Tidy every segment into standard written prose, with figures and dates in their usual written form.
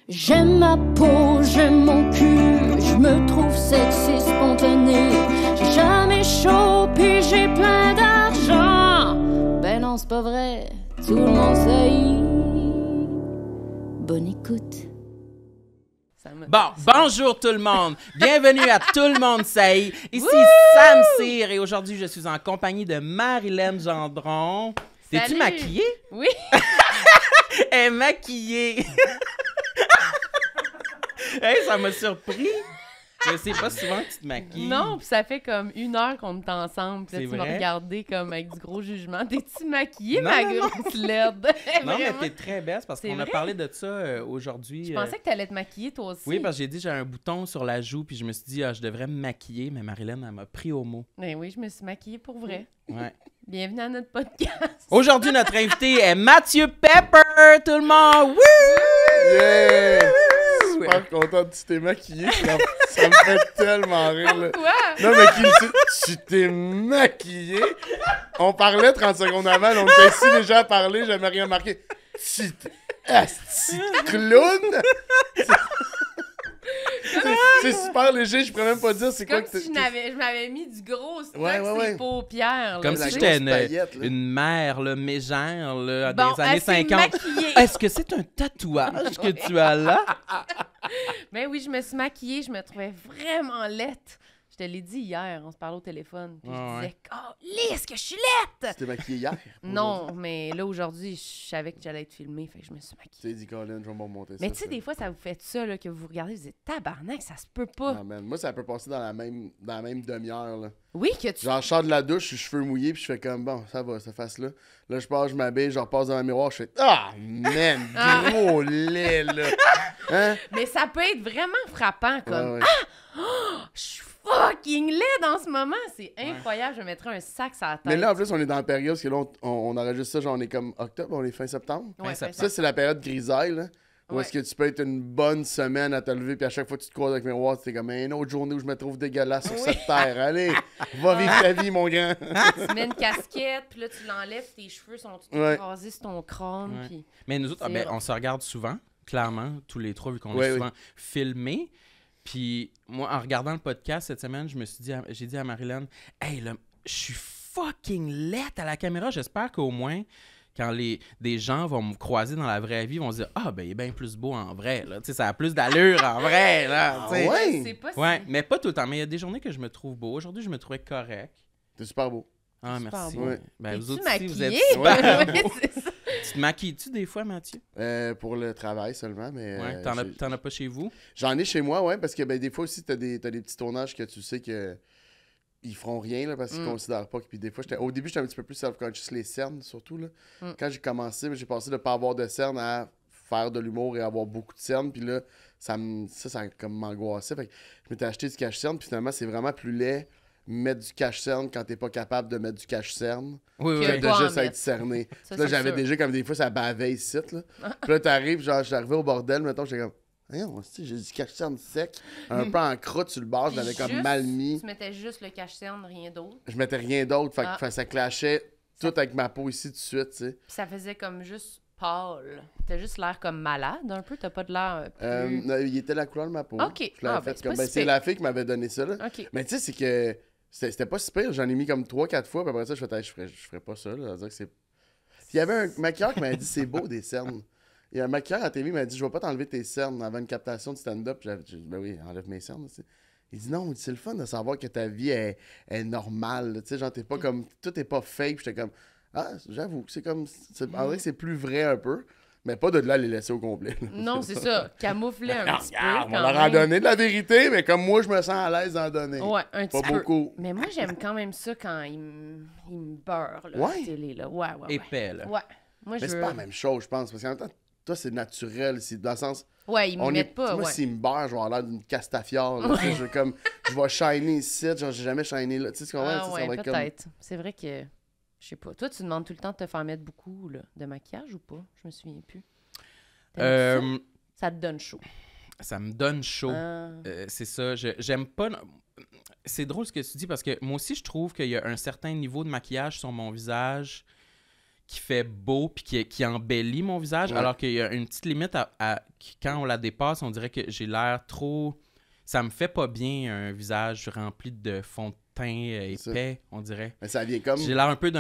J'aime ma peau, j'aime mon cul, je me trouve sexy spontané. J'ai jamais chaud, puis j'ai plein d'argent. Ben non, c'est pas vrai, tout le monde sait. Bonne écoute. Bon, bonjour tout le monde. Bienvenue à Tout le monde sait. Ici Sam Cyr et aujourd'hui je suis en compagnie de Marilyn Gendron. T'es-tu maquillée? Oui. Elle est maquillée. Hey, ça m'a surpris. Je sais pas souvent que tu te maquilles. Non, puis ça fait comme 1 heure qu'on est ensemble. Puis là, C'est tu m'as vrai? regardé comme avec du gros jugement. T'es-tu maquillée, Non, ma non, grosse laide? Non, mais Vraiment? t'es très belle parce C'est qu'on a vrai? parlé de ça aujourd'hui. Je pensais que t'allais te maquiller, toi aussi. Oui, parce que j'ai dit j'ai un bouton sur la joue puis je me suis dit je devrais me maquiller, mais Marilyn, elle m'a pris au mot. Ben oui, je me suis maquillée pour vrai. Ouais. Bienvenue à notre podcast. Aujourd'hui, notre invité est Mathieu Pepper, tout le monde! Wouh! Yeah! Super content de tu t'es maquillé. Ça me fait tellement rire. Là. Quoi? Non, mais tu t'es maquillé. On parlait 30 secondes avant, on était ici déjà à parler, j'avais rien marqué. Tu t'es... Asti de clown! C'est super léger, je pourrais même pas dire c'est quoi Comme que si je m'avais mis du gros stock Ouais, sur les ouais. paupières. là. Comme La si grosse j'étais paillette, là. une mère, là, mégère, là, Bon, des années elle s'est 50. maquillée. Est-ce que c'est un tatouage que tu as là? Ben oui, je me suis maquillée, je me trouvais vraiment laite. Je te l'ai dit hier, on se parlait au téléphone. Puis Ouais, je ouais. disais, oh, lisse que je suis laite! Tu t'es maquillé hier? Non, mais là, aujourd'hui, je savais que j'allais être filmée, fait que je me suis Tu maquillée. t'es dit, Colin, je vais me remonter ça. Mais tu sais, des fois, ça vous fait ça, là, que vous regardez, vous dites, tabarnak, ça se peut pas. Non, man. Moi, ça peut passer dans la même demi-heure, là. Oui, que tu... Genre, je sors de la douche, je suis cheveux mouillés, puis je fais comme, bon, ça va, ça face-là. Là, je pars, je m'habille, je repasse dans le miroir, je fais, ah, man, gros lait, là. Hein? Mais ça peut être vraiment frappant, comme, Ouais, ouais. je suis fucking laide en ce moment. C'est incroyable, je mettrais un sac sur la tête. Mais là, en plus, on est dans la période, parce que là, on enregistre ça, genre, on est comme octobre, on est fin septembre. Ouais, Ça, Ça, c'est la période grisaille, là. Où Ouais. est-ce que tu peux être une bonne semaine à te lever, puis à chaque fois que tu te croises avec le miroir, t'es comme, une autre journée où je me trouve dégueulasse sur cette terre. Allez, va vivre ta vie, mon grand. Tu mets une casquette, puis là, tu l'enlèves, tes cheveux sont tout Ouais. écrasés sur ton crâne, Ouais. puis... Mais nous autres, C'est ben, rough. on se regarde souvent, clairement, tous les trois, vu qu'on Ouais, est oui. souvent filmés. Puis moi, en regardant le podcast cette semaine, j'ai dit à Marilyn, « Hey, là, je suis fucking laite à la caméra. J'espère qu'au moins... » Quand des gens vont me croiser dans la vraie vie, ils vont se dire « Ah, ben, il est bien plus beau en vrai, là. Tu sais, ça a plus d'allure en vrai, là. tu sais. Ah ouais? C'est pas si... Ouais, mais pas tout le temps. Mais il y a des journées que je me trouve beau. Aujourd'hui, je me trouvais correct. T'es super beau. Ah, Super merci. beau. Ouais. Ben, vous Es-tu autres aussi, vous êtes maquillée? super Ouais, beaux. c'est ça. Tu te maquilles-tu des fois, Mathieu? Pour le travail seulement, mais... Ouais. T'en as pas chez vous? J'en ai chez moi, ouais, parce que ben, des fois aussi, t'as des petits tournages que tu sais que ils feront rien là, parce qu'ils considèrent pas. Puis des fois, au début, j'étais un petit peu plus self-conscious, les cernes surtout. Là. Quand j'ai commencé, j'ai passé de pas avoir de cernes à faire de l'humour et avoir beaucoup de cernes. Puis là, ça comme m'angoissait. Fait que je m'étais acheté du cache-cerne, puis finalement, c'est vraiment plus laid mettre du cache-cerne quand t'es pas capable de mettre du cache-cerne Oui, Que que de pas en juste être mettre. cerné. Ça, Puis là, c'est j'avais sûr. déjà comme des fois, ça bavait ici. Là. Puis là, t'arrives, genre, je suis arrivé au bordel, mettons, j'étais comme. Voyons, j'ai du cache-cerne sec, un peu en croûte sur le bord, je l'avais comme Juste- mal mis. Tu mettais juste le cache-cerne, rien d'autre. Je mettais rien d'autre, fait que Ah. fait que ça clashait tout avec ma peau ici tout de suite, tu sais. Puis ça faisait comme juste pâle. T'as juste l'air comme malade un peu, t'as pas de l'air plus... Non, il était la couleur de ma peau. Ok. Je l'avais Ah, ben, fait c'est comme. pas Ben, si c'est pire. la fille qui m'avait donné ça, là. OK. Mais tu sais, c'est que c'était pas si pire. J'en ai mis comme 3-4 fois, puis après ça, je fais, je ferais pas ça, là. Ça veut dire que c'est. Puis il y avait un maquilleur qui m'a dit, c'est beau des cernes. Il y a un maquilleur à la télé qui m'a dit, je vais pas t'enlever tes cernes avant une captation de stand-up. J'ai dit, ben oui, enlève mes cernes. Tu sais. Il dit, non, c'est le fun de savoir que ta vie est normale. là. Tu sais, genre, t'es pas comme. Tout est pas fake. Puis j'étais comme, ah, j'avoue, c'est comme. En vrai, c'est plus vrai un peu. Mais pas de là les laisser au complet. là. Non, c'est ça. Camoufler un petit peu, Regarde, on quand leur a même. donné de la vérité, mais comme moi, je me sens à l'aise d'en donner. Ouais, un Pas petit peu. beaucoup. Mais moi, j'aime quand même ça quand il me beurre, là, Ouais. à la télé, là. Ouais. Épais, là. Ouais. Moi, je Mais c'est veux... pas la même chose, je pense. Parce qu'en même temps, toi, c'est naturel. C'est dans le sens. Ouais, ils me mettent pas, Moi, ouais. s'ils me beurrent, je vais avoir l'air d'une castafiore. là. Tu sais, je vais shiner ici. Genre, j'ai jamais shiné là. Tu sais ce qu'on va Ah ça ouais, va être comme. peut-être. C'est vrai que... Je sais pas. Toi, tu demandes tout le temps de te faire mettre beaucoup là, de maquillage ou pas? Je me souviens plus. T'aimes ça? Ça te donne chaud. Ça me donne chaud. Ah. C'est ça. J'aime pas... C'est drôle ce que tu dis parce que moi aussi, je trouve qu'il y a un certain niveau de maquillage sur mon visage qui fait beau puis qui embellit mon visage, alors qu'il y a une petite limite quand on la dépasse, on dirait que j'ai l'air trop... Ça me fait pas bien un visage rempli de fond de teint épais, on dirait. Mais ça vient comme... J'ai l'air un peu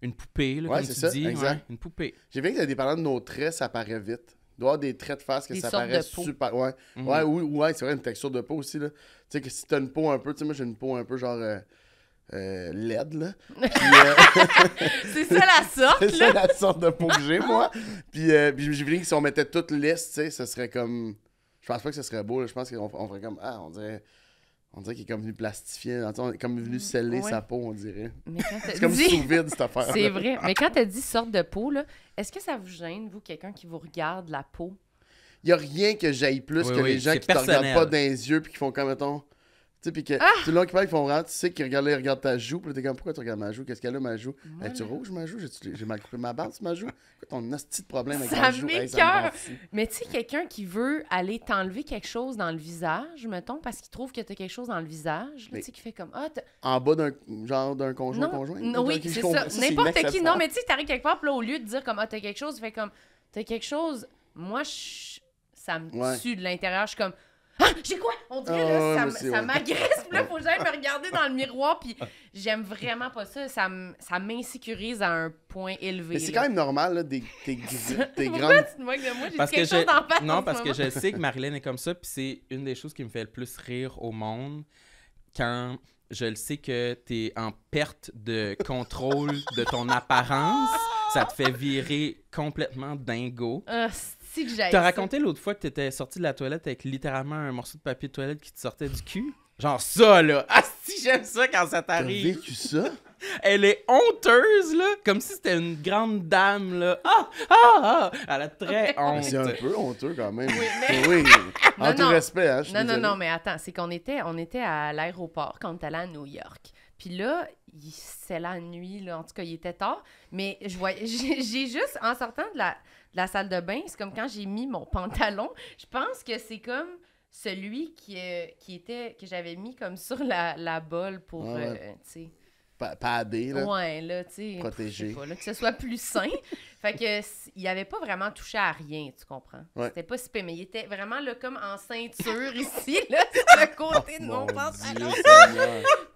une poupée, là, comme c'est tu ça, dis. exact. Une poupée. J'ai vu que dépendant de nos traits, ça paraît vite. Il doit y avoir des traits de face que des ça sortes paraît de peau. super... Ouais, c'est vrai, une texture de peau aussi, là. Tu sais, que si t'as une peau un peu... Tu sais, moi, j'ai une peau un peu genre... LED, là. Puis, c'est ça la sorte, c'est là. ça la sorte de peau que j'ai, moi. Puis j'ai vu que si on mettait toutes lisses, tu sais, ça serait comme... Je pense pas que ce serait beau, là. Je pense qu'on ferait comme... Ah, on dirait qu'il est comme venu plastifier. On est comme venu sceller sa peau, on dirait. Mais quand C'est comme sous vide, cette affaire. C'est vrai. Mais quand t'as dit sorte de peau, là, est-ce que ça vous gêne, vous, quelqu'un qui vous regarde la peau? Il y a rien que j'aille plus que les gens qui te regardent pas dans les yeux puis qui font comme, mettons... Tu sais, puis que tout le long qu'ils parlent, ils font vraiment, tu sais qu'ils regardent ta joue, puis t'es comme, pourquoi tu regardes ma joue? Qu'est-ce qu'elle a, ma joue? Es-tu rouge, ma joue? J'ai mal coupé ma barbe, ma joue? Quoi, ton hostie de problème avec Ça ma joue? m'écoeure! Mais tu sais, quelqu'un qui veut aller t'enlever quelque chose dans le visage, mettons, parce qu'il trouve que t'as quelque chose dans le visage, tu sais, qui fait comme, en bas d'un conjoint? Non, oui, c'est ça. N'importe qui, non, mais tu sais, t'arrives quelque part, puis là, au lieu de dire comme, t'as quelque chose, tu fais comme, t'as quelque chose, moi, ça me tue de l'intérieur, je suis comme, j'ai quoi? On dirait, là, ça m'agresse. Puis là, faut que j'aille me regarder dans le miroir. Puis j'aime vraiment pas ça. Ça m'insécurise à un point élevé. Mais c'est quand même normal, là, tes Pourquoi grandes... tu te moques de moi? J'ai Parce dit quelque chose d'en face. Non, parce que je sais que Marilyn est comme ça. Puis c'est une des choses qui me fait le plus rire au monde quand je le sais que t'es en perte de contrôle de ton apparence. Ça te fait virer complètement dingo. T'as raconté l'autre fois que t'étais sorti de la toilette avec littéralement un morceau de papier de toilette qui te sortait du cul? Genre ça, là! Ah, si j'aime ça quand ça t'arrive! T'as vécu ça? Elle est honteuse, là! Comme si c'était une grande dame, là! Elle a très honte! C'est un peu honteux, quand même. Oui, mais... Oui, en tout respect, hein, je suis désolé. Non, mais attends, c'est qu'on était à l'aéroport quand on est allé à New York. Puis là, c'est la nuit, là, en tout cas, il était tard. Mais j'ai juste, en sortant de la salle de bain, c'est comme quand j'ai mis mon pantalon, je pense que c'est comme celui que j'avais mis comme sur la bolle pour, tu sais... Padé, là. Ouais, là, tu sais... Protégé. Pas, là, que ce soit plus sain. Fait que il avait pas vraiment touché à rien, tu comprends? Ouais. C'était pas si pire, mais il était vraiment là comme en ceinture ici, là, sur le côté de mon pantalon.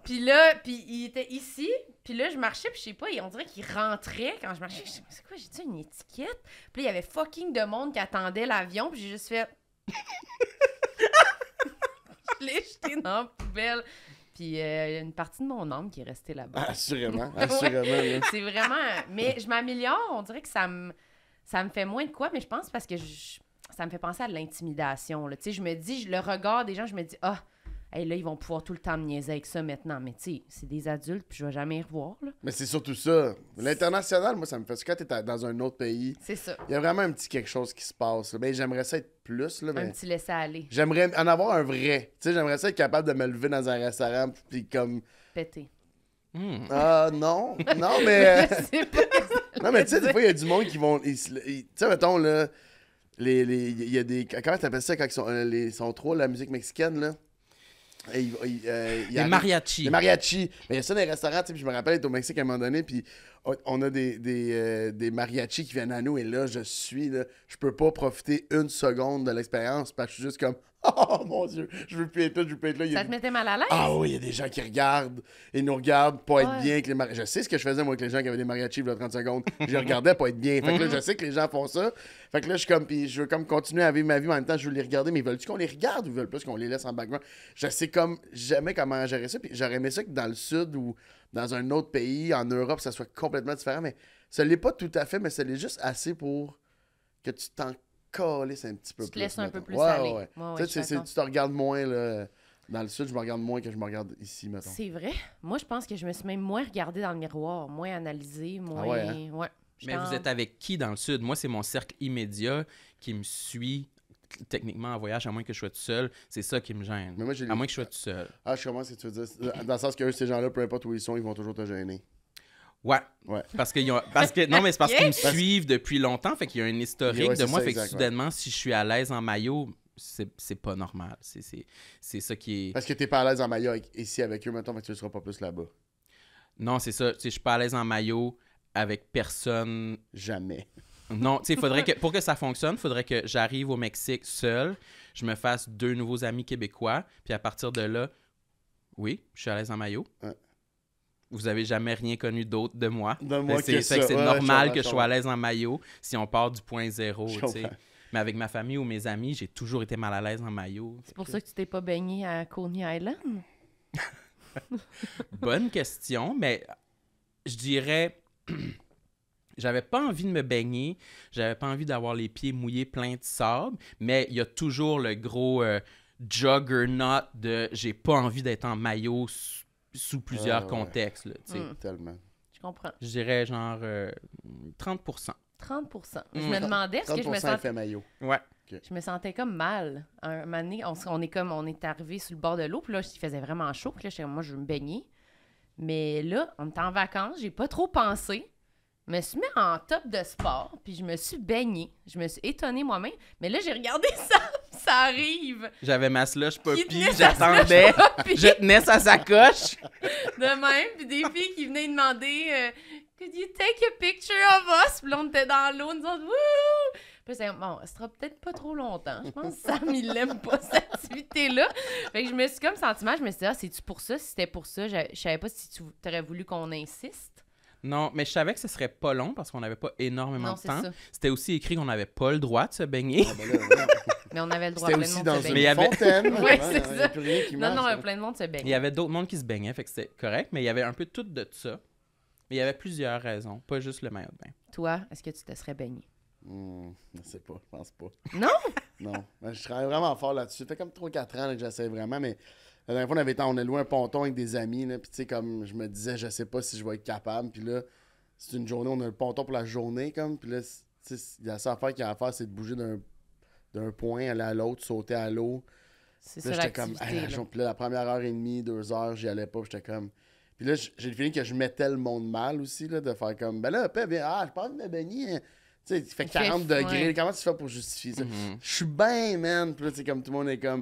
Puis là, il était ici, puis là, je marchais, puis je sais pas, on dirait qu'il rentrait quand je marchais. Je sais c'est quoi, j'ai-tu une étiquette? Puis là, il y avait fucking de monde qui attendait l'avion, puis j'ai juste fait... Je l'ai jeté dans la poubelle. Puis il y a une partie de mon âme qui est restée là-bas. Assurément. Ouais, c'est vraiment... Mais je m'améliore, on dirait que ça me fait moins de quoi, mais je pense parce que ça me fait penser à de l'intimidation. Tu sais, je me dis, le regard des gens, je me dis, hey, là, ils vont pouvoir tout le temps me niaiser avec ça maintenant. Mais tu sais, c'est des adultes, puis je vais jamais y revoir, là. Mais c'est surtout ça. L'international, moi, ça me fait... Quand t'es dans un autre pays, c'est ça. Il y a vraiment un petit quelque chose qui se passe. Ben, j'aimerais ça être plus, là, mais... Un petit laisser-aller. J'aimerais en avoir un vrai. Tu sais, j'aimerais ça être capable de me lever dans un restaurant puis comme... Pété. Non, mais... Je sais pas. Non, mais tu sais, des fois, il y a du monde qui vont... Tu sais, mettons, là, il y a des... Comment t'appelles ça quand ils sont trop, la musique mexicaine, là? Les mariachis. Les mariachis. Mais il y a ça dans les restaurants, tu sais, puis je me rappelle être au Mexique à un moment donné, puis on a des mariachis qui viennent à nous, et là, je peux pas profiter une seconde de l'expérience, parce que je suis juste comme, oh mon Dieu, je veux plus être là, Ça te mettait mal à l'aise? Ah oui, il y a des gens qui regardent, et nous regardent pas être bien avec les mariachis. Je sais ce que je faisais, moi, avec les gens qui avaient des mariachis, il y a 30 secondes, je les regardais pas être bien. Fait que là, je sais que les gens font ça. Fait que là, je veux comme continuer à vivre ma vie, mais en même temps, je veux les regarder, mais veulent-tu qu'on les regarde ou veulent plus qu'on les laisse en background? Je sais comme jamais comment gérer ça, puis j'aurais aimé ça que dans le sud ou dans un autre pays, en Europe, ça soit complètement différent, mais ça l'est pas tout à fait, mais ça l'est juste assez pour que tu t'en calisses un petit peu plus. Tu te laisses un peu plus aller. aller. Ouais. Tu sais, tu te regardes moins, là. Dans le sud, je me regarde moins que je me regarde ici, mettons. C'est vrai. Moi, je pense que je me suis même moins regardée dans le miroir, moins analysée, moins... Ouais. Mais vous êtes avec qui dans le sud? Moi, c'est mon cercle immédiat qui me suit techniquement en voyage, à moins que je sois tout seul. C'est ça qui me gêne. Mais moi, à moins que je sois tout seul. Ah, je comprends ce que tu veux dire. Dans le sens que ces gens-là, peu importe où ils sont, ils vont toujours te gêner. Ouais. Parce qu'ils me suivent depuis longtemps, fait qu'il y a un historique de moi, fait que soudainement, si je suis à l'aise en maillot, c'est pas normal. C'est ça qui est... Parce que t'es pas à l'aise en maillot ici avec eux, mettons, mais tu ne seras pas plus là-bas. Non, c'est ça. Tu sais, je suis pas à l'aise en maillot avec personne. Jamais. Non, tu sais, faudrait que pour que ça fonctionne, faudrait que j'arrive au Mexique seul, je me fasse 2 nouveaux amis québécois, puis à partir de là, oui, je suis à l'aise en maillot. Ouais. Vous avez jamais rien connu d'autre de moi. De moi Fait que c'est ça. Ouais, normal je que je sois à comprends. l'aise en maillot si on part du point zéro, Je tu sais. comprends. Mais avec ma famille ou mes amis, j'ai toujours été mal à l'aise en maillot. C'est pour ça que tu t'es pas baigné à Coney Island? Bonne question, mais je dirais... J'avais pas envie de me baigner, j'avais pas envie d'avoir les pieds mouillés pleins de sable, mais il y a toujours le gros juggernaut de j'ai pas envie d'être en maillot sous plusieurs ouais. contextes. Là, tu sais. Tellement. Je comprends. Je dirais genre 30%. 30%. Je me demandais, parce que 30% effet maillot. Ouais. je me sentais comme mal. Un moment donné, on est arrivé sur le bord de l'eau, puis là, il faisait vraiment chaud, puis là, j'étais comme, moi, je veux me baigner. Mais là, on était en vacances, j'ai pas trop pensé. Je me suis mis en top de sport, puis je me suis baignée. Je me suis étonnée moi-même. Mais là, j'ai regardé ça arrive. J'avais ma slush Qui puppy, tenait sa j'attendais, slush puppy. je tenais sa sacoche. De même, puis des filles qui venaient demander Could you take a picture of us? Puis là, on était dans l'eau, nous autres, wouh! Puis c'est bon, ça sera peut-être pas trop longtemps. Je pense que Sam, il l'aime pas, cette activité-là. Fait que je me suis comme senti mal. Je me suis dit, ah, c'est-tu pour ça? Si c'était pour ça, je savais pas si tu aurais voulu qu'on insiste. Non, mais je savais que ce serait pas long parce qu'on n'avait pas énormément Non, de c'est temps. ça. C'était aussi écrit qu'on n'avait pas le droit de se baigner. Ah, ben là, ouais. Mais on avait le droit C'était plein de aussi monde dans se une Mais il baigner. y avait- fontaine. Ouais, c'est il y a ça. plus rien qui Non, marche. non, plein de monde se Il y baignait. avait d'autres mondes qui se baignaient, fait que c'était correct, mais il y avait un peu tout de ça. Mais il y avait plusieurs raisons, pas juste le maillot de bain. Toi, est-ce que tu te serais baigné? Je sais pas, je pense pas. Non? Non. Ben, je travaille vraiment fort là-dessus. Ça fait comme 3-4 ans là, que j'essaie vraiment, mais la dernière fois, on a loué un ponton avec des amis, là, puis tu sais, comme je me disais, je sais pas si je vais être capable, puis là, c'est une journée, on a le ponton pour la journée, comme, puis là, tu sais, la seule affaire qu'il y a à faire, c'est de bouger d'un point, aller à l'autre, sauter à l'eau. C'est Puis là, ça j'étais comme, l'activité. là. puis là, la première heure et demie, 2 heures, j'y allais pas, puis j'étais comme... Puis là, j'ai le feeling que je mettais le monde mal aussi, là, de faire comme, ben là, j'ai pas envie de me baigner. Tu sais, il fait 40 degrés, ouais. comment tu fais pour justifier ça? Mhm. Je suis bien, man. Puis là, tu sais, comme tout le monde est comme,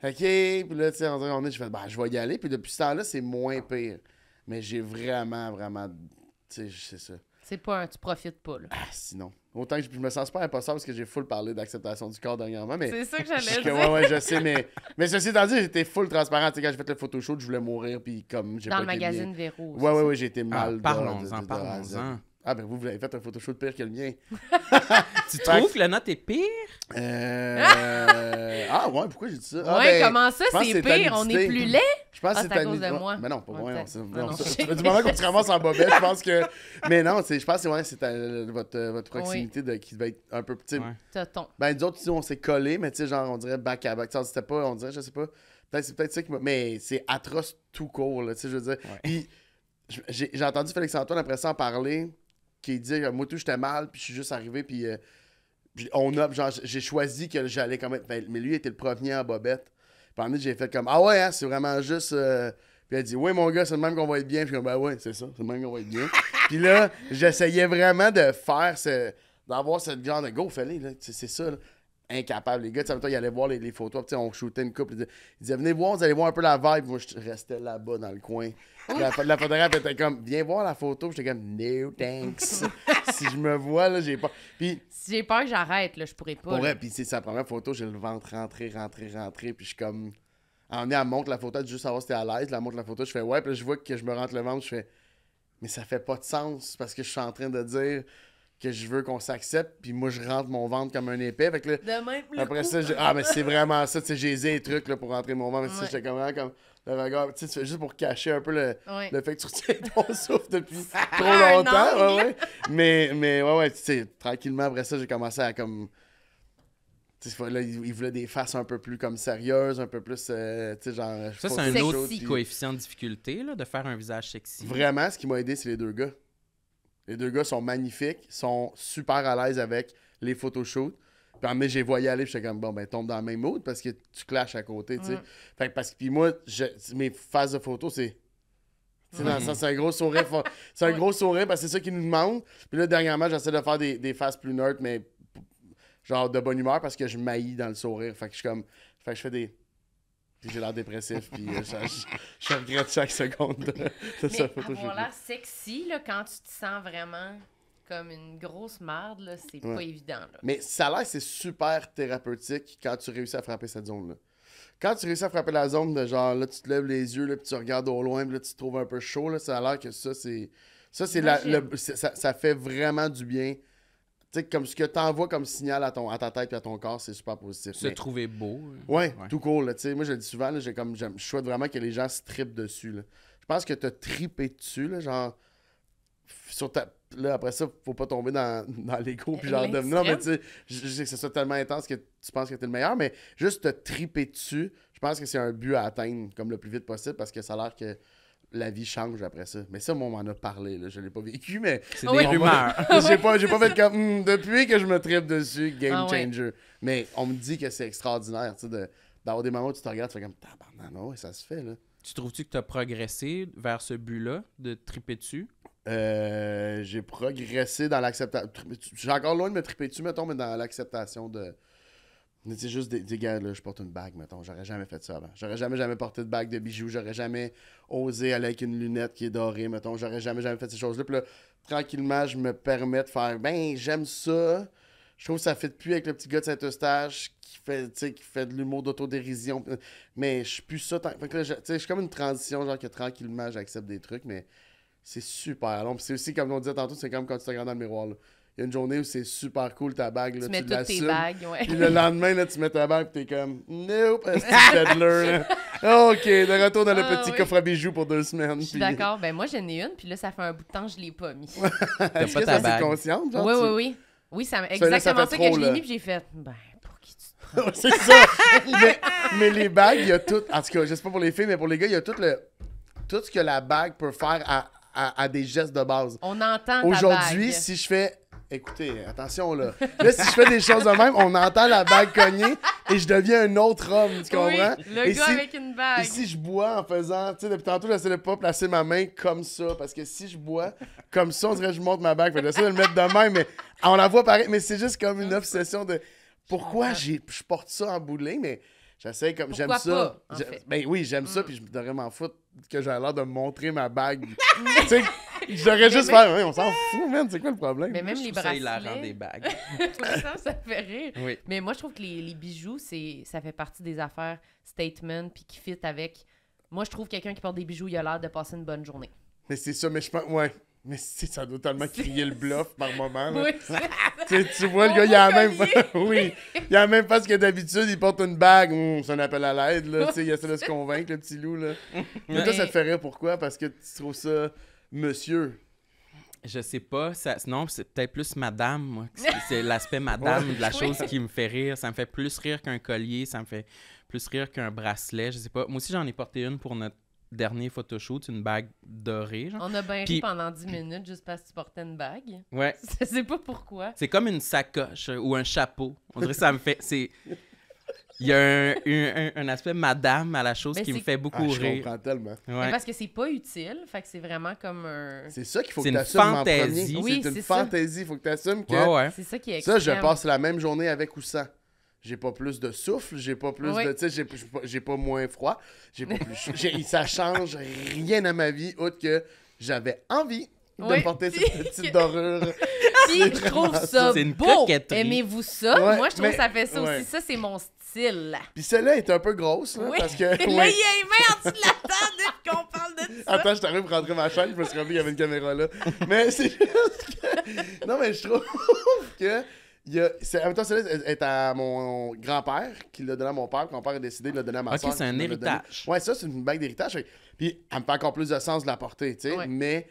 OK. Puis là, tu sais, je fais, je vais y aller. Puis depuis ce temps-là, c'est moins pire. Mais j'ai vraiment, tu sais, c'est ça. C'est pas un tu profites pas, là. Ah, sinon. Autant que je me sens super imposable parce que j'ai full parlé d'acceptation du corps dernièrement. Mais C'est ça que je j'allais que, dire. ouais, je sais, mais ceci étant dit, j'étais full transparent. Tu sais, quand j'ai fait le photoshoot, je voulais mourir. Puis comme j'ai Dans pas le été bien. magazine Véro. Ouais, j'ai été Ah, mal. parlons-en, de A à Z. parlons-en. Ah, ben vous avez fait un photoshoot pire que le mien. Tu trouves que le note est pire? Ah, ouais, pourquoi j'ai dit ça? Ah, Ouais, ben, comment ça, je pense c'est que ta pire? On est nudité. plus laid? Je pense Ah, que c'est à ta cause de nudité. moi. Mais non, pas Ouais, moi. peut-être. Non, Non, non. du moment qu'on se ramasse en bobette, je pense que. Mais non, je pense que c'est votre proximité qui devait être un peu. Tu sais, Ouais. Tonton. ben, nous autres, on s'est collés, mais tu sais, genre, on dirait back à back. Tu sais, c'était pas, on dirait, je sais pas. C'est peut-être ça qui m'a. Mais c'est atroce tout court, là, tu sais, je veux dire. Ouais. Puis, j'ai entendu Félix-Antoine après ça en parler, qui dit, moi, tout, j'étais mal, puis je suis juste arrivé, puis. J'ai choisi que j'allais comme être. Mais lui, il était le premier en bobette. Puis en j'ai fait comme, ah ouais, hein, c'est vraiment juste. Puis elle dit, oui, mon gars, c'est le même qu'on va être bien. Puis je suis comme, ben ouais, c'est ça, c'est le même qu'on va être bien. Puis là, j'essayais vraiment de faire d'avoir ce genre de go, fallait, là. C'est ça, là. Incapable. Les gars, tu sais, ils allaient voir les photos. Puis, on shootait une couple. Ils disaient, venez voir, vous allez voir un peu la vibe. Moi, je restais là-bas dans le coin. Puis la photographe était comme, viens voir la photo. J'étais comme, no thanks. Si je me vois, là, j'ai pas. Puis, Si j'ai peur que j'arrête, là, je pourrais pas. pour là. vrai, puis c'est sa première photo, j'ai le ventre rentré. Puis je suis comme. Elle montre la photo, juste savoir si t'es à l'aise. Elle montre la photo, je fais ouais. Puis là, je vois que je me rentre le ventre, je fais. Mais ça fait pas de sens parce que je suis en train de dire que je veux qu'on s'accepte. Puis moi, je rentre mon ventre comme un épais. Fait que là, De même, le après coup. ça, mais c'est vraiment ça. Tu sais, j'ai les trucs là, pour rentrer mon ventre. Mais Ouais. j'étais comme vraiment comme le regard. Tu sais, tu fais juste pour cacher un peu Ouais. le fait que tu retiens ton souffle depuis trop Un longtemps. angle. Ouais. Mais ouais, tu sais, tranquillement après ça, j'ai commencé à comme. Tu sais, là, il voulait des faces un peu plus comme sérieuses, un peu plus. Tu sais, genre. Ça, c'est pas un Sexy. autre puis- coefficient de difficulté, là, de faire un visage sexy. Vraiment, ce qui m'a aidé, c'est les deux gars. Les deux gars sont magnifiques, sont super à l'aise avec les photoshoots. Puis en mai, j'ai voyé aller, puis j'étais comme, bon, ben, tombe dans le même mood parce que tu clashes à côté, tu sais. Fait que parce que, puis moi, mes phases de photos, c'est. Tu sais, dans le sens, c'est un gros sourire. C'est un gros sourire parce que c'est ça qu'ils nous demandent. Puis là, dernièrement, j'essaie de faire des faces plus neutres, mais genre de bonne humeur parce que je maillis dans le sourire. Fait que je suis comme. Fait que je fais des. puis j'ai l'air dépressif, puis je regrette chaque seconde de sa photo. Avoir l'air sexy, là, quand tu te sens vraiment comme une grosse merde, là, c'est pas évident. Là. Mais ça a l'air, c'est super thérapeutique quand tu réussis à frapper cette zone-là. Quand tu réussis à frapper la zone de genre, là, tu te lèves les yeux, là, puis tu regardes au loin, puis là, tu te trouves un peu chaud, là, ça a l'air que ça, c'est ça fait vraiment du bien. Tu sais, comme ce que t'envoies comme signal à ta tête et à ton corps, c'est super positif. Se trouver beau. Ouais, tout cool, tu sais. Moi, je le dis souvent, là, je souhaite vraiment que les gens se trippent dessus, là. Je pense que t'as trippé dessus, là, genre... Là, après ça, faut pas tomber dans l'ego puis genre non, mais tu sais, je sais que c'est ça tellement intense que tu penses que t'es le meilleur, mais juste te triper dessus, je pense que c'est un but à atteindre comme le plus vite possible parce que ça a l'air que la vie change après ça. Mais ça, moi, on m'en a parlé, là. Je l'ai pas vécu, mais... C'est des rumeurs. J'ai pas fait comme... depuis que je me tripe dessus, game changer. Mais on me dit que c'est extraordinaire, tu sais, d'avoir des moments où tu te regardes, tu fais comme... Non, ouais, ça se fait, là. Tu trouves-tu que tu as progressé vers ce but-là, de triper dessus? J'ai progressé dans l'acceptation. J'ai encore loin de me triper dessus, mettons, mais dans l'acceptation de... C'est juste des gars, là, je porte une bague, mettons. J'aurais jamais fait ça avant. J'aurais jamais porté de bague de bijoux. J'aurais jamais osé aller avec une lunette qui est dorée, mettons. J'aurais jamais fait ces choses-là. Puis là, tranquillement, je me permets de faire, j'aime ça. Je trouve que ça fit plus avec le petit gars de Saint-Eustache qui fait de l'humour d'autodérision. Mais je suis plus ça. Fait que là, je suis comme une transition, genre que tranquillement, j'accepte des trucs, mais c'est super long. Puis c'est aussi, comme on disait tantôt, c'est comme quand tu te regardes dans le miroir, là. Il y a une journée où c'est super cool ta bague. Là, tu mets toutes tes bagues, ouais. Puis le lendemain, là, tu mets ta bague et t'es comme nope, c'est Peddler. OK, de retour dans le petit coffre à bijoux pour 2 semaines. Je suis d'accord. Ben moi, j'en ai une, puis là, ça fait un bout de temps que je l'ai pas mis. Est-ce que ça, c'est consciente? Genre, oui. Oui, c'est exactement ça que je l'ai mis, puis j'ai fait, pour qui tu te prends? C'est ça. mais les bagues, il y a tout. En tout cas, je sais pas pour les filles, mais pour les gars, il y a tout ce que la bague peut faire à des gestes de base. On entend ta Aujourd'hui, bague. si je fais... Écoutez, attention là. Là, si je fais des choses de même, on entend la bague cogner et je deviens un autre homme, tu comprends? Oui, le gars avec une bague. Et si je bois en faisant... Tu sais, depuis tantôt, j'essaie de pas placer ma main comme ça, parce que si je bois comme ça, on dirait que je monte ma bague. Fait que j'essaie de le mettre de même, mais on la voit pareil. Mais c'est juste comme une obsession de... Pourquoi je porte ça en bout de ligne, mais... J'essaie comme... J'aime ça. Pas, en fait. Ben oui, j'aime ça, puis je devrais m'en foutre que j'ai l'air de me montrer ma bague. Tu sais, je devrais juste faire... on s'en fout, man, c'est quoi le problème? Mais même les bracelets... Ça hilarant des bagues. ça fait rire. Oui. Mais moi, je trouve que les bijoux, ça fait partie des affaires statement puis qui fit avec... Moi, je trouve que quelqu'un qui porte des bijoux, il a l'air de passer une bonne journée. Mais c'est ça, mais je pense... Ouais. Mais ça doit tellement crier le bluff par moment. Là. Oui, tu vois, le gars, il a la même... oui, il a la même face que d'habitude, il porte une bague. C'est un appel à l'aide, là. Il essaie de se convaincre, le petit loup, là. Mais toi, ça te fait rire, pourquoi? Parce que tu trouves ça monsieur. Je sais pas. Non, c'est peut-être plus madame, moi. C'est l'aspect madame de la chose qui me fait rire. Ça me fait plus rire qu'un collier. Ça me fait plus rire qu'un bracelet. Je sais pas. Moi aussi, j'en ai porté une pour notre dernier photoshoot, une bague dorée. Genre. On a bien ri pendant 10 minutes juste parce que tu portais une bague. Ouais. Je sais pas pourquoi. C'est comme une sacoche ou un chapeau. On dirait que ça me fait... Il y a un aspect madame à la chose qui me fait beaucoup rire. Je comprends tellement. Ouais. Mais parce que c'est pas utile, fait que c'est vraiment comme un... C'est ça qu'il faut que tu assumes en premier. Oui, c'est une fantaisie, il faut que tu assumes que... Ouais. C'est ça qui est extrême. Ça, je passe la même journée avec ou sans. J'ai pas plus de souffle, j'ai pas plus de... Tu sais, j'ai pas moins froid, j'ai pas plus... ça change rien à ma vie, autre que j'avais envie de porter cette petite dorure. Puis je trouve ça beau. Aimez-vous ça? Ouais, moi, je trouve que ça fait ça aussi. Ça, c'est mon style. Puis celle-là est un peu grosse, là, parce que... Là, il y a une main en dessous de la table depuis qu'on parle de ça. Attends, je t'arrive pour rentrer ma chaîne, je me suis rappelé qu'il y avait une caméra là. Mais c'est juste que... Non, mais je trouve que... En même temps, celle-là est à mon grand-père, qui l'a donné à mon père, puis mon père a décidé de le donner à ma soeur. OK, c'est un héritage. Ouais, ça, c'est une bague d'héritage. Puis elle me fait encore plus de sens de la porter, tu sais. Ouais. Mais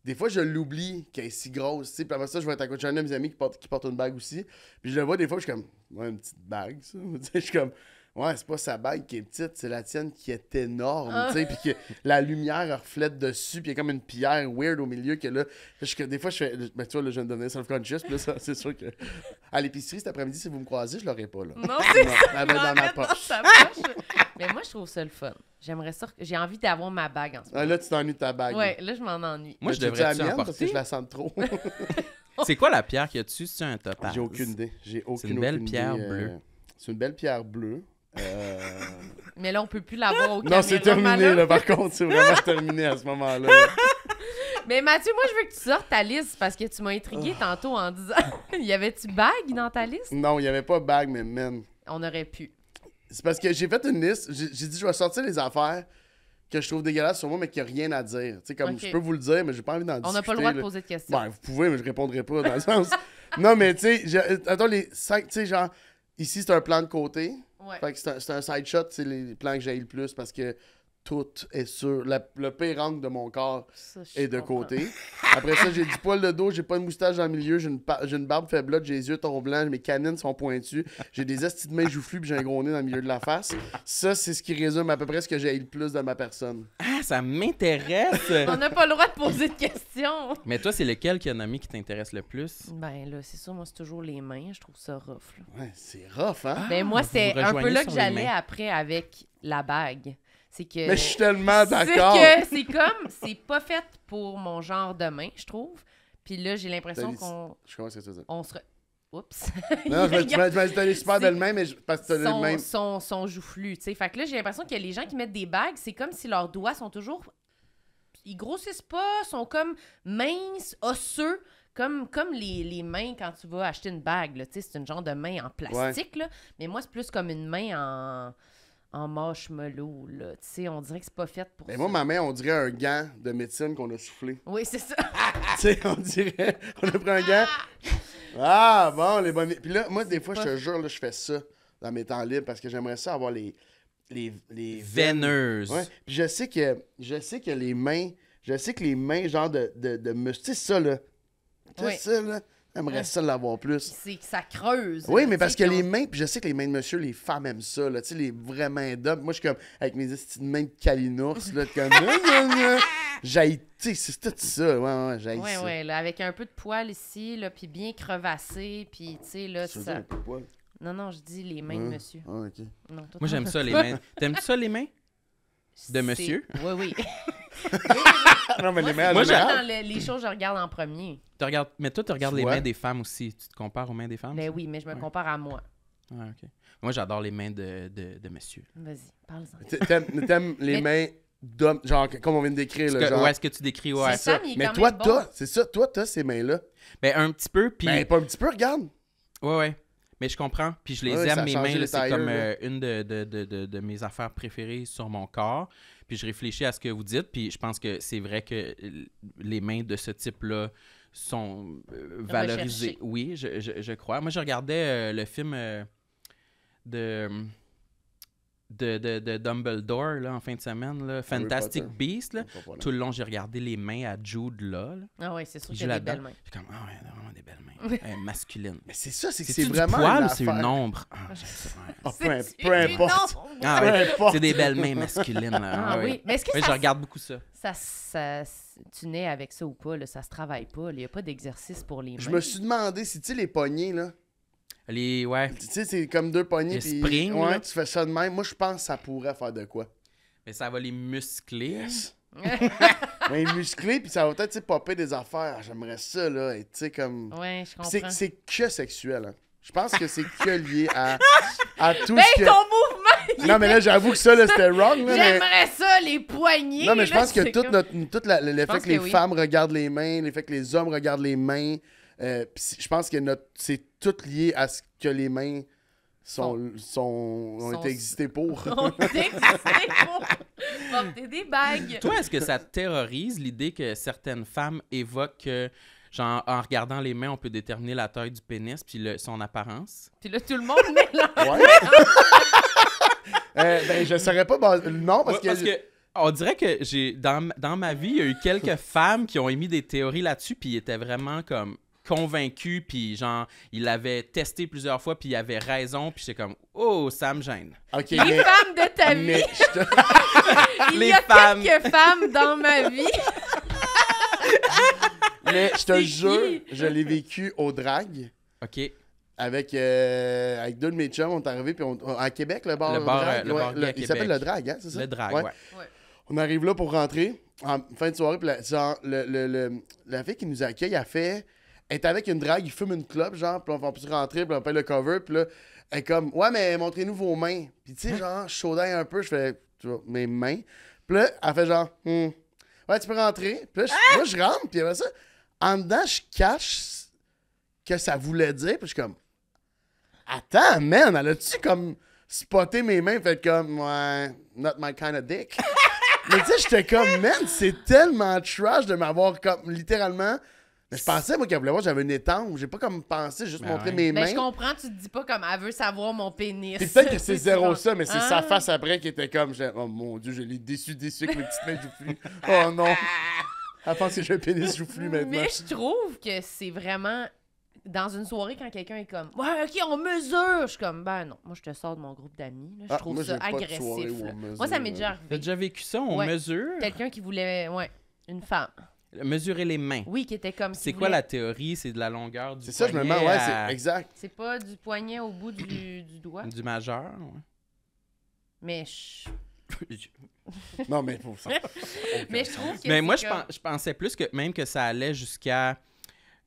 des fois, je l'oublie qu'elle est si grosse, tu sais. Puis après ça, je vais être à côté d'un de mes amis qui porte une bague aussi. Puis je le vois des fois, je suis comme, ouais, une petite bague, ça. Tu sais, je suis comme, ouais, c'est pas sa bague qui est petite, c'est la tienne qui est énorme, tu sais. Puis que la lumière reflète dessus, puis il y a comme une pierre weird au milieu que là, des fois, je fais, ben tu vois, là, je viens de devenir self-conscious, puis là, ça, c'est sûr que à l'épicerie cet après-midi, si vous me croisez, je l'aurais pas, là. Non, c'est ça. Elle va dans ma poche. Dans sa poche. Mais moi, je trouve ça le fun. J'aimerais ça. J'ai envie d'avoir ma bague en ce moment. Là, tu t'ennuies de ta bague. Ouais, là, je m'en ennuie. Moi, je Tu veux devrais la mienne en parce que porter. je la sens trop. C'est quoi la pierre qu'il y a dessus? C'est un topaz? J'ai aucune idée. C'est une belle pierre bleue. C'est une belle pierre bleue. Mais là, on peut plus l'avoir au Non, c'est caméra, terminé, là, par contre. C'est vraiment terminé à ce moment-là. Là. Mais Mathieu, moi, je veux que tu sortes ta liste parce que tu m'as intrigué tantôt en disant... y avait-tu bague dans ta liste? Non, il n'y avait pas bague, mais man. On aurait pu. C'est parce que j'ai fait une liste. J'ai dit, je vais sortir les affaires que je trouve dégueulasses sur moi, mais qu'il n'y a rien à dire. Tu sais, comme Ok. je peux vous le dire, mais j'ai pas envie d'en discuter. On n'a pas le droit de là. poser de questions. Ben, vous pouvez, mais je répondrai pas dans le sens. Non, mais tu sais, attends, les 5, tu sais, genre, ici, c'est un plan de côté. Ouais. Fait que c'est un side shot, c'est les plans que j'ai le plus parce que tout est sur. Le pire angle de mon corps Ça, je est de comprends. côté. Après ça, j'ai du poil de dos, j'ai pas de moustache dans le milieu, j'ai une barbe faiblotte, j'ai les yeux tons blancs, mes canines sont pointues, j'ai des estis de mains joufflues puis j'ai un gros nez dans le milieu de la face. Ça, c'est ce qui résume à peu près ce que j'ai le plus de ma personne. Ah, ça m'intéresse! On n'a pas le droit de poser de questions. Mais toi, c'est lequel qui a nommé qui t'intéresse le plus? Ben là, c'est ça, moi, c'est toujours les mains. Je trouve ça rough. Là. Ouais, c'est rough, hein? Ben moi, vous c'est vous un peu rejoignez là sur que les j'allais mains. après avec la bague. C'est que... Mais je suis tellement C'est d'accord. que c'est comme... C'est pas fait pour mon genre de main, je trouve. Puis là, j'ai l'impression qu'on... Je comprends ce que tu veux dire. On se... Oups! Non, tu m'as dit t'as des super belles mains, mais parce que t'as les mêmes. Son joufflu, tu sais. Fait que là, j'ai l'impression que les gens qui mettent des bagues, c'est comme si leurs doigts sont toujours... Ils grossissent pas, sont comme minces, osseux, comme les mains quand tu vas acheter une bague, là. Tu sais, c'est une genre de main en plastique, là. Mais moi, c'est plus comme une main en marshmallow, là. Tu sais, on dirait que c'est pas fait pour Mais ça. moi, ma main, on dirait un gant de médecine qu'on a soufflé. Oui, c'est ça. Tu sais, on dirait. On a pris un gant. Ah, bon, les bonnes. Puis là, moi, des fois, je te jure, là, je fais ça dans mes temps libres parce que j'aimerais ça avoir les veines. Veineuse. Ouais. Puis je sais que les mains. Je sais que les mains, genre de muscles. Tu sais, ça, là. Tu sais, Ouais. ça, là. J'aimerais ça l'avoir plus. C'est que ça creuse. Oui, là, mais tu parce sais, que puis les mains, puis je sais que les mains de monsieur, les femmes aiment ça, là, tu sais, les vraies mains d'hommes. Moi, je suis comme, avec mes petites mains de calinours, là, comme, j'haïs, tu sais, c'est tout ça, ouais, j'haïs Ouais, ça. ouais, là, avec un peu de poil ici, là, puis bien crevassé, puis, tu sais, là, Ça veut ça... dire un peu de poil. Non, non, je dis les mains de monsieur. Ah, ok. Non, toi, Moi, j'aime ça, les mains. T'aimes-tu ça, les mains? De C'est- monsieur? Oui, oui. Non, mais les mains, moi, en général, Dans les choses, je regarde en premier. Mais toi, tu regardes Tu les vois? mains des femmes aussi. Tu te compares aux mains des femmes? Ben oui, mais je me compare à moi. Ouais, OK. Moi, j'adore les mains de monsieur. Vas-y, parle-en. t'aimes les mains d'hommes, genre, comme on vient de décrire, là, genre. Ouais, ce que tu décris, ouais. C'est ça, mais il est Mais quand toi, même bon. c'est ça, toi, t'as ces mains-là. Ben, un petit peu, puis... Ben, pas un petit peu, regarde. Ouais, ouais. Mais je comprends. Puis je les Ouais, ça aime, a mes changé mains. les là, c'est tailleurs, comme là. une de mes affaires préférées sur mon corps. Puis je réfléchis à ce que vous dites. Puis je pense que c'est vrai que les mains de ce type-là sont valorisées. Recherchées. Oui, je crois. Moi, je regardais le film de Dumbledore là, en fin de semaine. Là, Fantastic Potter. Beasts. Là. Tout le long, j'ai regardé les mains à Jude là. Ah ouais, c'est sûr Il qu'il joue y a des là-dedans. belles mains. Puis comme, ah ouais, elle a vraiment des belles mains. Masculines. Mais c'est ça, c'est que C'est c'est du vraiment. poil une ou c'est une affaire. ombre? Ah, j'aime ça. Ouais. Ah, C'est- peu importe. Non! Ah, Peu ouais. importe. C'est des belles mains masculines. Là. Ah ouais. oui, mais est-ce que Ouais, je ça, regarde beaucoup ça. tu nais avec ça ou pas? Là, ça se travaille pas. Il n'y a pas d'exercice pour les mains. Je me suis demandé si, tu sais, les poignées, là. Ouais. Tu sais, c'est comme deux poignées. Le Puis, spring, ouais, là. tu fais ça de même. Moi, je pense que ça pourrait faire de quoi. Mais ça va les muscler. Mais musclé, puis ça va peut-être, tu sais, popper des affaires. Ah, j'aimerais ça, là. Et tu sais, comme. Ouais, je Puis comprends. c'est que sexuel, hein. Je pense que c'est que lié à tout Ben, ce que. ton mouvement! Non, mais là, j'avoue que ça, là, c'était wrong, là. mais- J'aimerais ça, les poignets! Non, mais je là, pense que c'est tout, comme- le fait pense que les que oui. femmes regardent les mains, le fait que les hommes regardent les mains, je pense que c'est tout lié à ce que les mains ont Sont- été existées pour. On t'existait pour porter des bagues. Toi, est-ce que ça te terrorise l'idée que certaines femmes évoquent que, genre, en regardant les mains, on peut déterminer la taille du pénis puis son apparence? Puis là, tout le monde mélange. Ouais. Ben, je saurais pas. Non, parce Ouais, que. on dirait que dans ma vie, il y a eu quelques femmes qui ont émis des théories là-dessus puis ils étaient vraiment comme convaincus puis genre, ils l'avaient testé plusieurs fois puis ils avaient raison puis j'étais comme, oh, ça me gêne. Ok, Les mais. femmes de ta vie. Mais je te- Il les y a femmes. quelques femmes dans ma vie. mais je te C'est jure, qui? je l'ai vécu au drag. OK. Avec deux de mes chums, on est arrivés, puis à Québec, le bar. Le bar, drag, le bar gay à il s'appelle Québec. le drag, hein, c'est ça? Le drag, ouais. On arrive là pour rentrer, en fin de soirée, puis la fille qui nous accueille, elle est avec une drague, il fume une clope, genre, puis on peut rentrer, puis on paye le cover, puis là, elle est comme, ouais, mais montrez-nous vos mains. Puis tu sais, genre, je chaudais un peu, je fais, tu vois, mes mains. Puis là, elle fait genre, ouais, tu peux rentrer. Puis là, moi, je rentre, puis après ça, en dedans, je cache ce que ça voulait dire. Puis je suis comme, attends, man, elle a-tu comme spoté mes mains, fait comme, ouais, not my kind of dick. Mais tu sais, j'étais comme, man, c'est tellement trash de m'avoir comme, littéralement. Mais je pensais, moi, qu'elle voulait voir, j'avais une étampe. J'ai pas comme pensé, juste montrer mes mains. Mais je comprends, tu te dis pas comme, elle veut savoir mon pénis. Puis peut-être que c'est zéro ça, mais c'est sa face après qui était comme, oh mon Dieu, je l'ai déçu avec mes petites mains joufflues. Oh non. Elle pense que j'ai un pénis joufflu maintenant. Mais je trouve que c'est vraiment... Dans une soirée, quand quelqu'un est comme, ouais, OK, on mesure. Je suis comme, ben non, moi, je te sors de mon groupe d'amis. Là. Je trouve moi, ça j'ai pas de agressif. soirée où on mesure, moi, ça m'est là. déjà T'as arrivé. déjà vécu ça? On mesure? Quelqu'un qui voulait, une femme. Mesurer les mains. Oui, qui était comme... C'est quoi la théorie? C'est de la longueur du C'est ça, je me poignet demande, ouais, à- c'est exact. C'est pas du poignet au bout du doigt. Du majeur, Mais Non, mais pour ça. mais je trouve que Mais c'est moi, comme... je pensais plus que même que ça allait jusqu'à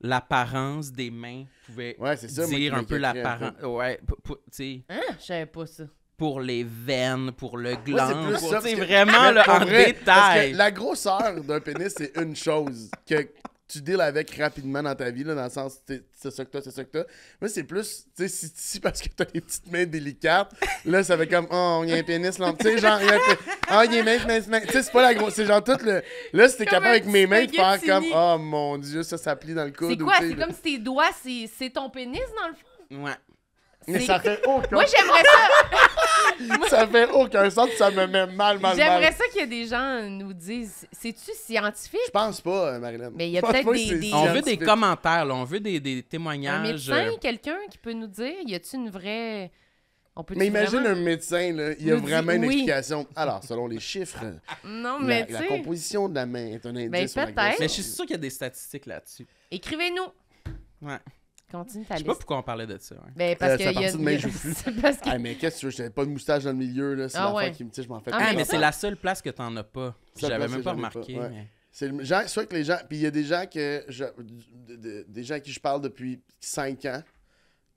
l'apparence des mains pouvait Ouais, c'est ça. moi, dire qui un peu m'inquiéterait l'apparence. Ouais, tu sais, Hein? Je savais pas ça. pour les veines, pour le Ouais, c'est gland, plus pour, ça, tu sais, parce que- vraiment là, pour en vrai, Parce détail. que la grosseur d'un pénis, c'est une chose que tu deals avec rapidement dans ta vie, là, dans le sens, c'est ça que t'as, c'est ça que t'as. Moi, c'est plus, tu sais, si parce que t'as des petites mains délicates, là, ça fait comme, oh, il y a un pénis, là. Tu sais, genre, il y a un il y a mince. Tu sais, c'est pas la grosse, c'est genre tout le. Là, si t'es Comme capable un avec mes mains de faire spaghetti. comme, oh mon Dieu, ça plie dans le coude. C'est ou, quoi? tu sais, C'est comme si tes doigts, c'est ton pénis, dans le fond? Ouais. Mais C'est- ça fait aucun Moi, j'aimerais ça. Ça fait aucun sens, ça me met mal. J'aimerais ça qu'il y ait des gens nous disent, c'est-tu scientifique? Je pense pas, Marilyn. Mais il y a Je pense peut-être pas que des- c'est des- On veut des scientifique. commentaires, là. On veut des Un témoignages. médecin, quelqu'un qui peut nous dire, y a-tu une vraie... On peut Mais imagine vraiment... un médecin, là, il y a nous dit vraiment une oui. explication. Alors, selon les chiffres, Non, mais tu la sais, composition de la main est un indice Ben, sur la peut-être. grosseur. Mais je suis sûr qu'il y a des statistiques là-dessus. écrivez-nous. Ouais. Continue ta Je sais pas liste. pourquoi on parlait de ça. Ouais. Ben, parce c'est que à y a... partir de main joufflue. C'est parce que... Ah, mais qu'est-ce que tu veux? J'avais pas de moustache dans le milieu, là. C'est Ah, l'affaire ouais. qui me... Tu sais, je m'en fais Ah, Ah, mais mais ça- c'est la seule place que t'en as pas. Seule J'avais place même que pas j'en ai remarqué. pas, ouais. Mais... C'est le genre, soit que les gens... Puis il y a des gens des gens à qui je parle depuis 5 ans,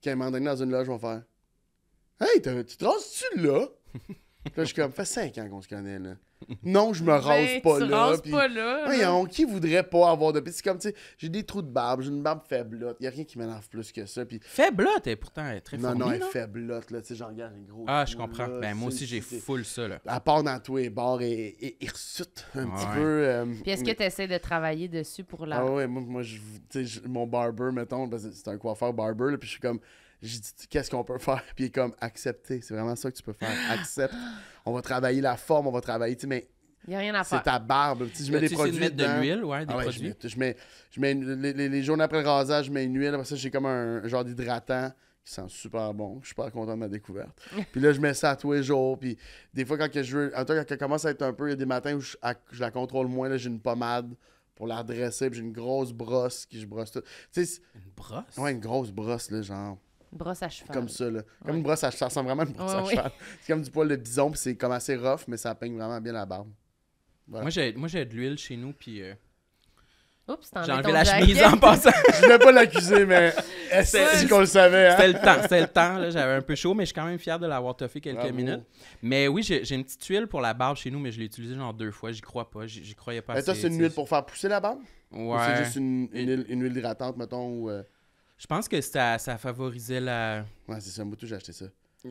qui à un moment donné, dans une loge, vont faire « Hey, tu te rases-tu là? » Puis là, je suis comme « Fait 5 ans qu'on se connaît, là. » Non, je me rase Ben, pas tu là. rases puis- pas là. Voyons, qui voudrait pas avoir de... Puis c'est comme, tu sais, j'ai des trous de barbe, j'ai une barbe faiblotte. Il y a rien qui m'énerve plus que ça. Puis Faible, t'es pourtant elle est très non, fournie, non, elle est non? faiblotte, là. Tu sais, j'en regarde les gros. Ah, je trous, comprends. là, Ben, moi aussi, j'ai c'est- full ça, là. À part dans tous les bars et hirsute un petit Ouais. peu. Puis est-ce que tu essaies de travailler dessus pour la... Ah ouais, moi tu sais, mon barber, mettons, parce que c'est un coiffeur barber, là, puis je suis comme, j'ai dit, qu'est-ce qu'on peut faire? Puis il est comme, accepter. C'est vraiment ça que tu peux faire. Accepte. On va travailler la forme, on va travailler, tu sais, mais Il n'y a rien à c'est faire. ta barbe. Tu sais, je mets des Tu essaies de produits mettre de dedans. l'huile, ouais, des Ah ouais, produits. je mets les journées après le rasage, je mets une huile. Après ça, j'ai comme un genre d'hydratant qui sent super bon. Je suis super content de ma découverte. Puis là, je mets ça à tous les jours. Puis des fois, quand que je veux. En tout cas, quand elle commence à être un peu, il y a des matins où je la contrôle moins. Là, j'ai une pommade pour la redresser. Puis j'ai une grosse brosse qui je brosse tout. Tu sais, Une brosse? ouais, une grosse brosse, là, genre. Brosse à cheval. Comme ça, là. Comme Ouais. une brosse à cheval. Ça ressemble vraiment à une brosse à Ouais, cheval. C'est comme du poil de bison. Puis c'est comme assez rough, mais ça peigne vraiment bien la barbe. Voilà. Moi, j'ai de l'huile chez nous, puis Oups, t'en j'ai mets enlevé ton la jacket. chemise en passant. Je voulais pas l'accuser, mais est-ce qu'on le savait, hein? C'était le temps, là. J'avais un peu chaud, mais je suis quand même fier de l'avoir toffé quelques Bravo. minutes. Mais oui, j'ai une petite huile pour la barbe chez nous, mais je l'ai utilisée genre 2 fois. J'y crois pas. J'y croyais pas Mais toi, assez, c'est une tu sais. huile pour faire pousser la barbe? Ou Ouais. c'est juste une huile hydratante, mettons, ou... Je pense que ça favorisait la... Ouais, c'est ça. Moi, tout, j'ai acheté ça. Je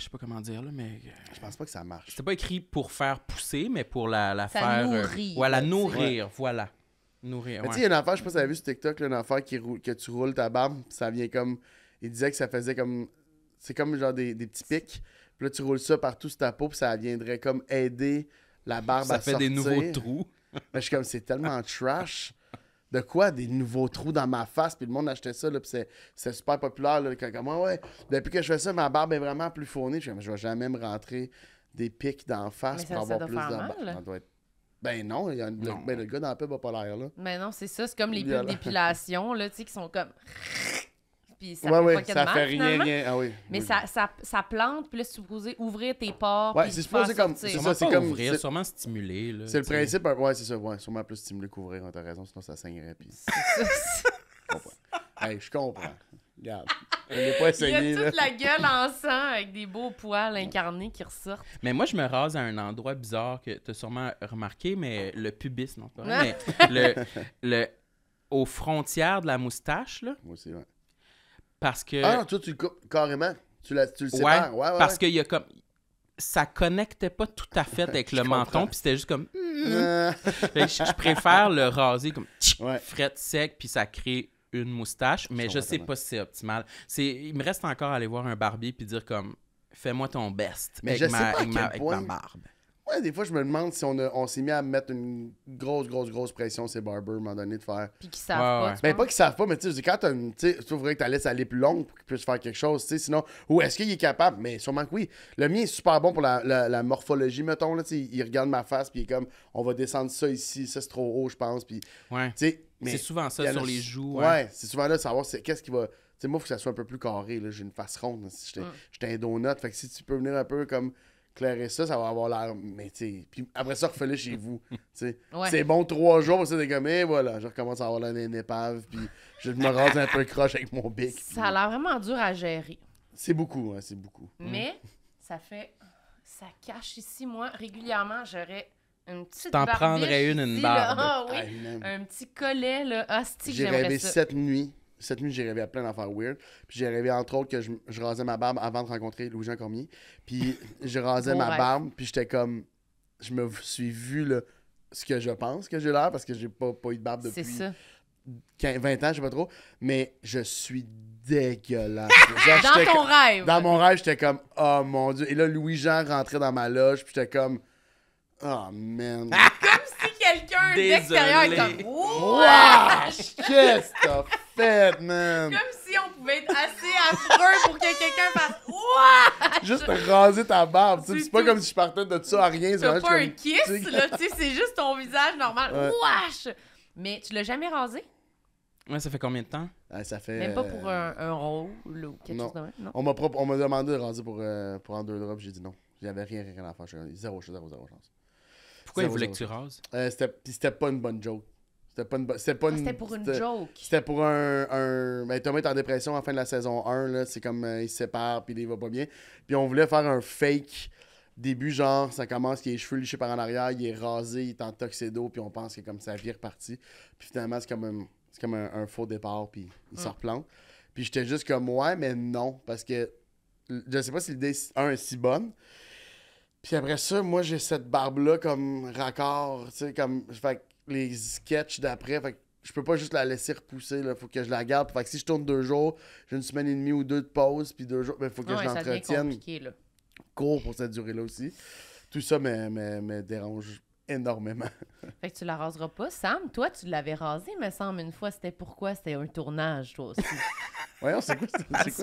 sais pas comment dire, là, mais... Je pense pas que ça marche. C'était pas écrit pour faire pousser, mais pour la Ça faire... nourrit, ouais, la là, nourrir, voilà. Nourrir, Mais tu sais, ouais. il y a une affaire, je sais pas si t'avais vu sur TikTok, là, une affaire que tu roules ta barbe, puis ça vient comme... Il disait que ça faisait comme... C'est comme genre des petits pics. Puis là, tu roules ça partout sur ta peau, puis ça viendrait comme aider la barbe à Ça fait sortir. des nouveaux trous. Mais je suis comme, c'est tellement trash. De quoi? Des nouveaux trous dans ma face, puis le monde achetait ça, là, puis c'est super populaire, là, comme, ouais, depuis que je fais ça, ma barbe est vraiment plus fournie. Je suis comme, je vais jamais me rentrer des pics d'en face Mais pour ça avoir doit plus faire de mal, barbe. là. Ça doit être... Ben non, le gars dans la pub a pas l'air, là. Mais non, c'est ça. C'est comme les Violent. pubs d'épilation, là, tu sais, qui sont comme... Puis ça Ouais, fait pas qu'il y a ça de mal, fait finalement. rien. Ah oui. Mais oui. ça plante, puis là, c'est supposé ouvrir tes pores. Ouais, puis c'est te faire supposé comme- sortir. c'est Sûrement ça, pas comme- ouvrir, c'est- sûrement stimuler, là. C'est le tu sais. principe, ouais, c'est ça, ouais, sûrement plus stimuler qu'ouvrir, t'as raison, sinon ça saignerait, puis... C'est ça. Hey, je comprends. Regarde. Je l'ai pas Il y essayé, a là. toute la gueule en sang avec des beaux poils incarnés qui ressortent. Mais moi, je me rase à un endroit bizarre que tu as sûrement remarqué, mais le pubis, non, pas vrai, mais aux frontières de la moustache, là, Moi aussi, ouais. parce que... Ah non, toi, tu le coupes carrément. Tu le ouais, sépares. Ouais, parce qu'il y a comme... Ça connectait pas tout à fait avec le menton, comprends. puis c'était juste comme... Euh, Fait que je préfère le raser comme Ouais. fret sec, puis ça crée une moustache, mais je sais comprends. pas si c'est optimal. Il me reste encore à aller voir un barbier puis dire comme fais-moi ton best Mais avec, je sais pas à avec, quel avec point- ma barbe. Ouais, des fois, je me demande si on s'est mis à mettre une grosse pression, ces barbers, à un moment donné, de faire. Puis qui savent Ouais, pas. ouais. tu Ben, penses? pas qu'ils savent pas, mais tu sais, quand t'as une. Tu sais, il faudrait que tu la laisses aller plus longue pour qu'il puisse faire quelque chose, tu sais, sinon. Ou est-ce qu'il est capable? Mais sûrement que oui. Le mien est super bon pour la morphologie, mettons, là, tu sais. Il regarde ma face, puis il est comme, on va descendre ça ici, ça c'est trop haut, je pense, puis. Ouais. Tu sais. mais C'est souvent il ça y en a- sur les joues. Ouais, c'est souvent là de savoir qu'est-ce qui va. Tu sais, moi, il faut que ça soit un peu plus carré, là. J'ai une face ronde, là. Si j'étais un donut. Fait que si tu peux venir un peu comme clairer ça, ça va avoir l'air. Mais tu sais. Puis après ça, refais-le chez vous. Tu sais. Ouais. C'est bon 3 jours, c'est des comme, et voilà, je recommence à avoir l'air d'une épave, puis je me rase un peu croche avec mon bic. Ça a l'air vraiment dur à gérer. C'est beaucoup, hein, c'est beaucoup. Mais ça fait... Ça cache ici, moi, régulièrement, j'aurais une petite T'en barbiche prendrais une ici, barbe. là. Ah oui, Hey, man. un petit collet, là. Ah, c'est que J'ai j'aimerais rêvé ça. cette nuit. Cette nuit, j'ai rêvé à plein d'affaires weird. Puis j'ai rêvé, entre autres, que je rasais ma barbe avant de rencontrer Louis-Jean Cormier. Puis je rasais Beau ma rêve. barbe, puis j'étais comme... Je me suis vu, là, ce que je pense que j'ai l'air, parce que j'ai pas eu de barbe C'est depuis ça. 20 ans, je sais pas trop. Mais je suis dégueulasse. Genre, Dans j'étais ton rêve. Dans mon rêve, j'étais comme, oh mon Dieu. Et là, Louis-Jean rentrait dans ma loge, puis j'étais comme, oh man. Si quelqu'un d'extérieur est Désolé. comme... Wow! Qu'est-ce que t'as fait, man? Comme si on pouvait être assez affreux pour que quelqu'un fasse... Ouah! Juste raser ta barbe. tu sais, C'est C'est pas tout. comme si je partais de ça à rien. c'est T'as vraiment pas un juste kiss, comme, tu sais, là, tu sais, c'est juste ton visage normal. Ouais. Wesh! Mais tu l'as jamais rasé? Ouais, ça fait combien de temps? Ah, ça fait. Même pas pour un rôle ou quelque non. chose de même, non? On m'a demandé de raser pour en 2 drops. J'ai dit non. J'avais rien à faire. J'ai dit zéro chance. Pourquoi il Zéro, voulait que zéro. tu rases? C'était pas une bonne joke. C'était Pour une joke. C'était pour un... Ben, Thomas est en dépression à la fin de la saison 1. Là. C'est comme il se sépare, puis il va pas bien. Puis on voulait faire un fake début, genre, ça commence, il a les cheveux lichés par en arrière, il est rasé, il est en tuxedo, puis on pense que comme sa vie est repartie. Puis finalement, c'est comme un faux départ, puis il se replante. Puis j'étais juste comme, ouais, mais non, parce que je sais pas si l'idée, est si bonne. Puis après ça, moi, j'ai cette barbe-là comme raccord, tu sais, comme... Fait que les sketchs d'après, fait que je peux pas juste la laisser repousser, là, faut que je la garde. Fait que si je tourne 2 jours, j'ai une semaine et demie ou 2 de pause, puis 2 jours, ben faut que Ouais, je ça devient l'entretienne compliqué, là. court pour cette durée-là aussi. Tout ça me dérange énormément. Fait que tu la raseras pas. Sam, toi, tu l'avais rasé, me semble, une fois. C'était pourquoi? C'était un tournage, toi aussi. Voyons, c'est quoi ce Parce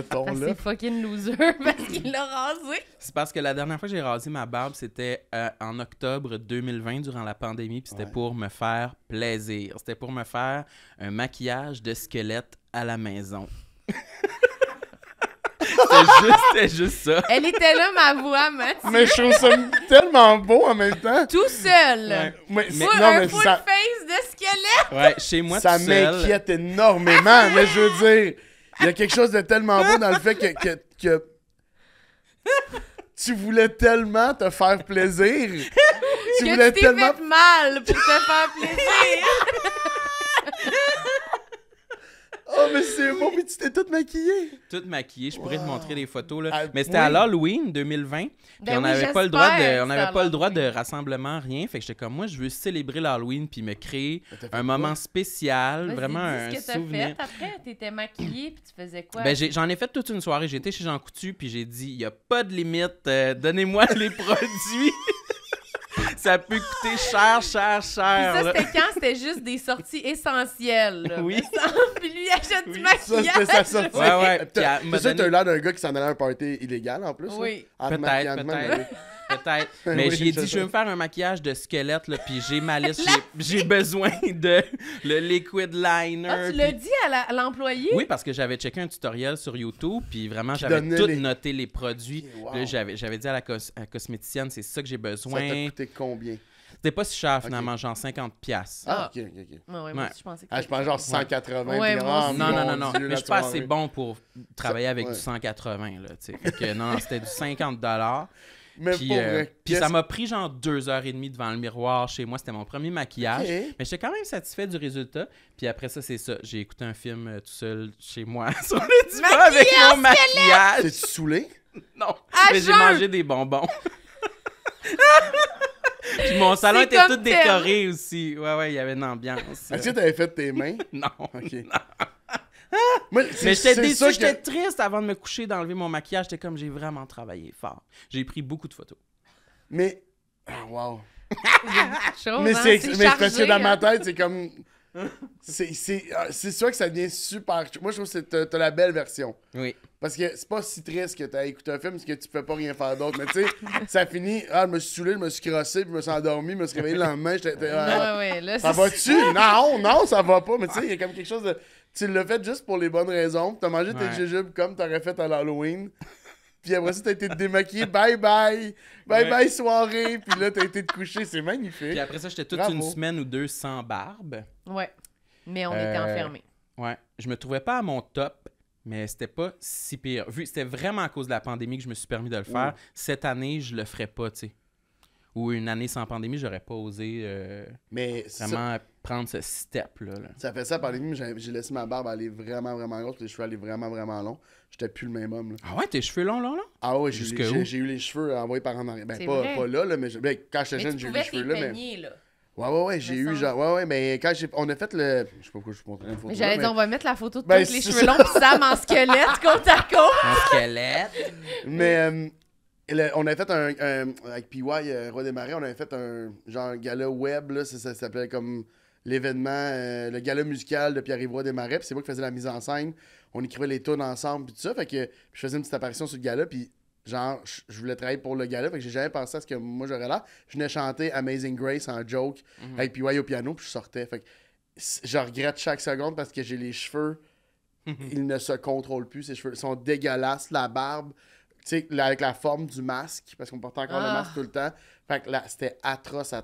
ton-là? que c'est fucking loser parce qu'il l'a rasé. C'est parce que la dernière fois que j'ai rasé ma barbe, c'était en octobre 2020, durant la pandémie, puis c'était Ouais. pour me faire plaisir. C'était pour me faire un maquillage de squelette à la maison. C'était juste ça. Elle était là, ma voix, Mathieu. Mais je trouve ça tellement beau en même temps. Tout seul. Ouais. Mais, Un full face de squelette. Ouais, chez moi, ça tout seul. m'inquiète énormément. Mais je veux dire, il y a quelque chose de tellement beau dans le fait que tu voulais tellement te faire plaisir. Tu Que voulais tu t'es tellement... fait mal pour te faire plaisir. Oh, mais c'est beau, mais tu t'es toute maquillée. Toute maquillée, je pourrais te montrer des photos là. Ah, Mais c'était oui. à l'Halloween 2020. Puis Ben on oui, n'avait pas le droit j'espère de, on que n'avait c'était pas à le droit de l'Halloween. rassemblement, rien. Fait que j'étais comme moi, je veux célébrer l'Halloween puis me créer t'as fait un quoi? moment spécial, Vas-y, vraiment dis un ce que t'as souvenir. fait après. T'étais maquillée puis tu faisais quoi? Ben, j'en ai fait toute une soirée. J'étais chez Jean Coutu, puis j'ai dit, il n'y a pas de limite, donnez-moi les produits. Ça peut coûter cher. Puis ça, là. c'était quand? C'était juste des sorties essentielles. Là. Oui. Me semble. Puis lui, il achète du Oui. Ça, maquillage. c'était sa sortie. Ouais, ouais. Puis elle C'est m'a sûr que donné- t'as l'air d'un gars qui s'en allait à un party illégal en plus. là. Oui. Ant-Man puis Peut-être, Ant-Man, peut-être. oui. Peut-être. Mais Oui, j'ai je dit, sais. je veux me faire un maquillage de squelette, là, puis j'ai ma liste. J'ai besoin de le liquid liner. Ah, tu puis- l'as dit à l'employé? Oui, parce que j'avais checké un tutoriel sur YouTube, puis vraiment, Qui j'avais donnait tout les- noté les produits. Ok, wow. Puis là, j'avais dit à la cosméticienne, c'est ça que j'ai Ça besoin. t'a coûté combien? C'était pas si cher, finalement, genre 50$. Ah, ok. Ouais, moi Ouais. aussi, je pensais que Ah, je pense genre 180. Ouais, puis moi oh, aussi. Non, mon non. Dieu, Mais la je suis pas soirée. assez bon pour travailler avec ouais. du 180, là, tu sais. Fait que non, c'était du 50$. Mais Puis, pour vrai. puis ça m'a pris genre 2h30 devant le miroir chez moi. C'était mon premier maquillage. Ok. Mais j'étais quand même satisfait du résultat. Puis après ça, c'est ça. J'ai écouté un film tout seul chez moi sur le divan avec mon maquillage. T'es-tu saoulé? Non, À mais j'ai jeun! mangé des bonbons. Puis mon salon C'est était comme tout thème. décoré aussi. Ouais, il y avait une ambiance. Est-ce que t'avais fait tes mains? Non. Ok. Moi, Mais j'étais déçu, ça j'étais triste avant de me coucher, d'enlever mon maquillage. J'étais comme, j'ai vraiment travaillé fort. J'ai pris beaucoup de photos. Mais. Ah, wow. Chose, Mais hein, c'est chargé, parce que dans ma hein. tête, c'est comme. C'est sûr que ça devient super. Moi, je trouve que t'as la belle version. Oui. Parce que c'est pas si triste que t'as écouté un film, parce que tu peux pas rien faire d'autre. Mais tu sais, ça finit. Ah, je me suis saoulé, je me suis crossé, puis je me suis endormi, je me suis réveillé le lendemain. Ouais, là, Ça va-tu? Non, ça va pas. Mais tu sais, il y a comme quelque chose de. Tu l'as fait juste pour les bonnes raisons. T'as mangé tes Ouais. jujubes comme t'aurais fait à l'Halloween. Puis après ça, t'as été démaquillé. Bye bye. Bye Ouais. bye soirée. Puis là, t'as été te coucher. C'est magnifique. Puis après ça, j'étais toute Bravo. une semaine ou deux sans barbe. Ouais. Mais on était enfermés. Ouais. Je me trouvais pas à mon top, mais c'était pas si pire. Vu c'était vraiment à cause de la pandémie que je me suis permis de le faire. Cette année, je le ferais pas, tu sais. Ou une année sans pandémie, j'aurais pas osé Mais ça, vraiment prendre ce step-là. Là. ça fait ça par pandémie. J'ai laissé ma barbe aller vraiment, vraiment grosse. Les cheveux aller vraiment, vraiment longs. J'étais plus le même homme. Là. Ah ouais, tes cheveux longs, là? Ah ouais, Jusque j'ai où? j'ai eu les cheveux envoyés par en arrière. Ben, C'est pas, vrai. pas là, mais ben, quand j'étais Mais jeune, tu j'ai eu pouvais les cheveux t'y là. Mais... peigner, là. Ouais, j'ai me eu semble. genre. Ouais, mais quand on a fait le. Je sais pas pourquoi je vous montrais une photo. Mais là, j'allais mais- dire, on va mettre la photo de Ben, toi avec les c'est cheveux ça. longs pis Sam en squelette côte à côte. Un squelette. Mais on avait fait avec PY, Roi des Marais, on avait fait un genre gala web, là, ça s'appelait comme l'événement, le gala musical de Pierre-Yves Roy des Marais, puis c'est moi qui faisais la mise en scène, on écrivait les tunes ensemble, puis tout ça, fait que je faisais une petite apparition sur le gala, puis genre, je voulais travailler pour le gala, fait que j'ai jamais pensé à ce que moi j'aurais là. Je venais chanter Amazing Grace en joke avec PY au piano, puis je sortais, fait que je regrette chaque seconde parce que j'ai les cheveux, ils ne se contrôlent plus, ces cheveux, ils sont dégueulasses, la barbe, tu sais, avec la forme du masque, parce qu'on portait encore le masque tout le temps. Fait que là, c'était atroce.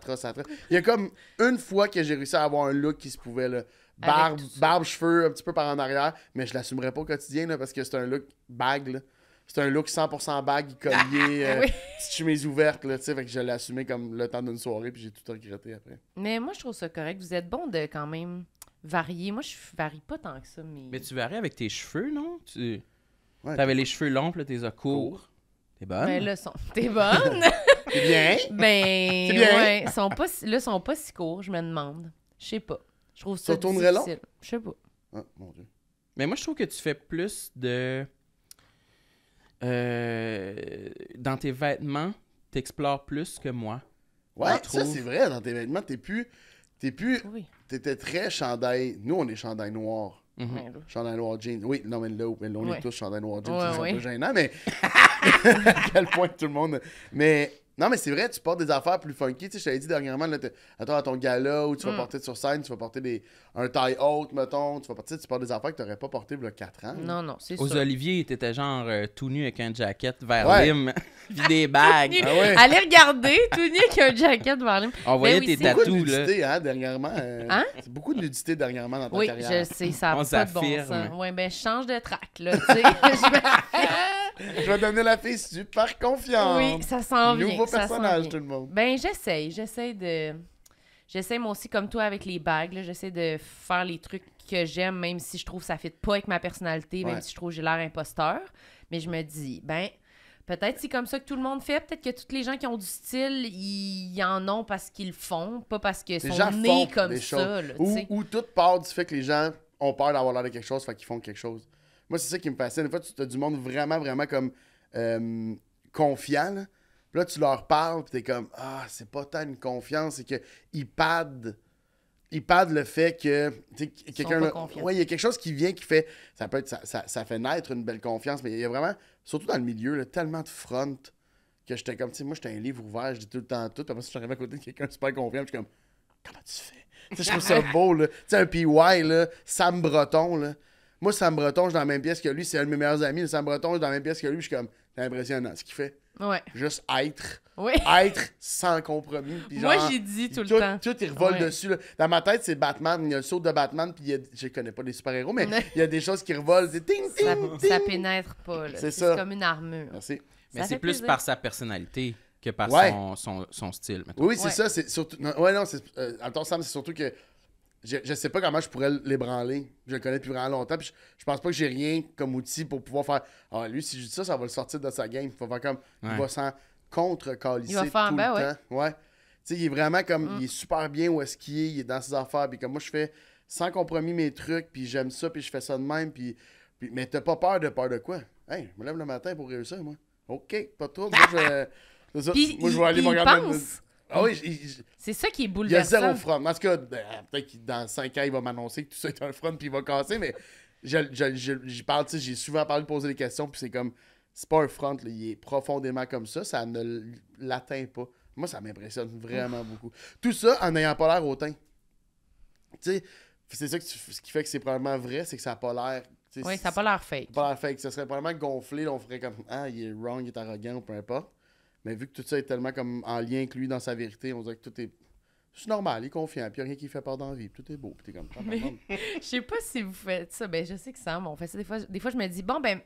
Il y a comme une fois que j'ai réussi à avoir un look qui se pouvait, là. Avec tout ça. Barbe, cheveux, un petit peu par en arrière, mais je l'assumerais pas au quotidien, là, parce que c'est un look bag, là. C'est un look 100% bag, collier, Oui. petite chemise ouverte, là, tu sais. Fait que je l'ai assumé comme le temps d'une soirée, puis j'ai tout regretté après. Mais moi, je trouve ça correct. Vous êtes bon de quand même varier. Moi, je varie pas tant que ça, Mais tu varies avec tes cheveux, non? Ouais, T'avais les cheveux longs, puis là, t'es courts. T'es bonne? Ben là, t'es bonne. c'est bien. Ben, C'est bien. ouais, sont pas si courts, je me demande. Je sais pas. Je trouve ça retournerait long? difficile. Je sais pas. Ah, mon Dieu. Mais moi, je trouve que tu fais plus de... dans tes vêtements, t'explores plus que moi. Ouais, Je ça, trouve. c'est vrai, dans tes vêtements, t'es plus... Oui. T'étais très chandail. Nous, on est chandail noir. Mhm. Ouais, là. Chandail noir jeans. Oui, non, mais là, on est Ouais. tous chandail noir jeans. Ouais, c'est ouais. un peu gênant, mais à quel point tout le monde. Mais non, mais c'est vrai, tu portes des affaires plus funky. Tu sais, je t'avais dit dernièrement, là, attends, à ton gala où tu vas porter sur scène, tu vas porter un taille haute, mettons. Tu portes des affaires que t'aurais pas portées il y a 4 ans. Non, c'est Aux ça. Olivier, t'étais genre tout nu avec un jacket vers Ouais. Lim, puis des bagues. Ah ouais. Allez regarder, tout nu avec un jacket vers lui. On voyait Ben oui, tes c'est Beaucoup de tatous, là. nudité, hein, dernièrement. Hein? C'est beaucoup de nudité dernièrement dans ta Oui, carrière. je sais, ça On n'a pas de bon s'affirme. sens. Ouais, ben, je change de track, là, tu sais. Je Je vais donner la fille super confiante. Oui, ça s'en vient. Nouveau ça s'en personnage, vient. tout le monde. Ben, j'essaie moi aussi, comme toi, avec les bagues, là, j'essaie de faire les trucs que j'aime, même si je trouve que ça ne fit pas avec ma personnalité, Ouais. même si je trouve que j'ai l'air imposteur. Mais je me dis, ben, peut-être c'est comme ça que tout le monde fait. Peut-être que tous les gens qui ont du style, ils en ont parce qu'ils le font, pas parce qu'ils Les sont gens nés font comme des ça. choses. Là, tu sais. Ou tout part du fait que les gens ont peur d'avoir l'air de quelque chose, fait qu'ils font quelque chose. Moi, c'est ça qui me fascine. Des fois, tu as du monde vraiment, vraiment comme confiant. Là. Puis là, tu leur parles, puis t'es comme, ah, c'est pas tant une confiance, c'est qu'ils paddent. Ils paddent le fait que tu sais, quelqu'un. pas là- confiants. Ouais, il y a quelque chose qui vient qui fait. Ça peut être. Ça fait naître une belle confiance, mais il y a vraiment, surtout dans le milieu, là, tellement de front que j'étais comme, tu sais, moi, j'étais un livre ouvert, je dis tout le temps tout. Après ça, j'arrive à côté de quelqu'un super confiant, puis je suis comme, comment tu fais? Tu sais, je trouve ça beau, là. Tu sais, un PY, là, Sam Breton, là. Moi, Sam Breton, je suis dans la même pièce que lui, c'est un de mes meilleurs amis. Le Sam Breton, je suis dans la même pièce que lui, puis je suis comme, c'est impressionnant ce qu'il fait. Ouais. Juste être. Oui. Être sans compromis. Puis Moi, genre, j'ai dit tout le temps. Tout, il revole Ouais. dessus. Là. Dans ma tête, c'est Batman. Il y a le saut de Batman, puis je connais pas les super-héros, mais Ouais. il y a des choses qui revolent. C'est ting, ting, Ça, ting. ça pénètre pas, là. C'est C'est ça. comme une armure. Merci. Mais Ça c'est fait plus plaisir. par sa personnalité que par Ouais. son style, mettons. Oui, c'est Ouais. ça. C'est surtout. Non, c'est. Attends, Sam, c'est surtout que. Je sais pas comment je pourrais l'ébranler. Je le connais depuis vraiment longtemps. Puis je pense pas que j'ai rien comme outil pour pouvoir faire. Ah, lui, si je dis ça, ça va le sortir de sa game. Il faut faire comme. Ouais. Il va s'en contre-calisser Il va faire, tout ben le ouais. temps. Ouais. Tu sais, il est vraiment comme. Il est super bien où est-ce qu'il est. Il est dans ses affaires. Puis comme moi, je fais sans compromis mes trucs. Puis j'aime ça. Puis je fais ça de même. Mais t'as pas peur de quoi? Hey, je me lève le matin pour réussir, moi. OK, pas de trouble. Moi, c'est ça. Puis, Moi, je vais aller me il regarder. pense. Ah oui, C'est ça qui est il y a bouleversant. zéro front. En tout cas, peut-être que dans 5 ans, il va m'annoncer que tout ça est un front puis il va casser, mais j'y parle, tu sais, j'ai souvent parlé de poser des questions, puis c'est comme, c'est pas un front, là, il est profondément comme ça ne l'atteint pas. Moi, ça m'impressionne vraiment beaucoup. Tout ça en n'ayant pas l'air hautain. Tu sais, c'est ça ce qui fait que c'est probablement vrai, c'est que ça n'a pas l'air. tu sais, Oui, ça n'a pas l'air fake. pas l'air fake. Ça serait probablement gonflé, là, on ferait comme, ah, il est wrong, il est arrogant, ou peu importe. Mais vu que tout ça est tellement comme en lien avec lui dans sa vérité, on dirait que tout est. C'est normal, il est confiant, puis il n'y a rien qui fait peur dans la vie, puis tout est beau, puis t'es comme. Mais je sais pas si vous faites ça. Ben, je sais que Sam, on fait ça des fois. Des fois, je me dis, bon, ben,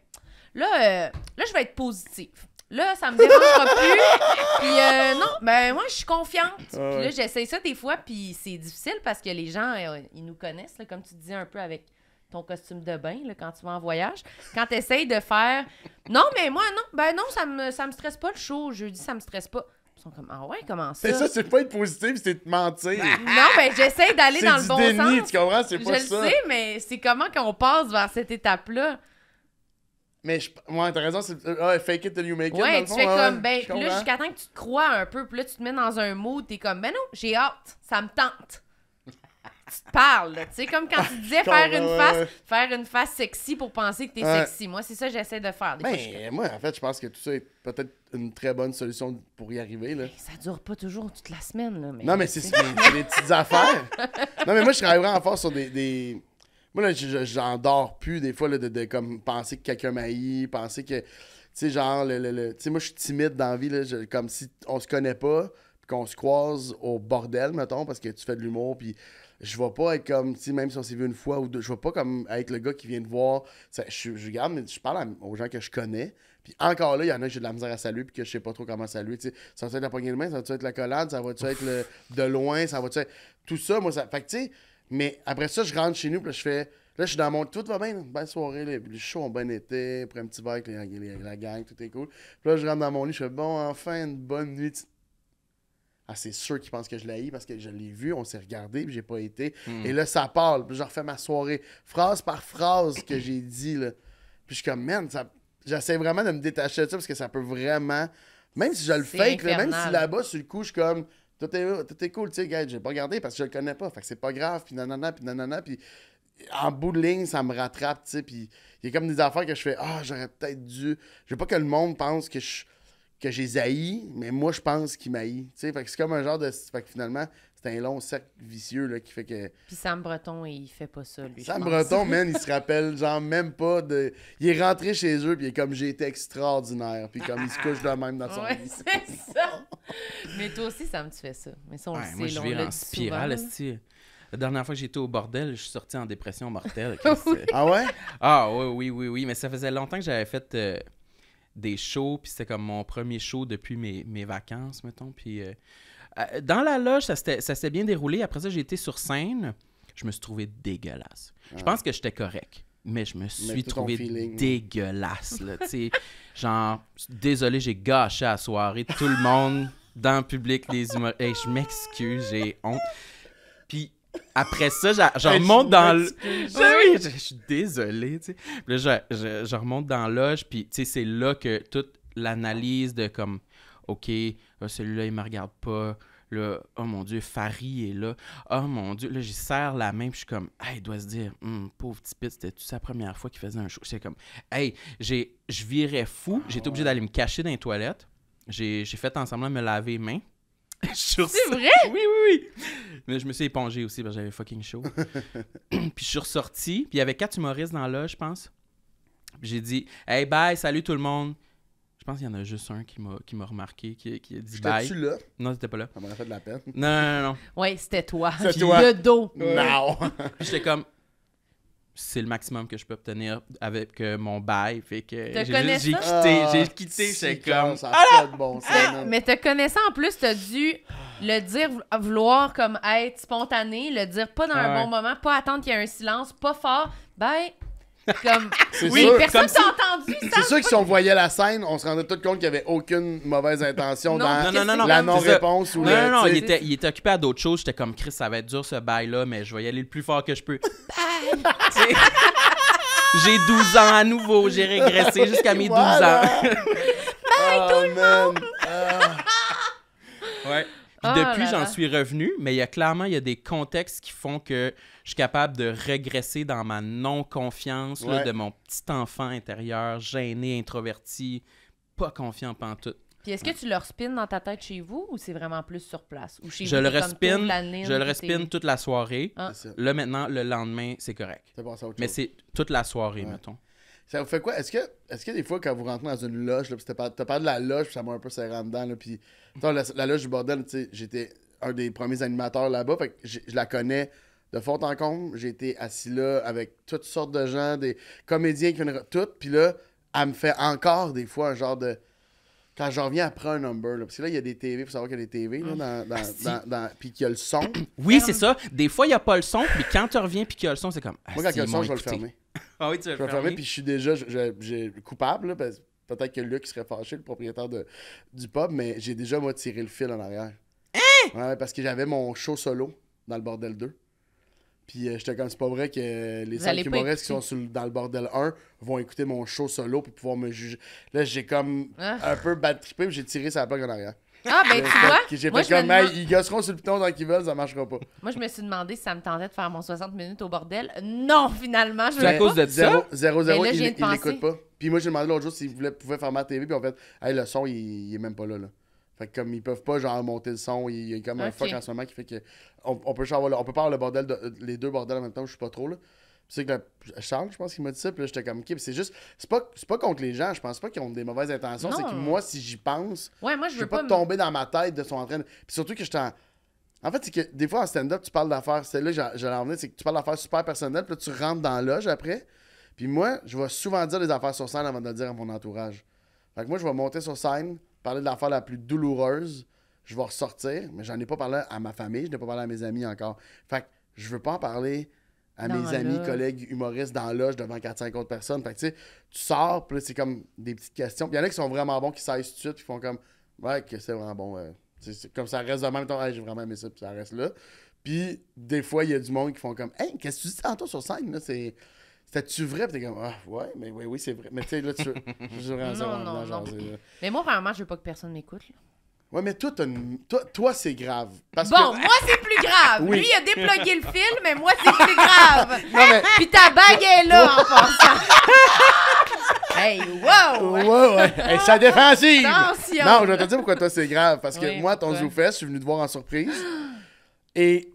là, je vais être positive. Là, ça me dérangera plus. Puis, non, ben, moi, je suis confiante. Puis là, j'essaye ça des fois, puis c'est difficile parce que les gens, ils nous connaissent, là, comme tu disais un peu avec ton costume de bain, là, quand tu vas en voyage. Quand tu essayes de faire, non, mais moi, non, ben non, ça me stresse pas le show. Jeudi, ça me stresse pas. Ils sont comme, ah ouais, comment ça? C'est ça, c'est pas être positif, c'est te mentir. Non, ben, j'essaie d'aller C'est dans le du bon déni, sens. tu comprends? C'est Je pas le ça. sais, mais c'est comment qu'on passe vers cette étape-là? Mais ouais, t'as raison, c'est fake it till you make it. dans Ouais, le tu fond, fais ouais, comme, ouais, ben, je puis là, comprends. jusqu'à temps que tu te crois un peu, puis là, tu te mets dans un mood, t'es comme, ben non, j'ai hâte, ça me tente. Tu te parles, là. Tu sais, comme quand tu disais faire une face sexy pour penser que t'es Ouais. sexy. Moi, c'est ça que j'essaie de faire. Des fois, je suis Ben, moi, en fait, je pense que tout ça est peut-être une très bonne solution pour y arriver, là. comme, ça dure pas toujours toute la semaine, là. Non, mais c'est tu sais. des petites affaires. Non, mais moi, je travaille vraiment fort sur des... Moi, là, j'en dors plus, des fois, là, de comme penser que quelqu'un m'haït, penser que... Tu sais, genre, tu sais, moi, je suis timide dans la vie, là, comme si on se connaît pas, puis qu'on se croise au bordel, mettons, parce que tu fais de l'humour, puis je vais pas être comme, tu sais, même si on s'est vu une fois ou deux, je vais pas comme être le gars qui vient te voir. Je regarde, mais je parle aux gens que je connais, puis encore là, il y en a que j'ai de la misère à saluer, puis que je sais pas trop comment saluer, tu sais. Ça va être la poignée de main, ça va être la collade, ça va être de loin, ça va être... Tout ça, moi, ça... Fait que, tu sais, mais après ça, je rentre chez nous, puis là, je fais... Là, je suis dans mon... Tout va bien, belle soirée, là. Les shows ont bien été, après un petit verre avec la gang, tout est cool. Puis là, je rentre dans mon lit, je fais, bon, enfin, une bonne nuit. Ah, c'est sûr qu'ils pensent que je l'ai parce que je l'ai vu, on s'est regardé, puis j'ai pas été. Et là, ça parle, puis je refais ma soirée, phrase par phrase que j'ai dit, là. Puis je suis comme, man, j'essaie vraiment de me détacher de ça, parce que ça peut vraiment... Même si je le C'est fake, là, même infernal. si là-bas, sur le coup, je suis comme... Tout est cool, tu sais, gars, j'ai pas regardé parce que je le connais pas. Fait que c'est pas grave, puis nanana, puis en bout de ligne, ça me rattrape, tu sais, puis il y a comme des affaires que je fais, j'aurais peut-être dû... Je veux pas que le monde pense que j'ai haï, mais moi, je pense qu'il m'haït, tu sais, fait que c'est comme un genre de... Fait que finalement, c'est un long cercle vicieux, là, qui fait que... Puis Sam Breton, il fait pas ça, lui. Sam je pense. Breton, man, il se rappelle, genre, même pas de... Il est rentré chez eux, puis il est comme, j'ai été extraordinaire, puis comme, il se couche de même dans son Ouais, lit. c'est ça. Mais toi aussi, Sam, tu fais ça. Mais ça, on le sait, Moi, je là, on vis l'a en dit spirale, souvent, là. esti. La dernière fois que j'étais au bordel, je suis sorti en dépression mortelle. Oui. Ah ouais? Ah oui. Mais ça faisait longtemps que j'avais fait des shows, puis c'était comme mon premier show depuis mes vacances, mettons. Puis dans la loge, ça s'était bien déroulé. Après ça, j'ai été sur scène. Je me suis trouvé dégueulasse. Je pense que j'étais correct, mais je me suis tout ton trouvé feeling, dégueulasse. Là, tu sais, genre, désolé, j'ai gâché la soirée. Tout le monde dans le public, les humoristes. Hey, je m'excuse, j'ai honte. Puis après ça, je remonte dans le... Oui, je suis désolé, tu sais. Puis là, je remonte dans la loge, puis tu sais, c'est là que toute l'analyse de comme, OK, celui-là, il me regarde pas. Là, oh mon Dieu, Farid est là. Oh mon Dieu, là, j'y serre la main, puis je suis comme, hey, il doit se dire, pauvre petit pit, c'était-tu sa première fois qu'il faisait un show? C'est comme, hey, je virais fou. J'étais obligé d'aller me cacher dans les toilettes. J'ai fait en semblant de me laver les mains. C'est vrai? Oui. Mais je me suis épongé aussi parce que j'avais fucking chaud. Puis je suis ressorti, puis il y avait 4 humoristes dans là, je pense. Puis j'ai dit, hey, bye, salut tout le monde. Je pense qu'il y en a juste un qui m'a remarqué, qui a dit bye. J'étais-tu là? Non, t'étais pas là. Ça m'aurait fait de la peine. Non. Oui, c'était toi. C'est toi. De dos. Non! Puis j'étais comme, c'est le maximum que je peux obtenir avec mon bail. Fait que j'ai quitté, j'étais comme... Ça a pas de bon sens, man. Mais te connaissant en plus, t'as dû le dire, vouloir comme être spontané, le dire pas dans un bon moment, pas attendre qu'il y ait un silence, pas fort. Comme... C'est Oui, sûr. personne comme t'a entendu, ça. C'est sûr que si on voyait la scène, on se rendait tout compte qu'il n'y avait aucune mauvaise intention Non, dans non, la c'est non-réponse. Ou Non, tu il sais. était occupé à d'autres choses. J'étais comme, Chris, ça va être dur ce bail-là, mais je vais y aller le plus fort que je peux. Bye! Tu sais, j'ai 12 ans à nouveau. J'ai régressé jusqu'à mes 12 Voilà. ans. Bye, tout le monde! Ouais. Puis Oh depuis, là j'en là. suis revenu, mais il y a des contextes qui font que je suis capable de régresser dans ma non-confiance là, Ouais. de mon petit enfant intérieur, gêné, introverti, pas confiant pantoute. Puis est-ce que tu le respins dans ta tête chez vous ou c'est vraiment plus sur place? Ou chez Je vous, le t'es comme respine, t'ouvres la ligne, je le puis respine t'es- toute la soirée. Ah. C'est ça. Là, maintenant, le lendemain, c'est correct. C'est passé à autre Mais chose. c'est toute la soirée, Ouais. mettons. Ça vous fait quoi? Est-ce que des fois, quand vous rentrez dans une loge, là, puis t'as parlé de la loge, puis ça m'a un peu serré en dedans, là, puis la loge du bordel, tu sais, j'étais un des premiers animateurs là-bas, fait que je la connais de fond en comble. J'ai été assis là avec toutes sortes de gens, des comédiens qui viennent, tout, puis là, elle me fait encore des fois un genre de... Quand je reviens après un number, là, parce que là, il y a des TV, il faut savoir qu'il y a des TV, là, puis qu'il y a le son. Oui, c'est ça. Des fois, il n'y a pas le son, puis quand tu reviens puis qu'il y a le son, c'est comme... Moi, quand il y a le son, je vais le fermer. Ah oui, tu vas Je vais le fermer, puis je suis déjà j'ai coupable, là, parce que peut-être que Luc serait fâché, le propriétaire du pub, mais j'ai déjà, moi, tiré le fil en arrière. Hein? Ouais, parce que j'avais mon show solo dans le Bordel 2. Puis j'étais comme, c'est pas vrai que les Vous 5 allez pas humoristes qui écouter. sont dans le Bordel 1 vont écouter mon show solo pour pouvoir me juger. Là, j'ai comme Ah. un peu bad trippé, puis j'ai tiré sa plaque en arrière. Ah, ben tu vois, J'ai moi, fait je me comme, hey, demande- ils gosseront sur le piton tant qu'ils veulent, ça marchera pas. moi, je me suis demandé si ça me tentait de faire mon 60 minutes au bordel. Non, finalement, je C'est à veux cause pas. de ça? 0, Ben là, je viens de il l'écoute penser. pas. Puis moi, j'ai demandé l'autre jour s'ils pouvaient fermer la TV, puis en fait, hey, le son, il est même pas là. Fait que comme ils peuvent pas genre monter le son, il y a comme un Ok. fuck en ce moment qui fait que on peut pas avoir le bordel les deux bordels en même temps, je suis pas trop là. Puis c'est que Charles, je pense qu'il m'a dit ça, puis là j'étais comme OK, puis c'est pas contre les gens, je pense pas qu'ils ont des mauvaises intentions, Non. c'est que moi si j'y pense, Ouais, moi, je je veux veux pas me- tomber dans ma tête de son entraîne. Puis surtout que en fait, c'est que des fois en stand-up, tu parles d'affaires, c'est là que j'allais en venir, c'est que tu parles d'affaires super personnelles, puis là tu rentres dans la loge après. Puis moi, je vais souvent dire des affaires sur scène avant de le dire à mon entourage. Fait que moi, je vais monter sur scène, parler de l'affaire la plus douloureuse, je vais ressortir, mais j'en ai pas parlé à ma famille, je n'ai pas parlé à mes amis encore. Fait que je veux pas en parler à Dans mes amis, la- collègues humoristes dans la loge devant 4-5 autres personnes. Fait que tu sais, tu sors, puis là, c'est comme des petites questions. Puis il y en a qui sont vraiment bons, qui saillent tout de suite, puis font comme, ouais, que c'est vraiment bon. C'est comme ça reste de même, hey, j'ai vraiment aimé ça, puis ça reste là. Puis des fois, il y a du monde qui font comme, hey, qu'est-ce que tu dis tantôt sur scène, là? C'était-tu vrai? Puis t'es comme, ah, ouais, mais oui, c'est vrai. Mais tu sais, là, tu veux vraiment ça, Non, vraiment non, jaser, là. Mais moi, vraiment, je veux pas que personne m'écoute. là. Ouais, mais toi, c'est grave. Parce Bon, que... moi, c'est plus grave. Oui. Lui, il a déplugué le fil, mais moi, c'est plus grave. Non, mais... Puis ta bague est là, en passant. Hey, wow! Ouais. Hey, c'est la défensive! Attention! Non, je vais te dire pourquoi toi c'est grave. Parce que Oui, moi, ton pourquoi? ZooFest, je suis venu te voir en surprise. Et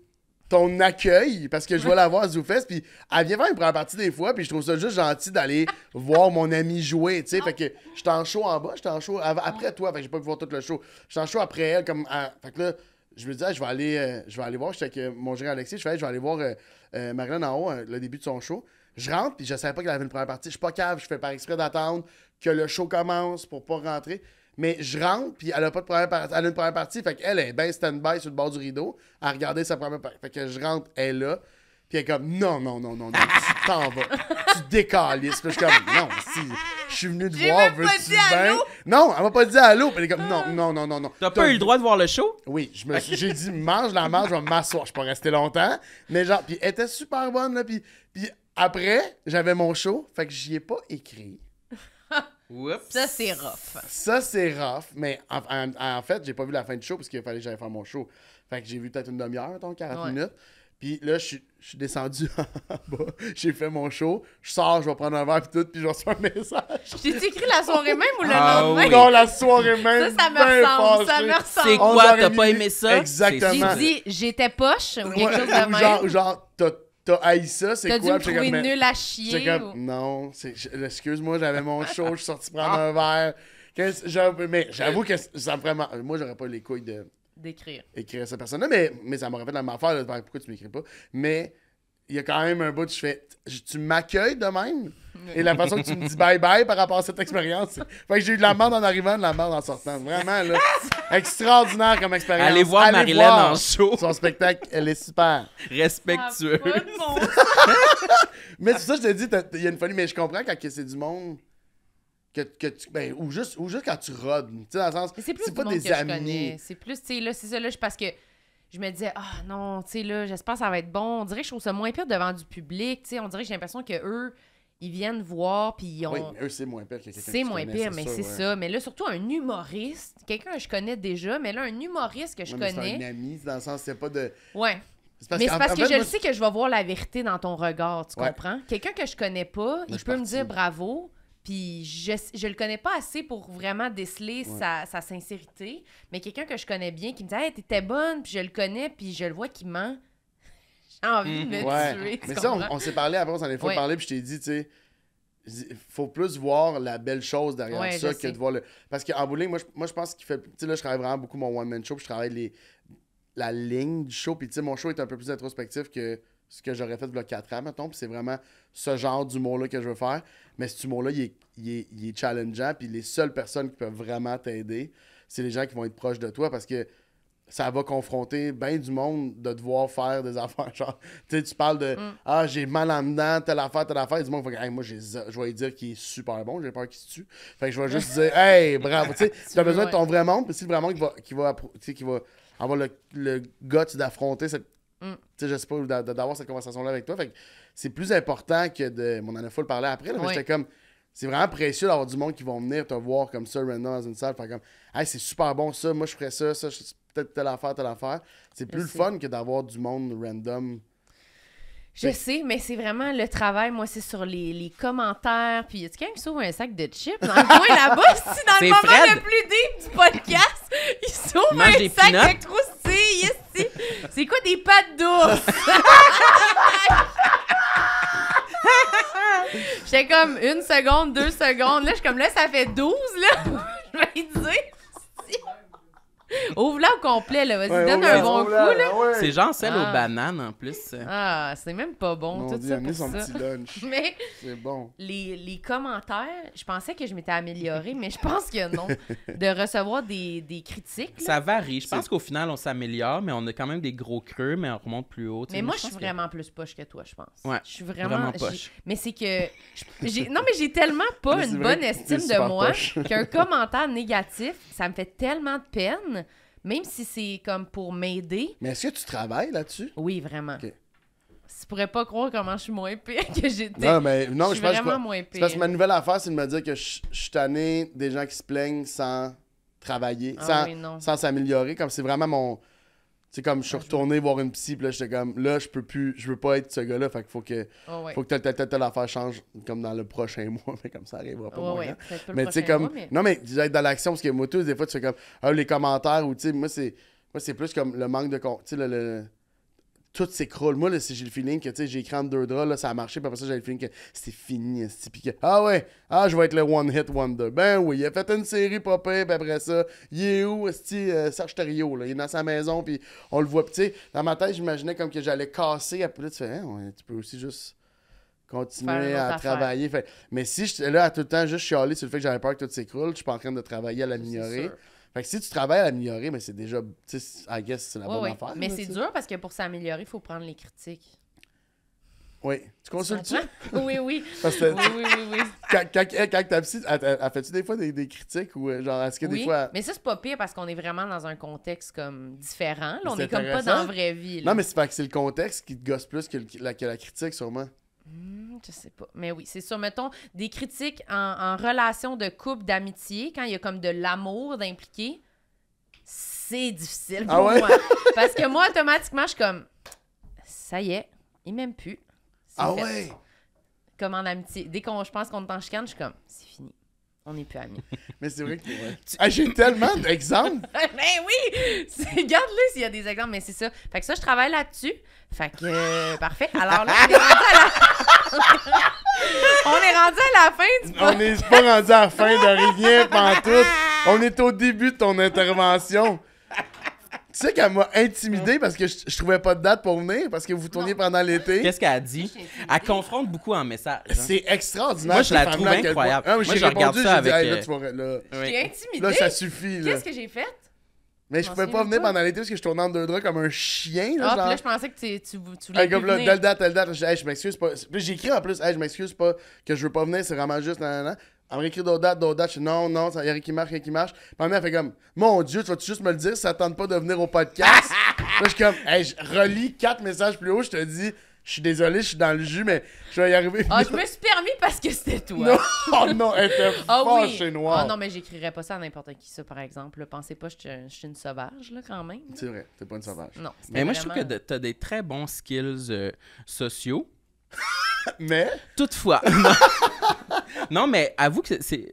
ton accueil, parce que je vais la voir à ZooFest, puis elle vient faire une première partie des fois, puis je trouve ça juste gentil d'aller voir mon ami jouer, tu sais. Fait que j'étais en show en bas, j'étais en show après toi, fait que j'ai pas pu voir tout le show. J'étais en show après elle, fait que là, je me disais, je vais aller voir, j'étais avec mon gérant Alexis, je vais aller voir Marilyn en haut, le début de son show. Je rentre, puis je savais pas qu'elle avait une première partie. Je suis pas cave, je fais par exprès d'attendre que le show commence pour pas rentrer. Mais je rentre, puis elle a pas de première partie. Elle a une première partie, fait qu'elle est bien stand-by sur le bord du rideau à regarder sa première partie. Fait que je rentre, elle est là, puis elle est comme non, tu t'en vas. Tu décalisses. Puis je suis comme non, si, je suis venu te J'ai voir, même pas veux-tu dit bien? allô? Non, elle m'a pas dit allô, puis elle est comme non. T'as pas eu le droit de voir le show? Oui, j'ai dit mange la marge, je vais m'asseoir. Je suis pas resté longtemps, mais genre, puis elle était super bonne, là, puis après, j'avais mon show, fait que j'y ai pas écrit. Oups. Ça, c'est rough. Ça, c'est rough, mais en fait, j'ai pas vu la fin du show parce qu'il fallait que j'aille faire mon show. Fait que j'ai vu peut-être une demi-heure, donc 40 Ouais. minutes. Puis là, je suis descendu en bas, j'ai fait mon show, je sors, je vais prendre un verre puis tout, puis je reçois un message. J'ai-tu écrit la soirée même ou le Ah lendemain? oui. Non, la soirée même. Ça me ben ressemble, ça fâché. me ressemble. C'est 11 quoi? heures et T'as pas demie. aimé ça? Exactement. J'ai dit, j'étais poche ou quelque Ouais, chose de même. genre t'as haï ça, c'est T'as dû quoi? me Puis trouver j'étais comme, nul à j'étais chier. comme, non, excuse-moi, j'avais mon show, je suis sorti prendre un verre. Mais j'avoue que ça vraiment. Moi, j'aurais pas les couilles d'écrire cette personne-là, mais ça m'aurait fait la même affaire. Pourquoi tu m'écris pas? Mais il y a quand même un bout où tu m'accueilles de même. Et la façon que tu me dis bye-bye par rapport à cette expérience. Fait que j'ai eu de la merde en arrivant, de la merde en sortant. Vraiment, là. Extraordinaire comme expérience. Allez voir Marilyn en show. Son spectacle, elle est super. Respectueux. Mais c'est ça, je te dis, il y a une folie. Mais je comprends quand c'est du monde que tu. Ben, ou juste quand tu rodes. Tu sais, dans le sens. Mais c'est plus pas du monde des que amis. je connais. C'est plus, tu sais, là, c'est ça, là, parce que je me disais, non, tu sais, là, j'espère que ça va être bon. On dirait que je trouve ça moins pire devant du public. Tu sais, on dirait que j'ai l'impression qu'eux, ils viennent voir, puis ils ont. Oui, mais eux, c'est moins pire que quelqu'un. C'est moins pire, mais c'est ça. Mais là, surtout un humoriste, quelqu'un que je connais déjà, mais là, un humoriste que je connais. C'est un ami, dans le sens, c'est pas de. Ouais. Mais c'est parce que je sais que je vais voir la vérité dans ton regard, tu comprends? Quelqu'un que je connais pas, il peut me dire bravo, puis je le connais pas assez pour vraiment déceler sa sincérité, mais quelqu'un que je connais bien qui me dit « Hey, t'étais bonne », puis je le connais, puis je le vois qu'il ment, j'ai envie de me tuer, tu mais comprends? ça, on s'est parlé après, on s'en est fois parlé, puis je t'ai dit, tu sais, faut plus voir la belle chose derrière ça que de voir le... Parce qu'en bowling, moi je pense qu'il fait... Tu sais, là, je travaille vraiment beaucoup mon one-man show, puis je travaille la ligne du show, puis tu sais, mon show est un peu plus introspectif que ce que j'aurais fait il y a 4 ans, mettons, puis c'est vraiment ce genre d'humour-là que je veux faire, mais cet humour-là, il est challengeant, puis les seules personnes qui peuvent vraiment t'aider, c'est les gens qui vont être proches de toi, parce que ça va confronter bien du monde de devoir faire des affaires, genre, tu sais, tu parles de « Ah, j'ai mal en dedans, telle affaire, et du monde va dire hey, moi, je vais lui dire qu'il est super bon, j'ai peur qu'il se tue. » Fait que je vais juste dire « Hey, bravo! » Tu sais, tu as besoin de ton vrai monde, puis si le vrai monde qui va avoir le guts d'affronter cette... Tu sais, je sais pas, d'avoir cette conversation-là avec toi. Fait que c'est plus important que de... On en a full parlé après, là, mais j'étais comme... C'est vraiment précieux d'avoir du monde qui vont venir te voir comme ça, random dans une salle, faire comme « Hey, c'est super bon ça, moi je ferais ça, peut-être telle affaire. » C'est plus le fun que d'avoir du monde random. Je sais, mais c'est vraiment le travail, moi, c'est sur les commentaires. Puis, y a-tu quelqu'un qui s'ouvre un sac de chips dans le coin là-bas? Si dans le moment Fred. le plus deep du podcast, il s'ouvre un sac de croustilles. Yes, c'est quoi des pâtes d'ours? J'étais comme 1 seconde, 2 secondes. Là, je suis comme là, ça fait 12, là. Je vais lui dire. Ouvre-la au complet, là. Vas-y, donne un bon coup, là. C'est genre celle aux bananes, en plus. Ah, c'est même pas bon, tout ça pour son ça. petit lunch. Mais c'est bon. Les commentaires, je pensais que je m'étais améliorée, mais je pense que non. De recevoir des critiques, là. Ça varie. Je pense qu'au final, on s'améliore, mais on a quand même des gros creux, mais on remonte plus haut. Mais moi, je suis vraiment plus poche que toi, je pense. Ouais, je suis vraiment poche. Mais c'est que... Non, mais j'ai tellement pas une bonne estime de moi qu'un commentaire négatif, ça me fait tellement de peine, même si c'est comme pour m'aider. Mais est-ce que tu travailles là-dessus? Oui, vraiment. Okay. Tu pourrais pas croire comment je suis moins pire que j'étais. Non, je suis vraiment moins pire. Parce que ma nouvelle affaire, c'est de me dire que je suis tanné des gens qui se plaignent sans travailler, sans s'améliorer. Comme c'est vraiment mon... C'est comme je suis retourné voir une psy, puis là, j'étais comme, là, je veux pas être ce gars-là, fait qu'il faut que telle affaire change comme dans le prochain mois, mais comme ça arrivera pas. Mais tu sais, comme. Non, mais être dans l'action, parce que moi, tous, des fois, tu fais comme, les commentaires, ou tu sais, moi, c'est plus comme le manque de. Tu sais, tout s'écroule. Moi, là, j'ai le feeling que, tu sais, j'ai écrit en 2 draps, là, ça a marché, puis après ça, j'ai le feeling que c'est fini, puis que, je vais être le one-hit wonder. Ben oui, il a fait une série pas pire, puis après ça, il est où, Serge Thériault, là, il est dans sa maison, puis on le voit, puis tu sais, dans ma tête, j'imaginais comme que j'allais casser, après là, tu fais, tu peux aussi juste continuer à travailler. Fait, mais si j'étais là à tout le temps juste chialer sur le fait que j'avais peur que tout s'écroule, je suis pas en train de travailler à l'améliorer. Fait que si tu travailles à l'améliorer, mais c'est déjà, tu sais, I guess, c'est la bonne affaire. Mais c'est dur parce que pour s'améliorer, il faut prendre les critiques. Oui. Tu consultes-tu? Oui. Parce que, oui. Quand ta psy, elle fait-tu des fois des critiques ou genre, est-ce que des fois... mais ça, c'est pas pire parce qu'on est vraiment dans un contexte comme différent. Là, on est comme pas dans la vraie vie. Là. Non, mais c'est parce que c'est le contexte qui te gosse plus que la critique, sûrement. Je sais pas. Mais oui, c'est sûr. Mettons, des critiques en relation de couple, d'amitié, quand il y a comme de l'amour d'impliquer, c'est difficile pour moi. Parce que moi, automatiquement, je suis comme, ça y est, il m'aime plus. Ah fait. Ouais? Comme en amitié. Dès je pense qu'on est en chicane, je suis comme, c'est fini. On n'est plus amis. Mais c'est vrai que... Ouais. Ah, j'ai tellement d'exemples. Ben oui! Regarde-le s'il y a des exemples, mais c'est ça. Fait que ça, je travaille là-dessus. Fait que, parfait. Alors là, on est rendu à la fin du On n'est pas rendu à la fin de rien pantoute. On est au début de ton intervention. Tu sais qu'elle m'a intimidé parce que je trouvais pas de date pour venir, parce que vous tourniez pendant l'été. Qu'est-ce qu'elle a dit? Elle confronte beaucoup en message. Hein. C'est extraordinaire. Moi, je la cette trouve femme-là, à quel incroyable. point- Ah, Moi, j'ai je regarde répondu, ça j'ai dit, avec, hey, là, tu vas... Là, T'es intimidée? là, ça suffit. Là. Qu'est-ce que j'ai fait? Mais je m'en pouvais pas souviens venir pas. pendant l'été parce que je tournais en 2 draps comme un chien. Là, Ah, puis genre. là, je pensais que tu voulais Hey, plus comme là, venir. telle date, je dis, hey, je m'excuse pas. Puis j'ai écrit en plus, hey, je m'excuse pas que je veux pas venir, c'est vraiment juste, nan. Elle me réécrit d'autres dates, je dis non, il y a rien qui marche. Puis elle fait comme, mon Dieu, tu vas-tu juste me le dire si ça tente pas de venir au podcast? Là, je suis comme, hey, je relis 4 messages plus haut, je te dis, je suis désolé, je suis dans le jus, mais je vais y arriver. Ah, je me suis permis parce que c'était toi. Non, oh non, elle était Ah oui. fâchée noire. Ah non, mais j'écrirais pas ça à n'importe qui, ça, par exemple. Là. Pensez pas que je suis une sauvage, là, quand même. C'est vrai, t'es pas une sauvage. Non, Mais moi, je trouve vraiment- que t'as des très bons skills sociaux. Mais, Toutefois. Non, mais avoue que c'est...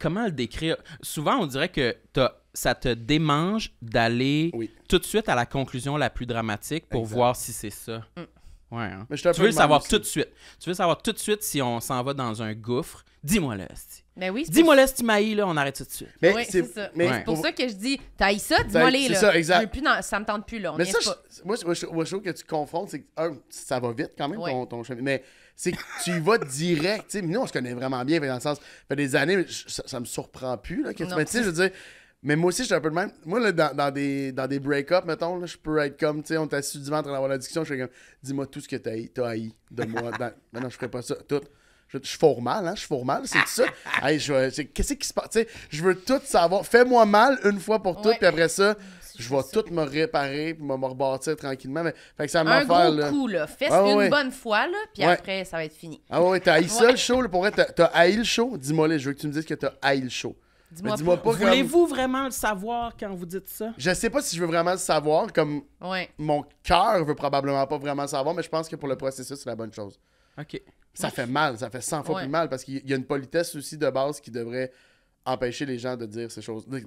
comment le décrire? Souvent, on dirait que ça te démange d'aller oui. tout de suite à la conclusion la plus dramatique pour Exact. voir si c'est ça. Mm. Ouais, hein? Mais je suis un Tu peu veux le de même savoir aussi. tout de suite. Tu veux savoir tout de suite si on s'en va dans un gouffre. Dis-moi-le, esti. Ben oui, c'est Dis-moi là si tu m'haïs, là, on arrête ça tout de suite. Mais Oui, c'est ça. Mais Ouais. C'est pour ça que je dis, t'haïs ça, dis-moi les, c'est là. ça, exact. Je veux plus ça me tente plus, là. On Mais niaise ça, pas. moi, je trouve que tu confonds, c'est que, ça va vite quand même, Ouais. ton chemin. Mais c'est que tu y vas direct. Tu sais, nous, on se connaît vraiment bien, dans le sens, ça fait des années, mais ça me surprend plus. Là, que tu Non. mais tu sais, je veux dire, mais moi aussi, je suis un peu le même. Moi, là, dans des break-up, mettons, là, je peux être comme, tu sais, on est assis du divan en train d'avoir la discussion, je suis comme, dis-moi tout ce que t'as haï de moi. Mais non, je ferais pas ça. Tout. Je fourre mal, hein? Je fourre mal, c'est ça? Hey, qu'est-ce qui se passe? Tu sais, je veux tout savoir. Fais-moi mal une fois pour toutes, Ouais. puis après ça, je vais fais ça. tout me réparer, puis me rebâtir tranquillement. Mais, fait que ça Un m'affaire, gros là. coup, là. Fais Ouais, une ouais. bonne fois, là, puis Ouais. après, ça va être fini. Ah ouais, t'as haï ça Ouais. le show, là? Pour vrai, t'as haï le show? Dis-moi là, je veux que tu me dises que t'as haï le show. Dis-moi Mais dis-moi pas. pas comme... Voulez-vous vraiment le savoir quand vous dites ça? Je sais pas si je veux vraiment le savoir, comme Ouais. mon cœur veut probablement pas vraiment le savoir, mais je pense que pour le processus, c'est la bonne chose. OK. Ça fait mal, ça fait 100 fois Ouais. plus mal, parce qu'il y a une politesse aussi de base qui devrait empêcher les gens de dire ces choses. Ouais.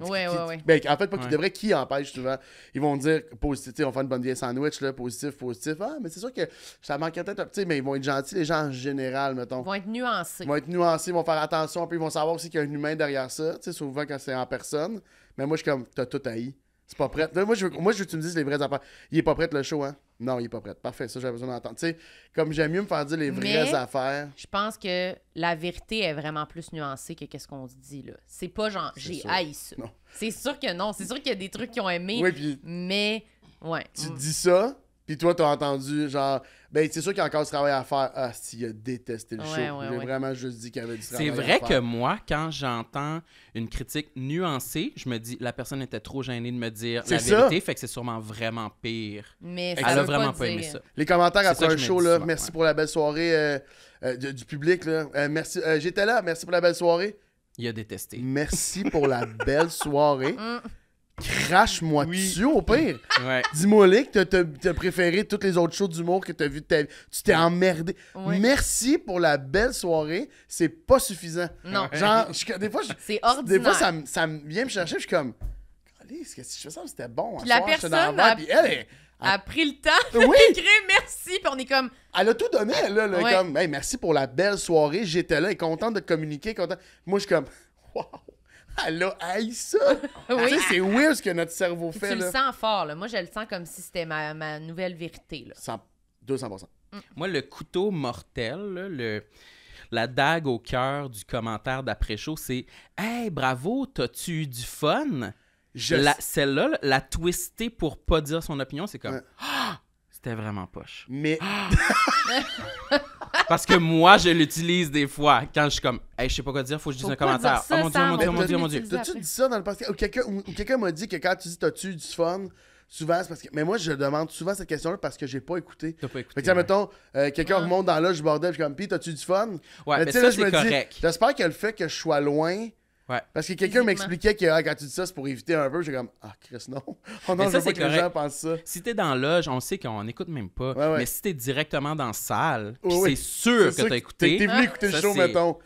Ben, en fait, pas qui Ouais. devrait, qui empêche souvent. Ils vont dire positif, on fait une bonne vieille sandwich, là, positif. Ah, mais c'est sûr que ça manquait peut-être un petit, mais ils vont être gentils, les gens en général, mettons. Ils vont être nuancés. Ils vont être nuancés, ils vont faire attention, puis ils vont savoir aussi qu'il y a un humain derrière ça, tu sais, souvent quand c'est en personne. Mais moi, je suis comme, t'as tout haï. C'est pas prêt. Là, moi, je veux que tu me dises les vraies affaires. Il est pas prêt le show, hein? Non, il est pas prêt. Parfait, ça, j'avais besoin d'entendre. Tu sais, comme j'aime mieux me faire dire les vraies Mais- affaires. Je pense que la vérité est vraiment plus nuancée que qu'est-ce qu'on se dit, là. C'est pas genre, j'ai sûr. haï ça. Non. C'est sûr que non. C'est sûr qu'il y a des trucs qu'ils ont aimé, Oui, puis mais... Ouais. tu dis ça, puis toi, t'as entendu, genre, ben, c'est sûr qu'il y a encore du travail à faire. Ah, si, il a détesté le Ouais, show. ouais, J'ai ouais. vraiment juste dit qu'il y avait du travail C'est à vrai faire. que moi, quand j'entends une critique nuancée, je me dis, la personne était trop gênée de me dire la C'est ça. vérité, fait que c'est sûrement vraiment pire. Mais Elle ça a veut vraiment pas pas aimé dire- ça. Les commentaires C'est après ça que un je me show, dis là, souvent, merci ouais. pour la belle soirée du public, là. Merci, j'étais là, merci pour la belle soirée. Il a détesté. Merci pour la belle soirée. Mm. Crache-moi dessus, au pire. Ouais. Dis-moi là que t'as préféré toutes les autres shows d'humour que t'as vu. Tu t'es emmerdé. Ouais. Merci pour la belle soirée. C'est pas suffisant. Non. Genre, des fois, C'est des ordinaire. fois ça me vient me chercher. Je suis comme, qu'est-ce que si je fais ça, c'était bon. Puis la personne Puis elle, a pris le temps Oui. d'écrire merci, puis on est comme... elle a tout donné, elle, là. Ouais. Comme, hey, merci pour la belle soirée. J'étais là et contente de te communiquer. Moi, je suis comme, wow. Elle a haï ça. Oui. Tu sais, c'est weird ce que notre cerveau Puis fait, tu le là. sens fort, là. Moi, je le sens comme si c'était ma nouvelle vérité, là. 200%. Moi, le couteau mortel, là, la dague au cœur du commentaire d'après-show, c'est « Hey, bravo, t'as-tu eu du fun? » Celle-là, là, la twister pour pas dire son opinion, c'est comme Ouais. « Ah! C'était vraiment poche. Mais... » Parce que moi, je l'utilise des fois. Quand je suis comme « Hey, je sais pas quoi dire, faut que je dise Faut un pas commentaire. dire ça, Oh mon Dieu, Sam, mon Dieu, on mon va Dieu, mon Dieu. l'utiliser. T'as-tu après. dit ça dans le passé? Ou quelqu'un m'a dit que quand tu dis t'as-tu eu du fun, souvent c'est parce que. Mais moi, je demande souvent cette question-là parce que j'ai pas écouté. T'as pas Fait que, écouté. tiens, ouais. mettons, quelqu'un Ouais. remonte dans l'âge du bordel, je suis comme, pis t'as-tu du fun? Ouais, mais tu sais, ça, là, je c'est me dis, correct. j'espère que le fait que je sois loin. Ouais. Parce que quelqu'un Physiquement. m'expliquait que quand tu dis ça, c'est pour éviter un peu. J'ai comme, ah, Chris, non. Oh non, Mais je ça, veux pas c'est que les correct. gens pensent ça. Si t'es dans l'âge, on sait qu'on n'écoute même pas. Ouais, ouais. Mais si t'es directement dans la salle, Oui, puis oui. c'est sûr que t'as T'es écouté, venu écouter le ça, show, c'est- mettons.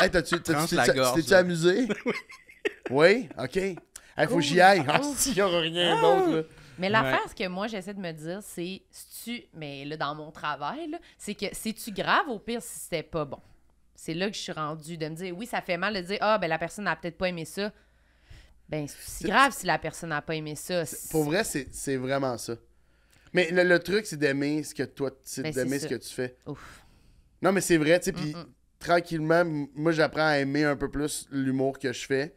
Hey, Tranche la gorge, t'es-tu là. amusé? Oui? OK. Hey, faut que j'y aille. Ah, s'il y aura rien d'autre, là. Mais l'affaire, ce que moi, j'essaie de me dire, c'est, mais là, dans mon travail, là, c'est que c'est-tu grave au pire si c'était pas bon? C'est là que je suis rendue, de me dire, oui, ça fait mal de dire, ben la personne n'a peut-être pas aimé ça. Ben, c'est grave si la personne n'a pas aimé ça. Pour vrai, c'est vraiment ça. Mais le truc, c'est d'aimer ce que toi, c'est Ben, d'aimer c'est ce ça. que tu fais. Ouf. Non, mais c'est vrai, tu sais, puis tranquillement, moi, j'apprends à aimer un peu plus l'humour que je fais,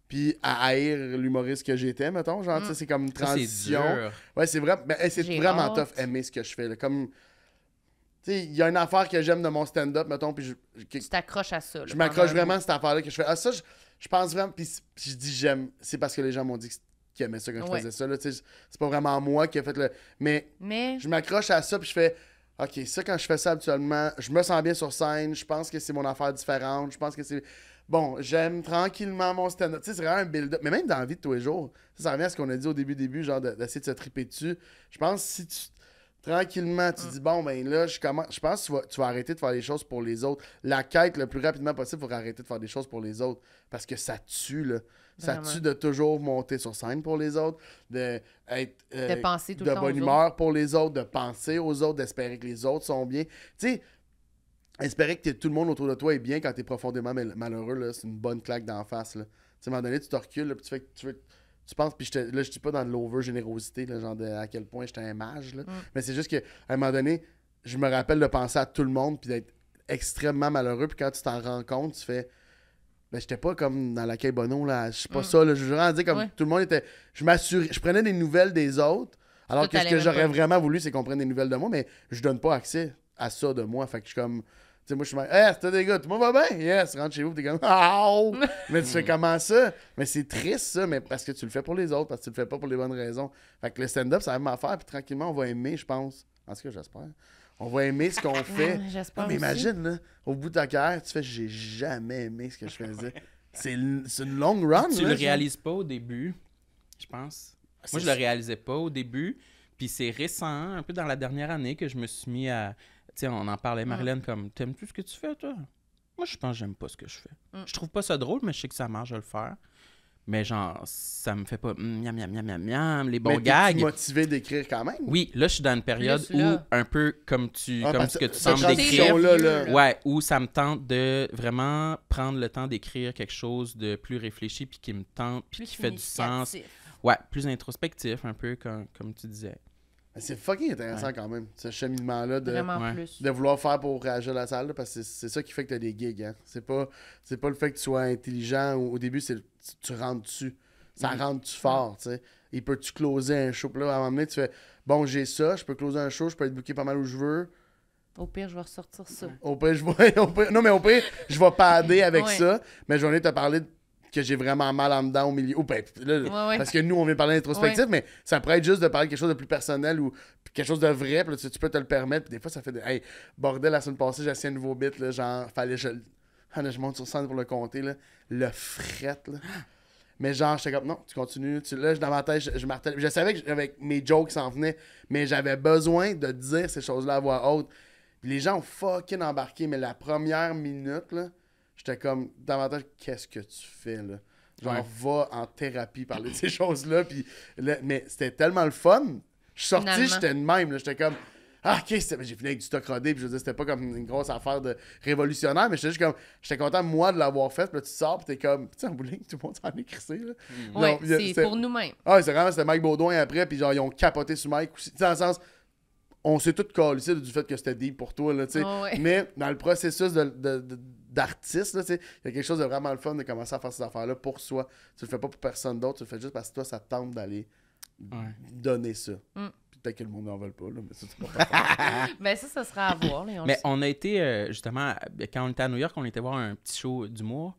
puis à haïr l'humoriste que j'étais, mettons, genre, tu sais, c'est comme une Ça, c'est transition. dur. Ouais, c'est vrai, ben, c'est J'ai vraiment hâte. tough aimer ce que je fais, là, comme... Tu sais, il y a une affaire que j'aime de mon stand-up, mettons, puis Tu t'accroches à ça. là, je m'accroche pendant un vraiment à cette affaire-là que je fais. Ah, ça, je pense vraiment. Puis je dis j'aime. C'est parce que les gens m'ont dit qu'ils aimaient ça quand je Ouais. faisais ça. Là, tu sais, c'est pas vraiment moi qui ai fait le. Mais bout. Mais, je m'accroche à ça, puis je fais. OK, ça, quand je fais ça habituellement, je me sens bien sur scène. Je pense que c'est mon affaire différente. Je pense que c'est. Bon, j'aime tranquillement mon stand-up. Tu sais, c'est vraiment un build-up. Mais même dans la vie de tous les jours, ça revient à ce qu'on a dit au début, genre d'essayer de se triper dessus. Je pense que si tu. Tranquillement, tu dis, bon, ben là, je pense que tu vas arrêter de faire les choses pour les autres. La quête, le plus rapidement possible, il faut arrêter de faire des choses pour les autres. Parce que ça tue, là. Ça Vraiment. tue de toujours monter sur scène pour les autres, de être de penser tout de le temps bonne aux humeur pour les autres, de penser aux autres, d'espérer que les autres sont bien. Tu sais, espérer que tout le monde autour de toi est bien quand t'es profondément malheureux, là, c'est une bonne claque d'en face, là. Tu sais, à un moment donné, tu te recules, là, puis tu penses, puis là, je dis pas dans l'over-générosité, là, genre à quel point j'étais un mage, là. Mais c'est juste qu'à un moment donné, je me rappelle de penser à tout le monde, puis d'être extrêmement malheureux, puis quand tu t'en rends compte, tu fais... Ben, j'étais pas comme dans la Quai Bono, là. Je suis pas ça, là. Je veux vraiment dire, comme Ouais. tout le monde était... Je m'assurais... Je prenais des nouvelles des autres, alors Toi, que ce t'allais que même j'aurais pas. vraiment voulu, c'est qu'on prenne des nouvelles de moi, mais je donne pas accès à ça de moi. Fait que je suis comme... Tu sais, moi, je suis hey, t'as des gars, tout le monde va bien? Yes, rentre chez vous, t'es comme, ah! Mais tu fais comment ça? Mais c'est triste, ça, mais parce que tu le fais pour les autres, parce que tu le fais pas pour les bonnes raisons. Fait que le stand-up, c'est la même affaire, puis tranquillement, on va aimer, je pense. En tout cas, j'espère. On va aimer ce qu'on fait. j'espère Non, mais aussi. imagine, là, au bout de ta carrière, tu fais, j'ai jamais aimé ce que je faisais. C'est une long run, Tu là, le genre. réalises pas au début, je pense. Moi, je le réalisais pas au début. Puis c'est récent, un peu dans la dernière année, que je me suis mis à... Tu sais, on en parlait, Marilyn, comme, t'aimes-tu ce que tu fais, toi? Moi, je pense que j'aime pas ce que je fais. Je trouve pas ça drôle, mais je sais que ça marche, je vais le faire. Mais genre, ça me fait pas miam, miam, miam, miam, miam, les bons Mais t'es-tu gags. motivé d'écrire quand même? Oui, là, je suis dans une période Plus là. où, un peu comme Parce ce que tu cette sembles décrire, transition-là, là. ouais, où ça me tente de vraiment prendre le temps d'écrire quelque chose de plus réfléchi, puis qui me tente, puis Plus qui fait du sens. initiatif. Ouais, plus introspectif, un peu comme tu disais. C'est fucking intéressant quand même, ce cheminement-là de... Vraiment Ouais. plus. de vouloir faire pour réagir à la salle, là, parce que c'est ça qui fait que t'as des gigs. Hein. C'est pas le fait que tu sois intelligent au début, c'est tu rentres dessus. Ça rentre-tu fort, tu sais. Et peux-tu closer un show? Puis là, à un moment donné, tu fais, bon, j'ai ça, je peux closer un show, je peux être booké pas mal où je veux. Au pire, je vais ressortir ça. Au pire, non, mais au pire, je vais padder avec Ouais. ça, mais je vais venir te parler que j'ai vraiment mal en dedans au milieu. Ben, là, ouais. parce que nous, on vient parler d'introspectif, mais ça pourrait être juste de parler de quelque chose de plus personnel ou quelque chose de vrai, puis là, tu peux te le permettre. Puis des fois, ça fait hey, bordel, la semaine passée, j'ai essayé un nouveau bit, là, genre, fallait que je monte sur scène pour le compter, là. Le fret, là. Mais genre, j'étais comme, non, tu continues. Là, dans ma tête, je martelais. Je savais que avec mes jokes s'en venaient, mais j'avais besoin de dire ces choses-là à voix haute. Puis les gens ont fucking embarqué, mais la première minute, là, j'étais comme, dans ma tête, qu'est-ce que tu fais, là? Genre, Ouais. va en thérapie parler de ces choses-là. Puis là, mais c'était tellement le fun. Je suis sorti, Finalement. j'étais de même, là. J'étais comme, ah, ok, j'ai fini avec du stock rodé, puis je veux dire, c'était pas comme une grosse affaire de révolutionnaire, mais j'étais juste comme, j'étais content, moi, de l'avoir fait, puis là, tu sors, puis t'es comme, tu sais, en bowling, tout le monde s'en est crissé, là. Oui, Non, c'est c'était- pour nous-mêmes. Ah, c'est vraiment, c'était Mike Baudouin après, puis genre, ils ont capoté sur Mike aussi. Tu sais, dans le sens, on s'est tous calissé du fait que c'était deep pour toi, là, tu sais. Ah ouais. Mais dans le processus d'artiste, là, tu sais, il y a quelque chose de vraiment le fun de commencer à faire ces affaires-là pour soi. Tu le fais pas pour personne d'autre, tu le fais juste parce que toi, ça te tente d'aller Ouais. donner ça. Mm. Puis peut-être que le monde n'en veut pas, là, mais ça, c'est pas ta Ben ça sera à voir. Là, Mais on a été, justement, quand on était à New York, on était voir un petit show d'humour.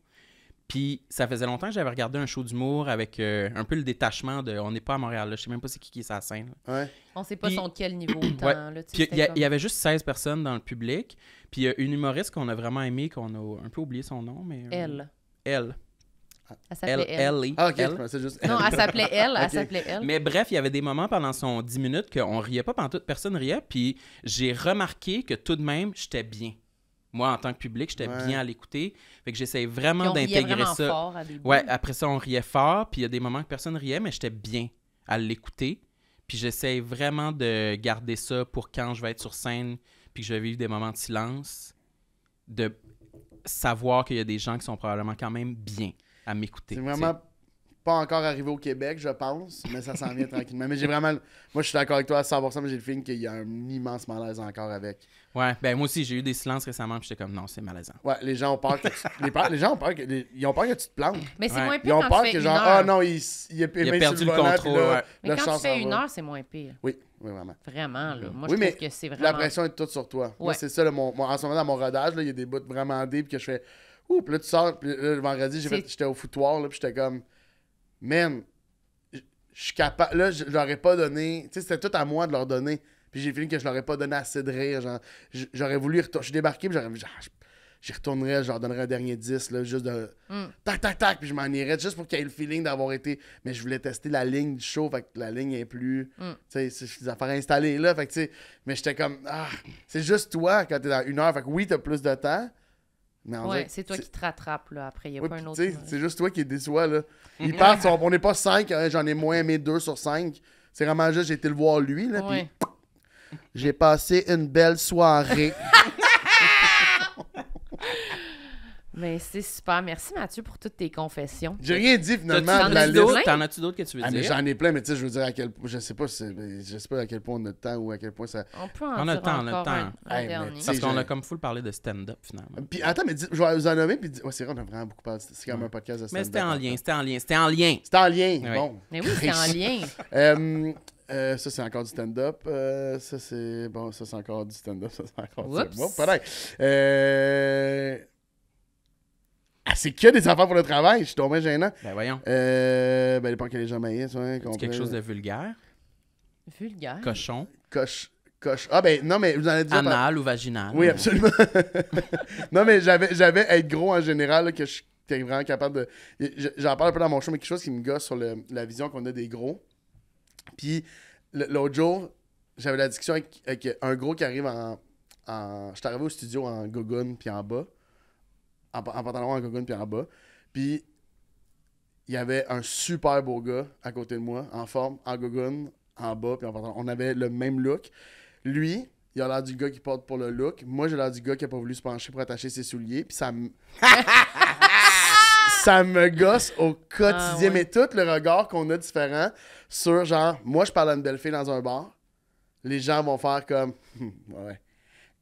Puis ça faisait longtemps que j'avais regardé un show d'humour avec un peu le détachement de... On n'est pas à Montréal, là. Je sais même pas c'est qui est sa scène. Là. Ouais. On sait pas Puis- son de quel niveau autant. Ouais. Là, tu sais, Puis c'était il comme- y avait juste 16 personnes dans le public. Puis il y a une humoriste qu'on a vraiment aimée, qu'on a un peu oublié son nom, mais... Elle. Elle. Elle s'appelait elle. Elle. Ah, ok, je Elle. pensais juste. Non, elle s'appelait elle. Elle Ok. s'appelait elle. Mais bref, il y avait des moments pendant son 10 minutes qu'on riait pas, pendant toute personne riait, puis j'ai remarqué que tout de même, j'étais bien. Moi, en tant que public, j'étais Ouais. bien à l'écouter. Fait que j'essayais Puis vraiment on riait d'intégrer vraiment ça. fort à des bouts. Ouais, après ça, on riait fort, puis il y a des moments que personne riait, mais j'étais bien à l'écouter. Puis j'essaie vraiment de garder ça pour quand je vais être sur scène, puis que je vais vivre des moments de silence, de savoir qu'il y a des gens qui sont probablement quand même bien à m'écouter. C'est vraiment pas encore arrivé au Québec, je pense, mais ça s'en vient tranquillement. Mais j'ai vraiment... Moi, je suis d'accord avec toi à 100%, mais j'ai le feeling qu'il y a un immense malaise encore avec. Ouais, ben moi aussi, j'ai eu des silences récemment, puis j'étais comme, non, c'est malaisant. Ouais, les gens ont peur que les gens ont peur que... Ils ont peur que tu te plantes. Mais c'est Ouais. moins Ils pire ont quand peur tu fais que une genre, heure. ah non, il est Il a main perdu sur le volant, contrôle, puis là, ouais. Mais là, quand je tu s'en fais une va. heure, c'est moins pire. Oui, vraiment. Vraiment, là. Moi, Oui, je mais trouve que c'est La vraiment... pression est toute sur toi. Moi, Ouais. c'est ça, là, en ce moment, dans mon rodage, là, il y a des bouts vraiment deep que je fais. Ouh, puis là, tu sors, puis là, le vendredi, j'étais au foutoir, là, puis j'étais comme, man, je suis capable. Là, je leur ai pas donné. Tu sais, c'était tout à moi de leur donner. Puis j'ai fini que je leur ai pas donné assez de rire. Genre, j'aurais voulu. Je suis débarqué, puis j'y retournerais, je leur donnerais un dernier 10, là, juste de. Tac, tac, tac, puis je m'en irais, juste pour qu'il y ait le feeling d'avoir été. Mais je voulais tester la ligne du show, fait que la ligne est plus. Tu sais, c'est des affaires installées, là, fait que, tu sais. Mais j'étais comme, c'est juste toi quand t'es dans une heure, fait que oui, t'as plus de temps. Mais on dirait Ouais, que c'est toi qui te rattrapes, là. Après, il n'y a Ouais, pas puis un autre... tu sais, c'est juste toi qui es déçois, là. Ils partent, on n'est pas 5, j'en ai moins aimé 2 sur 5. C'est vraiment juste, j'ai été le voir lui, là, Ouais. puis j'ai passé une belle soirée. Mais c'est super. Merci, Mathieu, pour toutes tes confessions. J'ai rien dit, finalement, T'en de la as-tu liste. d'autres? T'en as-tu d'autres que tu veux Ah, mais dire? j'en ai plein, mais tu sais, je veux dire à quel point, je sais pas à quel point on a de temps ou à quel point ça... On peut en On a dire le temps, on a le encore temps. un Hey, mais dernier. tu sais, Parce qu'on j'ai- a comme full parlé de stand-up, finalement. Puis attends, mais je vais vous en nommer, puis ouais, c'est vrai, on a vraiment beaucoup parlé, c'est comme un podcast de Mais stand-up. c'était en lien, c'était en lien, c'était en lien. C'était en lien, Ouais. bon. Mais oui, c'est en lien. Ça, c'est encore du stand-up. Ça, c'est... Bon, ça, c'est encore du stand-up. Ça, c'est encore... Oups. Bon, peut-être. C'est que des affaires pour le travail. Je suis tombé gênant. Ben voyons. Ben, dépend que les gens maïs, ouais. C'est quelque chose de vulgaire, Vulgaire. cochon, Coche. Ah, ben, non, mais vous en avez déjà parlé. anal ou vaginal. Oui, absolument. Non, mais j'avais être gros en général, là, que je suis vraiment capable de... J'en parle un peu dans mon show, mais quelque chose qui me gosse sur la vision qu'on a des gros. Puis, l'autre jour, j'avais la discussion avec un gros qui arrive en... Je suis arrivé au studio en gogoune puis en bas. En pantalon, en gogoune puis en bas. Puis, il y avait un super beau gars à côté de moi, en forme, en gogoune, en bas puis en pantalon. On avait le même look. Lui, il a l'air du gars qui porte pour le look. Moi, j'ai l'air du gars qui a pas voulu se pencher pour attacher ses souliers. Puis ça me... ça me gosse au quotidien. Ah ouais. Mais tout le regard qu'on a différent sur, genre, moi, je parle à une belle fille dans un bar. Les gens vont faire comme... ouais.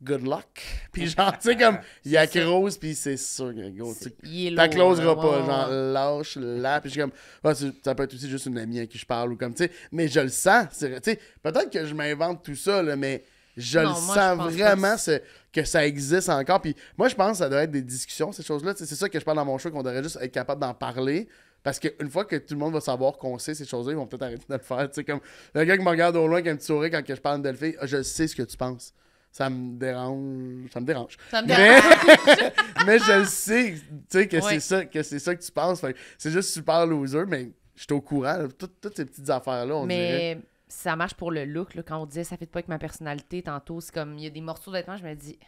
Good luck. Puis genre, tu sais, comme, il y a Rose, puis c'est sûr que, gros, tu sais, Il est t'as lourd, closeras hein, pas. ouais, Genre, ouais. lâche là. Puis je suis comme, ça peut être aussi juste une amie à qui je parle ou comme, tu sais, mais je le sens. Tu sais, peut-être que je m'invente tout ça, là, mais je Non, le moi, je sens pense vraiment pas que ça existe encore. Puis moi, je pense que ça doit être des discussions, ces choses-là. Tu sais, c'est ça que je parle dans mon show, qu'on devrait juste être capable d'en parler. Parce qu'une fois que tout le monde va savoir qu'on sait ces choses-là, ils vont peut-être arrêter de le faire. Tu sais, comme le gars qui me regarde au loin avec un petit sourire quand que je parle d'une fille, je sais ce que tu penses. Ça me dérange. Ça me dérange. Ça me Mais, dérange. mais je le sais, tu sais, que Ouais. c'est ça que tu penses. Fait que c'est juste super loser, mais je suis au courant. Là. Toutes ces petites affaires-là, on dirait. Mais ça marche pour le look. Là, quand on disait ça fait pas avec ma personnalité, tantôt, c'est comme il y a des morceaux de vêtements, je me dis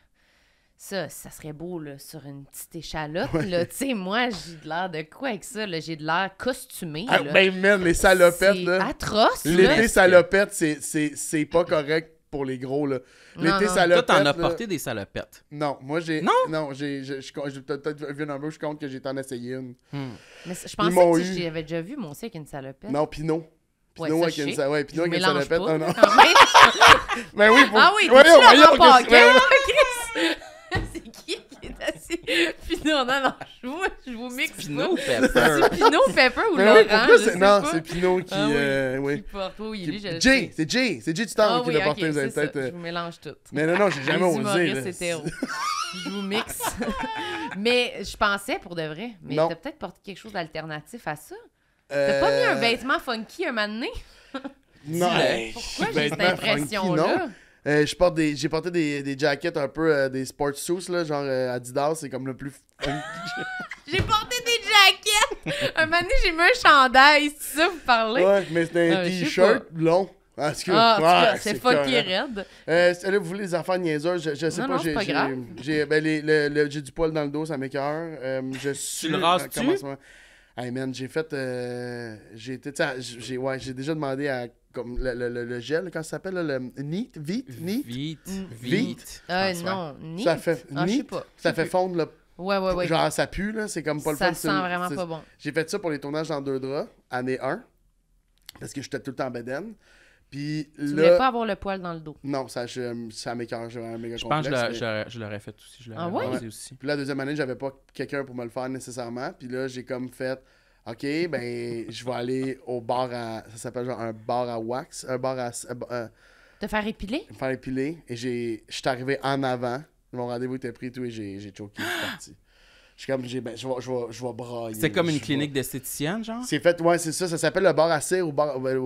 ça serait beau là, sur une petite échalote. Là. Tu sais, moi, j'ai de l'air de quoi avec ça? Là? J'ai de l'air costumé. Ah, là. ben, man, les salopettes, C'est là. atroce. là. L'été salopette, c'est pas correct pour les gros, là. L'été non. Toi, salopette. t'en as là, porté des salopettes. Non, moi, j'ai. Non? Non, j'ai peut-être vu un number, je compte que j'ai t'en essayé une. Mais je Ils pensais m'ont que eu. j'avais déjà vu, moi aussi, avec une salopette. Non, Pinot. Ouais, Pinot ça, avec je une sais. ouais, Pinot Je avec une mélange salopette. pas. Non, non. Quand même. Ben oui, pour... Ah oui, voyons, tu l'as voyons, pas, qu'est-ce que- Chris? C'est qui est assis? Pinot, non, je vous mixe Pinot ou pas. Pepper? C'est Pinot, Pepper ou Ben oui, Laurent? pourquoi je c'est... sais Non, pas. c'est Pinot qui... Ah oui. oui. Qui porte, oui, il est, je le Jay, sais. c'est Jay. C'est Jay du Ah temps qui oui, l'a ok, porté. Vous avez c'est ça. peut-être... Je vous mélange tout. Mais non, j'ai jamais Les osé. humoristes là. hétéros. Je vous mixe. Mais je pensais pour de vrai. Mais Non. t'as peut-être porté quelque chose d'alternatif à ça. T'as pas mis un vêtement funky un moment donné? Non, hey, Pourquoi j'ai cette vêtements funky, impression-là? non. J'ai porté des jackets un peu, des sport suits, là, genre Adidas, c'est comme le plus funky. J'ai porté des jackets! Un moment donné, j'ai mis un chandail, c'est ça, vous parlez? Ouais, mais c'était un Je sais t-shirt long. En tout Ah, en tout cas, ouais, c'est fucké écœurant. raide. Là, vous voulez des affaires niaiseuses? Je sais Non, pas, non, c'est pas grave. j'ai du poil dans le dos, ça m'écoeure. Je suis. le rases-tu? Hey man, j'ai fait. J'ai été. J'ai déjà demandé à. Comme le gel, quand ça s'appelle, là, le Neat? Neat? Vite. Non, ni. Ça fait. Ah, je sais Neat? pas. Ça fait fondre le. Ouais. Genre, ça pue, là. C'est comme pas le Ça fun. sent vraiment pas bon. J'ai fait ça pour les tournages dans 2 draps, année 1. Parce que j'étais tout le temps en bedaine. Puis Tu là. voulais pas avoir le poil dans le dos. Non, ça m'écœure. J'ai un méga Je pense complexe. que je l'aurais fait aussi. Je l'aurais Ah ouais? rasé aussi. Puis la deuxième année, j'avais pas quelqu'un pour me le faire nécessairement. Puis là, j'ai comme fait, OK, ben, je vais aller au bar à... Ça s'appelle genre un bar à wax. Un bar à... Te faire épiler? me faire épiler. Et je suis arrivé en avant. Mon rendez-vous était pris et tout. Et j'ai choqué. Je suis parti. Je suis comme, je vais brailler. C'est comme une Je clinique vais- d'esthéticienne, genre? C'est fait, ouais, c'est ça. Ça s'appelle le bar à cire ou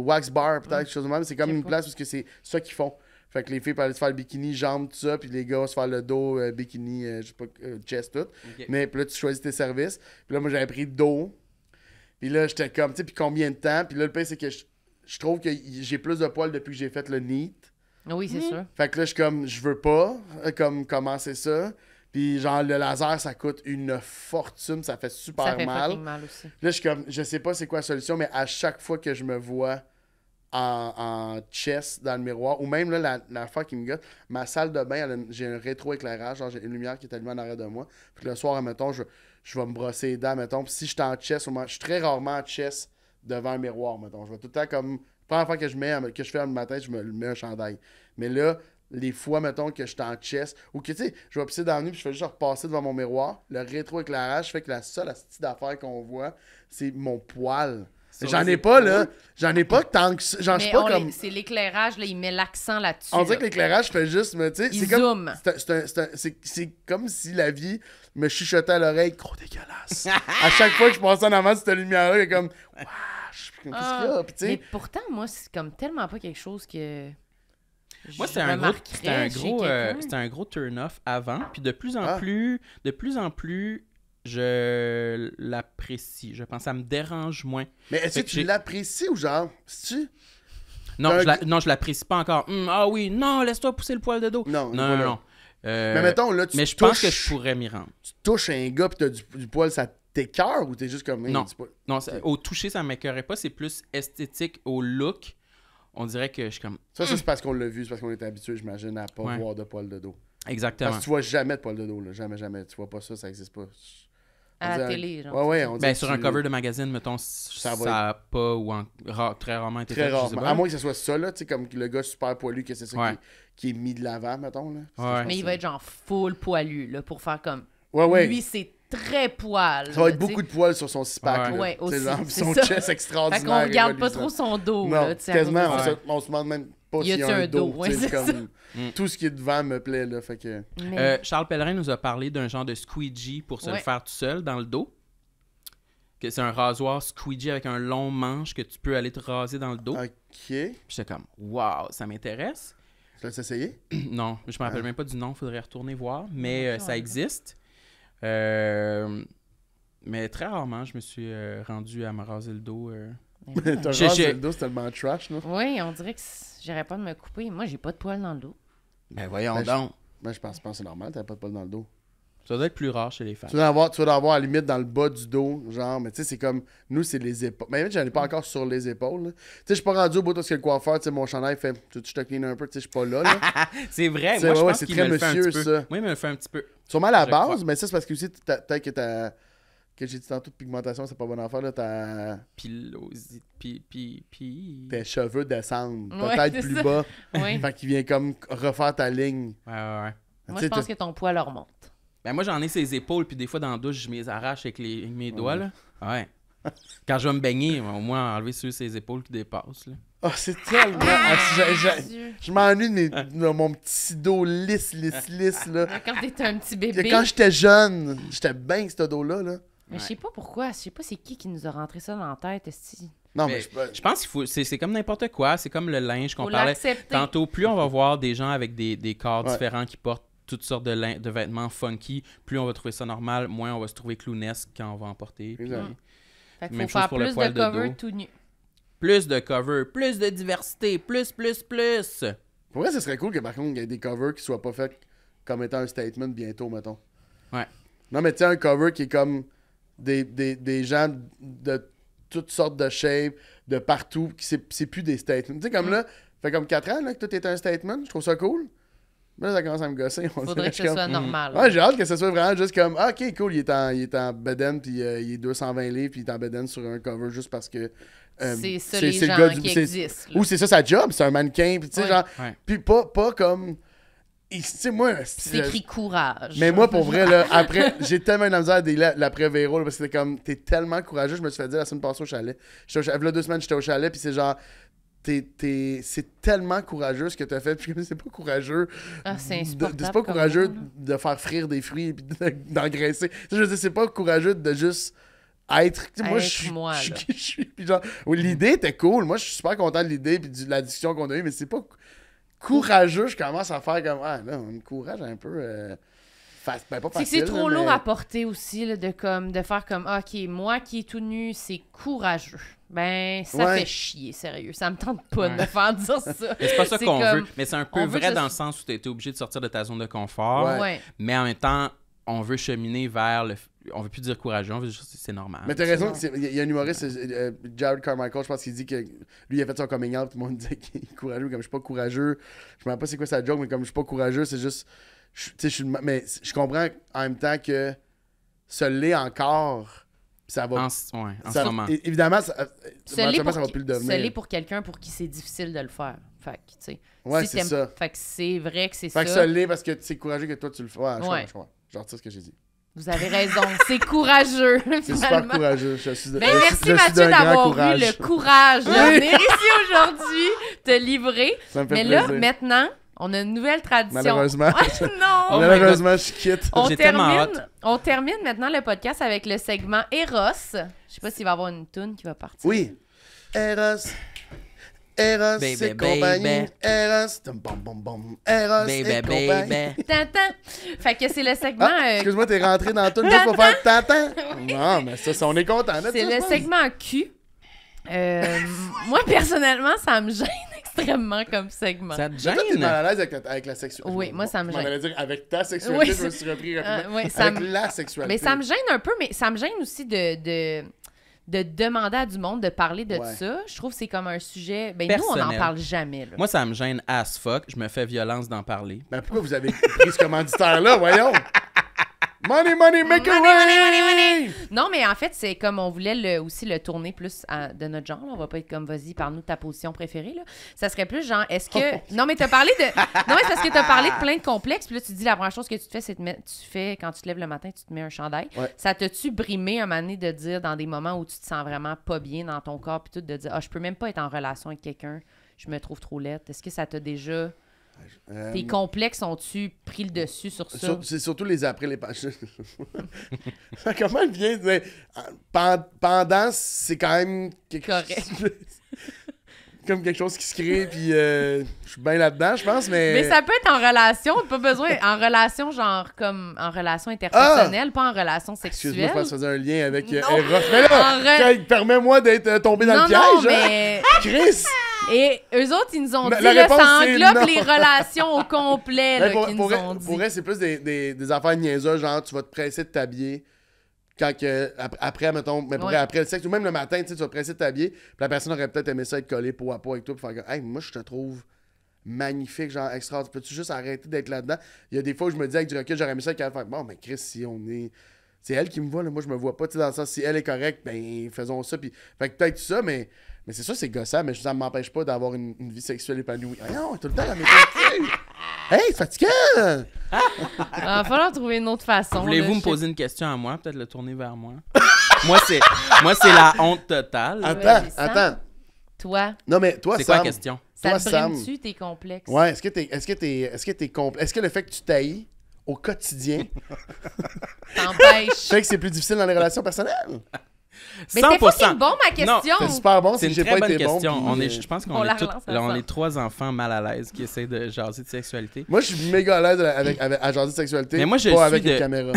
wax bar, peut-être, quelque chose de même. C'est comme Je sais une pas. place où que c'est ça qu'ils font. Fait que les filles peuvent aller se faire le bikini, jambes, tout ça, puis les gars vont se faire le dos, bikini, je sais pas, chest, tout. Ok. Mais puis là, tu choisis tes services. Puis là, moi, j'avais pris dos. Puis là, j'étais comme, tu sais, puis combien de temps? Puis là, le pire, c'est que je trouve que j'ai plus de poils depuis que j'ai fait le neat. Oui, c'est sûr. Fait que là, je suis comme, je veux pas comme commencer ça. Puis genre, le laser, ça coûte une fortune, ça fait super Ça fait mal. fucking mal aussi. Là, je suis comme, je sais pas c'est quoi la solution, mais à chaque fois que je me vois en chest dans le miroir, ou même là, la fois qui me gosse, ma salle de bain, j'ai un rétro-éclairage, genre j'ai une lumière qui est allumée en arrière de moi. Puis le soir, admettons, je vais me brosser les dents, mettons. Puis si je suis en chest, je suis très rarement en chest devant un miroir, mettons. Je vais tout le temps comme, la première fois que je fais le matin, je me mets un chandail. Mais là, les fois, mettons, que je suis en chest, ou que, tu sais, je vais pisser dans la nuit, puis je fais juste repasser devant mon miroir, le rétro-éclairage fait que la seule astuce d'affaire qu'on voit, c'est mon poil. J'en ai pas, là. J'en ai pas tant que ça. J'en suis Mais pas comme... c'est l'éclairage, là, il met l'accent là-dessus. On dirait là. que l'éclairage fait juste, mais tu sais, Il c'est comme... zoome. C'est comme si la vie me chuchotait à l'oreille, gros dégueulasse. À chaque fois que je passais en avant de cette lumière-là, il est comme... Wesh, qu'est-ce qu'il y a? Puis tu Mais sais... pourtant, moi, c'est comme tellement pas quelque chose que. Moi, je c'était un remarquerais chez quelqu'un. c'était un gros turn-off avant. Puis de plus en Ah. plus, je l'apprécie. Je pense que ça me dérange moins. Mais est-ce Fait que que tu j'ai- l'apprécies ou genre... tu Non, Un- je l'apprécie pas encore. Ah oui, non, laisse-toi pousser le poil de dos. Non, non, pas non. là. non. Mais mettons, là, tu mais je pense touches... que je pourrais m'y rendre. Tu touches un gars pis t'as du poil, ça t'écœure ou t'es juste comme... Non. c'est pas- Non, au toucher, ça m'écœurait pas. C'est plus esthétique au look. On dirait que je suis comme... Ça, c'est parce qu'on l'a vu, c'est parce qu'on est habitué, j'imagine, à pas Ouais. voir de poil de dos. Exactement. Parce que tu vois jamais de poil de dos, là. Jamais, jamais. Tu vois pas ça, ça existe pas. À On la dirait- télé, genre. Ouais, on Ben, dirait sur que un tu- cover de magazine, mettons, ça va a pas ou très rarement été Très fait. je sais rarement. pas. À moins que ce soit ça, là, tu sais, comme le gars super poilu, que c'est ça Ouais. qui est mis de l'avant, mettons, là. C'est Ouais. je pense Mais il que va être genre full poilu, là, pour faire comme. Ouais, ouais. Lui, c'est très poil. Ça va être là, tu sais. beaucoup de poils sur son six-pack, Ouais. là. Ouais, Tu sais, aussi, genre, c'est son ça. chest extraordinaire. Fait qu'on regarde pas reluisant. trop son dos, Non, là, tu sais. à quasiment, cause de ça. on se demande même pas Y s'il y a a-tu un un dos. dos? Ouais, tu sais, c'est comme... Tout ce qui est devant me plaît, là, fait que... Mais- Charles Pellerin nous a parlé d'un genre de squeegee pour se le Ouais. faire tout seul dans le dos. Que c'est un rasoir squeegee avec un long manche que tu peux aller te raser dans le dos. OK. Puis j'étais comme, waouh, ça m'intéresse. Tu l'as essayé? Non, je me rappelle même pas du nom, faudrait retourner voir, mais Ouais, ça ouais. existe. Mais très rarement, je me suis rendu à me raser le dos. T'as J'ai- rasé j'ai- le dos, c'est tellement trash, là. Oui, on dirait que j'irais pas de me couper. Moi, j'ai pas de poils dans le dos. Ben voyons Ben, donc. Ben, je pense que c'est normal, t'as pas de poils dans le dos. Ça doit être plus rare chez les femmes. Tu vas en avoir à la limite dans le bas du dos, genre, mais tu sais, c'est comme, nous, c'est les épaules. Mais j'en ai pas encore sur les épaules, là. Tu sais, je suis pas rendu au bout de ce que le coiffeur, tu sais, mon chandail fait, tu je te clean un peu, tu sais, je suis pas là, là. C'est vrai, C'est- moi je ouais, pense c'est qu'il très me le fait un monsieur, petit peu. ça. Oui, il me le fait un petit peu. Sûrement à la Je base, crois. mais ça, c'est parce que aussi, peut-être que t'as, que j'ai dit tantôt de pigmentation, c'est pas bonne affaire, là, tes cheveux descendent, Ouais, peut-être c'est plus ça. bas, Oui. fait qu'il vient comme refaire ta ligne. Ouais, ouais, ouais. Moi, Tu sais, je pense que ton poil leur monte. Ben moi j'en ai ses épaules, puis des fois dans la douche, je me les arrache avec mes doigts, là. Ouais. Quand je vais me baigner, au moins enlever sur ses épaules qui dépassent, là. Oh, c'est tellement... Ah, Dieu. je m'ennuie de mon petit dos lisse, là. Quand t'étais un petit Et bébé. quand j'étais jeune, j'étais bien avec ce dos-là, là. Mais je sais pas pourquoi. Je sais pas c'est qui nous a rentré ça dans la tête, esti. Non, Mais mais je pense qu'il faut. C'est comme n'importe quoi. C'est comme le linge qu'on Faut parlait l'accepter. tantôt. Plus on va voir des gens avec des corps Ouais. différents qui portent toutes sortes de vêtements funky, plus on va trouver ça normal, moins on va se trouver clownesque quand on va en porter. puis- Exact. Fait qu'il Même faut chose faire pour le plus poil de de cover dos. tout nu. Plus de covers, plus de diversité, plus. Pour vrai, ce serait cool que par contre, il y ait des covers qui soient pas faits comme étant un statement bientôt, mettons. Ouais. Non, mais tu sais, un cover qui est comme des gens de toutes sortes de shapes, de partout, qui c'est plus des statements. Tu sais, comme là, fait comme 4 ans là, que tout est un statement, je trouve ça cool. Mais là, ça commence à me gosser. Faudrait que ce soit normal. Ouais, j'ai hâte que ce soit vraiment juste comme, ah, ok, cool, il est en bedaine, puis il est 220 livres, puis il est en bedaine sur un cover juste parce que. C'est ça les le gens gars qui existent. Ou c'est ça sa job, c'est un mannequin, puis tu sais, Ouais. genre. Ouais. Puis pas comme. Tu sais, moi. C'est écrit courage. Mais moi, pour vrai, là, après, j'ai tellement eu de la misère à l'après-Véro, là, parce que c'était comme, t'es tellement courageux. Je me suis fait dire la semaine passée au chalet. Là, 2 semaines, j'étais au chalet, puis c'est genre, c'est tellement courageux ce que t'as fait. Puis c'est pas courageux. Ah, c'est insupportable. C'est pas comme courageux mot, là. de faire frire des fruits et puis d'engraisser. Tu sais, je veux dire, c'est pas courageux de juste être. Tu sais, moi, je suis. Puis genre, l'idée était cool. Moi, je suis super content de l'idée puis de la discussion qu'on a eue, mais c'est pas courageux. Je commence à faire comme, ah, là, on courage un peu. Pas C'est que facile, c'est trop là, lourd mais- à porter aussi, là, de faire comme, ah, OK, moi qui est tout nu, c'est courageux. Ben, ça Ouais. fait chier, sérieux. Ça me tente pas de Ouais. me faire dire ça. Mais c'est pas ça qu'on comme- veut. Mais c'est un peu on veut vrai que dans ça- le sens où tu été obligé de sortir de ta zone de confort. Ouais. Ouais. Mais en même temps, on veut cheminer vers le. On veut plus dire courageux, on veut juste c'est normal. Mais t'as raison, C'est il y a un humoriste, Jared Carmichael, je pense qu'il dit que lui, il a fait son coming out, tout le monde disait qu'il est courageux, comme je suis pas courageux. Je me rappelle pas c'est quoi sa joke, mais comme je suis pas courageux, c'est juste. Tu sais, mais je comprends en même temps que ça l'est encore, pis ça va. En ce ça- moment. Évidemment, ça, Ce l'est éventuellement, pour, ça va plus le devenir. ce l'est pour quelqu'un pour qui c'est difficile de le faire. Fait que, tu sais. Ouais, si c'est t'aimes- ça. Fait que c'est vrai que c'est Fait que ça. ça l'est parce que c'est courageux que toi tu le fais. Ouais, je Ouais. comprends. Je retire ce que j'ai dit. Vous avez raison. C'est courageux, C'est super finalement. courageux. Je suis Ben, merci Mathieu d'avoir eu le courage de venir ici aujourd'hui, te livrer. Ça me fait Mais plaisir. là, maintenant, on a une nouvelle tradition. Malheureusement. Ah, non! Oh my Malheureusement, je quitte. J'ai tellement On termine maintenant le podcast avec le segment Eros. Je sais pas s'il va y avoir une toune qui va partir. Oui. Eros, Baby, c'est compagnie. baby. Eros, tum, bom, bom, bom. Eros, Baby, c'est compagnie. baby. Tintin! Fait que c'est le segment... Ah, excuse-moi, t'es rentré dans tout juste pour faire tantan. Non, mais ça, on est content. là, c'est ça, le je pense. segment Q. Moi, personnellement, ça me gêne extrêmement comme segment. Ça te Toi, t'es gêne? mal à l'aise avec la sexualité. Oui, moi, ça me Je m'en gêne. allais dire avec ta sexualité, Oui, je me suis repris rapidement. oui, ça avec me- la sexualité. Mais ça me gêne un peu, mais ça me gêne aussi de demander à du monde de parler de Ouais. ça. Je trouve que c'est comme un sujet... Ben, nous, on n'en Personnel. parle jamais, là. Moi, ça me gêne as fuck. Je me fais violence d'en parler. Ben pourquoi vous avez pris ce commanditaire-là, voyons? Money, money, make it rain! Non, mais en fait, c'est comme on voulait aussi le tourner plus de notre genre. Là. On va pas être comme, vas-y, parle-nous de ta position préférée. Là. Ça serait plus genre, est-ce que... Non, mais t'as parlé de... Non, mais c'est parce que t'as parlé de plein de complexes. Puis là, tu dis, la première chose que tu te fais, c'est tu fais, quand tu te lèves le matin, tu te mets un chandail. Ouais. Ça t'a-tu brimé un moment donné de dire, dans des moments où tu te sens vraiment pas bien dans ton corps, puis tout, de dire, ah, je peux même pas être en relation avec quelqu'un, je me trouve trop laide. Est-ce que ça t'a déjà... Tes complexes ont-tu pris le dessus sur ça? C'est surtout les après les pages. Comment bien? Pendant, c'est quand même Correct. comme quelque chose qui se crée, puis je suis bien là-dedans, je pense, mais... Mais ça peut être en relation, pas besoin en relation genre comme en relation interpersonnelle, pas en relation sexuelle. Excuse-moi, je pense que ça faisait un lien avec Non. Eros. Mais là, permets-moi d'être tombé dans non, le piège, non, hein? mais Chris! et eux autres ils nous ont La dit là, réponse, ça c'est englobe non. les relations au complet là, Ben, qu'ils nous ont dit. pour vrai, c'est plus des affaires niaiseuses, genre tu vas te presser de t'habiller quand que, après, mettons, mais pour Ouais. après le sexe, ou même le matin, tu sais, tu vas te presser de t'habiller, puis la personne aurait peut-être aimé ça être collée peau à peau avec toi, puis faire comme, hey, moi je te trouve magnifique, genre extra, peux-tu juste arrêter d'être là-dedans? Il y a des fois où je me dis avec du recul, j'aurais aimé ça qu'elle fasse, bon, mais Chris, si on est. C'est elle qui me voit, là, moi je me vois pas, tu sais, dans le sens, si elle est correcte, ben faisons ça, puis fait que peut-être ça, mais c'est sûr, c'est gossant, mais ça ne m'empêche pas d'avoir une vie sexuelle épanouie. Ah non, tout le temps, la méthode. Hey, c'est fatigant! Il va falloir trouver une autre façon. Voulez-vous là, me je poser une question à moi? Peut-être le tourner vers moi? moi, c'est la honte totale. Attends, mais Sam, attends. Toi, Non, mais toi, C'est quoi la Sam. question? ça Toi, te Sam. brime-tu tes complexes? Ouais, est-ce que le fait que tu taillis au quotidien T'empêches. fait que c'est plus difficile dans les relations personnelles? Mais c'était 100%. fucking bon, ma question! C'est super bon, C'est une j'ai très pas bonne été bon. question. puis, Je pense qu'on On la est, tous, relance là, on ensemble. est 3 enfants mal à l'aise qui essaient de jaser de sexualité. Moi, je suis méga à l'aise à jaser de sexualité, Mais moi, je pas suis avec de- une caméra.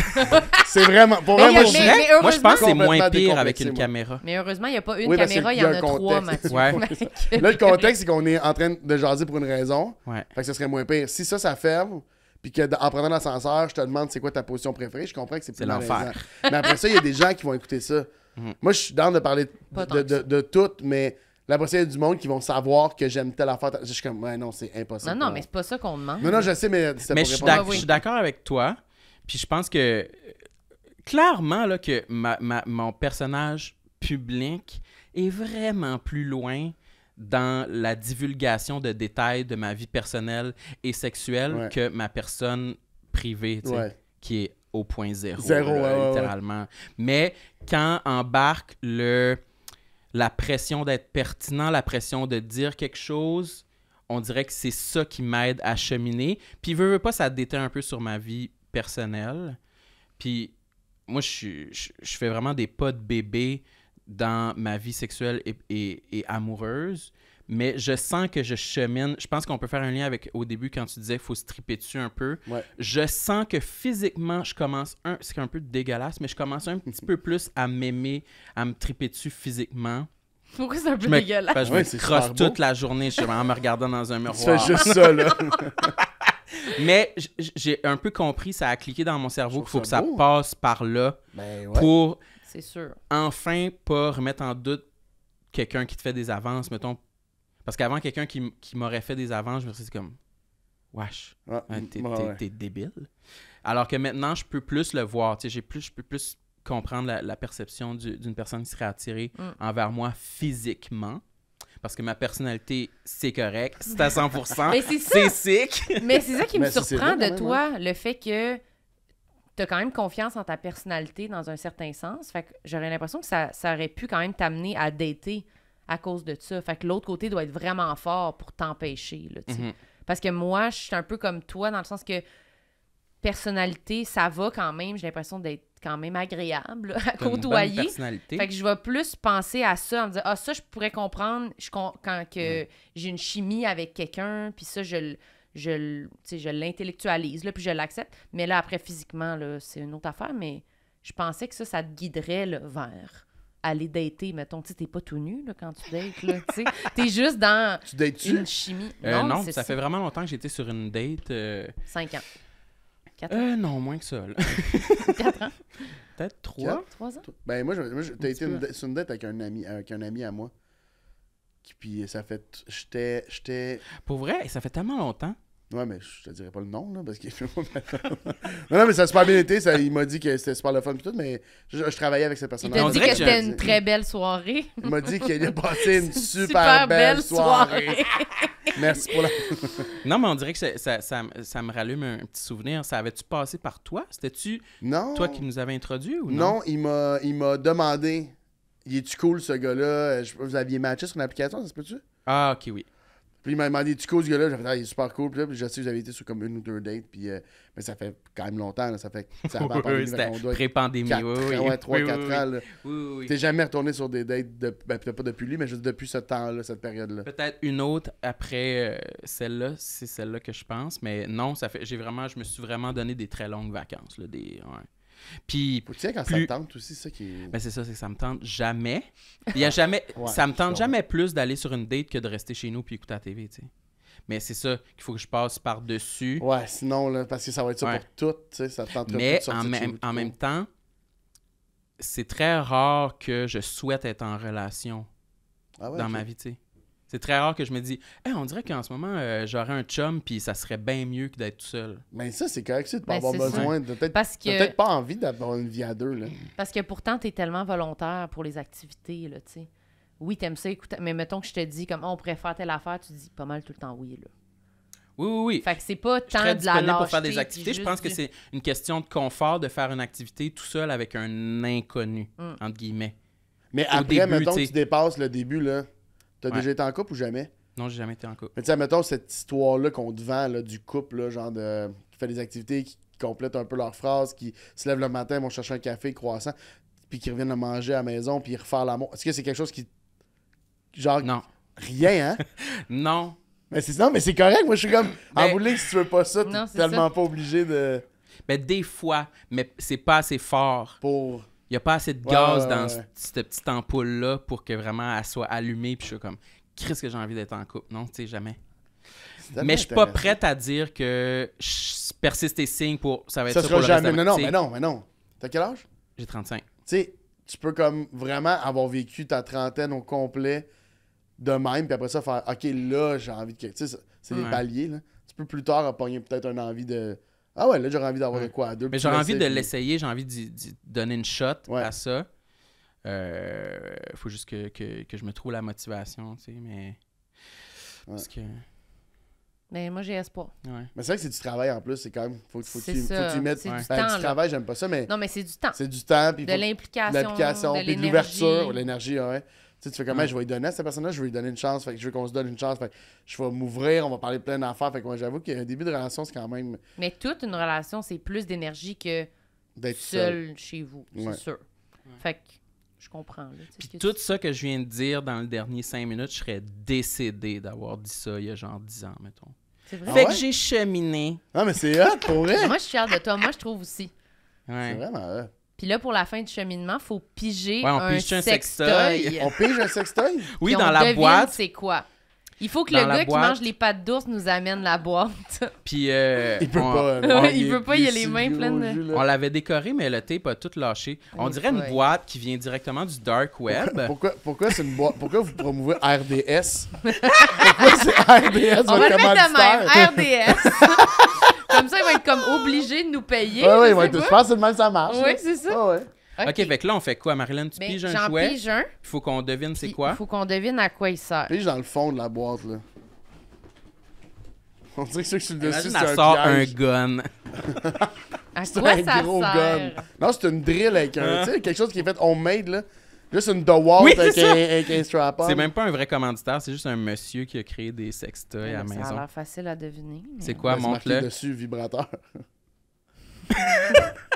C'est vraiment... Pour Mais vrai, moi, mais- je mais suis... Moi, je pense que c'est complètement moins pire avec décomplexé, une moi. caméra. Mais heureusement, il n'y a pas une Oui, parce caméra, qu'il il y y a en un a 3, contexte. Mathieu. Ouais. Fait que- Là, le contexte, c'est qu'on est en train de jaser pour une raison. Ouais. Fait que ce serait moins pire. Si ça ferme, puis qu'en prenant l'ascenseur, je te demande c'est quoi ta position préférée, je comprends que c'est plus C'est l'enfer. malaisant. Mais après ça, il y a des gens qui vont écouter ça. Mhm. Moi, je suis down de parler Pas tant de, que ça. de tout, mais là, après ça, il y a du monde qui vont savoir que j'aime telle affaire. Je suis comme, ouais, non, c'est impossible. Non, non, mais c'est pas ça qu'on demande. Non, je sais, mais c'était Mais pour je suis répondre. d'ac- je suis d'accord avec toi. Puis je pense que clairement là, que mon personnage public est vraiment plus loin dans la divulgation de détails de ma vie personnelle et sexuelle Ouais. que ma personne privée, tu sais, Ouais. qui est au point zéro, Zéro, là, ouais, ouais, littéralement. Mais quand embarque la pression d'être pertinent, la pression de dire quelque chose, on dirait que c'est ça qui m'aide à cheminer. Puis veut pas, ça déteint un peu sur ma vie personnelle. Puis moi, je fais vraiment des pas de bébé dans ma vie sexuelle et amoureuse. Mais je sens que je chemine. Je pense qu'on peut faire un lien avec au début quand tu disais qu'il faut se triper dessus un peu. Ouais. Je sens que physiquement, c'est un peu dégueulasse, mais je commence un petit peu plus à m'aimer, à me triper dessus physiquement. Pourquoi c'est un peu Je me, dégueulasse? parce que Ouais, je c'est me crosse super beau. toute la journée en me regardant dans un Tu miroir. fais juste ça, là. Mais j'ai un peu compris, ça a cliqué dans mon cerveau qu'il faut que ça beau. passe par là Ben ouais. pour C'est sûr. enfin pas remettre en doute quelqu'un qui te fait des avances, mettons. Parce qu'avant, quelqu'un qui m'aurait fait des avances, je me suis dit comme, wesh, Ouais, hein, t'es ouais. t'es débile. Alors que maintenant, je peux plus le voir, tu sais, je peux plus comprendre la perception d'une personne qui serait attirée envers moi physiquement. Parce que ma personnalité, c'est correct, c'est à 100%, Mais c'est ça. c'est sick. Mais c'est ça qui me Mais c'est surprend vrai, de quand même, toi, le fait que t'as quand même confiance en ta personnalité dans un certain sens. Fait que j'aurais l'impression que ça aurait pu quand même t'amener à dater à cause de ça. Fait que l'autre côté doit être vraiment fort pour t'empêcher, là, tu sais. Mhm. Parce que moi, je suis un peu comme toi, dans le sens que personnalité, ça va quand même. J'ai l'impression d'être quand même agréable là, à T'as une bonne côtoyer. personnalité. Fait que je vais plus penser à ça, en me disant, ah, ça, je pourrais comprendre quand que j'ai une chimie avec quelqu'un, puis ça, tu sais, je l'intellectualise, là, puis je l'accepte. Mais là, après, physiquement, là, c'est une autre affaire, mais je pensais que ça te guiderait là, vers aller dater, mettons. Tu sais, t'es pas tout nu là, quand tu dates, là, tu sais. T'es juste dans Tu dates-tu? une chimie. Non, c'est ça fait vraiment longtemps que j'étais sur une date. 5 ans. 4 ans. Non, moins que ça. là. 4 ans. Peut-être 3. 3 ans. Ben moi, t'as été peu. sur une date avec un ami à moi. Puis ça fait... J'étais... Pour vrai, ça fait tellement longtemps. Ouais, mais je te dirais pas le nom, là, parce que je peux pas non, mais ça a super bien été. Il m'a dit que c'était super le fun et tout, mais je travaillais avec cette Il personne. t'a On dit dirait que que c'était j'ai- une très belle soirée. Il m'a dit qu'il a passé une super belle soirée. Merci pour la... Non, mais on dirait que ça me rallume un petit souvenir. Ça avait-tu passé par toi? C'était-tu Non. toi qui nous avais introduits ou non? Non, il m'a demandé, il est-tu cool ce gars-là? Vous aviez matché sur une application, ça se peut-tu? Ah, ok, oui. Puis il m'a demandé, es-tu cool ce gars-là? J'ai fait, ah, il est super cool. Puis là, je sais que vous avez été sur comme une ou deux dates. Puis, mais ça fait quand même longtemps. Là, ça fait ça a pas Oui, pandémie, c'était on doit être pré-pandémie. 4 Oui, oui. ans, ouais, 3-4 Oui, oui, ans. Là. oui, oui, oui. T'es jamais retourné sur des dates, ben, peut-être pas depuis lui, mais juste depuis ce temps-là, cette période-là. Peut-être une autre après celle-là, c'est celle-là que je pense. Mais non, je me suis vraiment donné des très longues vacances. Là, ouais. Puis, Faut que tu sais, quand ça plus- te tente aussi, ça qui est... ben c'est ça, c'est que ça me tente jamais. Il y a jamais, Ouais, ça me je tente comprends. jamais plus d'aller sur une date que de rester chez nous puis écouter la TV, tu sais. Mais c'est ça qu'il faut que je passe par-dessus. Ouais, sinon, là, parce que ça va être ça Ouais. pour tout, tu sais, ça te tente Mais de sortir de chez vous, en tout même court. temps, c'est très rare que je souhaite être en relation Ah ouais, dans ok. ma vie, tu sais. C'est très rare que je me dis, hey, on dirait qu'en ce moment, j'aurais un chum puis ça serait bien mieux que d'être tout seul. Mais ça, c'est correct, c'est de pas Ben, avoir c'est besoin. De peut-être Parce t'as que, peut-être pas envie d'avoir une vie à deux, là. parce que pourtant, t'es tellement volontaire pour les activités, là, tu sais. Oui, t'aimes ça, écoute, mais mettons que je te dis, comme, on pourrait faire telle affaire, tu dis pas mal tout le temps oui, là. Oui, oui, oui. Fait que c'est pas Je suis tant très de la disponible pour faire lâcheté, des activités. puis Je pense que juste c'est une question de confort de faire une activité tout seul avec un inconnu, entre guillemets. Mais Au après, début, mettons tu que sais. tu dépasses le début, là, t'as Ouais. déjà été en couple ou jamais? Non, j'ai jamais été en couple. Mais tu sais, mettons cette histoire-là qu'on te vend, là, du couple, là, genre qui fait des activités, qui complètent un peu leurs phrases, qui se lèvent le matin, vont chercher un café, croissant. puis qu'ils reviennent le manger à la maison, puis refaire l'amour. Est-ce que c'est quelque chose qui... Genre... Non. Rien, hein? Non. Mais c'est correct. Moi, je suis comme... En Ben- bout de ligne, si tu veux pas ça, Non, t'es c'est tellement ça. pas obligé de... Ben, des fois, mais c'est pas assez fort. Pour... Il n'y a pas assez de gaz Ouais, dans ouais. cette petite ampoule-là pour que vraiment elle soit allumée. Puis je suis comme, Christ que j'ai envie d'être en couple. Non, tu sais, jamais. Mais je suis pas prête à dire que je persiste et signe pour. Ça va être Ça ça sera pour le reste jamais... de ma- Non, tu sais, mais non. T'as quel âge? J'ai 35. Tu sais, tu peux comme vraiment avoir vécu ta trentaine au complet de même, puis après ça, faire « OK, là, j'ai envie de quelque chose. » Tu sais, c'est des Ouais. paliers, là. Tu peux plus tard pogner peut-être une envie de... Ah ouais, là, j'aurais envie d'avoir Ouais. de quoi à deux. Mais puis j'aurais tu envie de l'essaies, puis- l'essayer, j'ai envie d'y donner une shot Ouais. à ça. Faut juste que je me trouve la motivation, tu sais, mais. Parce que. Mais moi, j'ai espoir. Ouais. Mais c'est vrai que c'est du travail en plus, c'est quand même... Faut que C'est tu ça, y mettes... c'est du Ben, temps, du là. travail, j'aime pas ça, mais Non, mais c'est du temps. c'est du temps, puis De faut- l'implication, de puis de l'énergie. l'ouverture, l'énergie, ouais. Tu sais, tu fais comment Ouais. je vais lui donner à cette personne-là, je vais lui donner une chance, fait que je veux qu'on se donne une chance, fait que je vais m'ouvrir, on va parler de plein d'affaires, fait que moi j'avoue qu'un début de relation, c'est quand même Mais toute une relation, c'est plus d'énergie que d'être seul. seul chez vous, Ouais. c'est sûr. Fait que je comprends. Là, tu sais, Puis ce que tout ça que je viens de dire dans le dernier 5 minutes, je serais décédé d'avoir dit ça il y a genre 10 ans, mettons. C'est vrai. Ah Fait ouais? que j'ai cheminé. Non, mais c'est hot, pour vrai! Moi, je suis fière de toi. Moi, je trouve aussi. C'est Ouais. vraiment hot. Puis là, pour la fin du cheminement, faut piger Ouais, on un pige un sextoy. sextoy. On pige un sextoy? Oui, Puis dans on la devine boîte. c'est quoi. Il faut que Dans le la gars qui boîte. mange les pâtes d'ours nous amène la boîte. Puis Il peut on, pas. Ouais, non, il est peut pas, il a plus les mains gros pleines de- jus, là. on l'avait décoré, mais le tape a tout lâché. On Oui, dirait une ouais. boîte qui vient directement du dark web. Pourquoi c'est une boîte? Pourquoi vous promouvez RDS? Pourquoi c'est RDS, On va votre le mettre de commanditaire? même. RDS. Comme ça, ils vont être comme obligés de nous payer. Ouais, je ouais, sais je pas. pense que c'est le même ça marche. Oui, là. c'est ça. Ah ouais. OK, fait que là, on fait quoi, Marilyn? Tu Ben, piges un j'en jouet, pige un. il faut qu'on devine c'est puis quoi. Il faut qu'on devine à quoi il sert. Pige dans le fond de la boîte, là. On dirait que ceux qui sont dessus, Imagine, c'est elle un sort un piège. gun. À C'est quoi un ça gros sert? gun. Non, c'est une drill avec un... Hein? Tu sais, quelque chose qui est fait homemade, là. Juste une DeWalt Oui, avec, c'est ça. avec un strap-on. C'est même pas un vrai commanditaire, c'est juste un monsieur qui a créé des sextoys à la Ça a maison. l'air facile à deviner. mais- C'est quoi? Ben, c'est marqué Montre-le. dessus, vibrateur.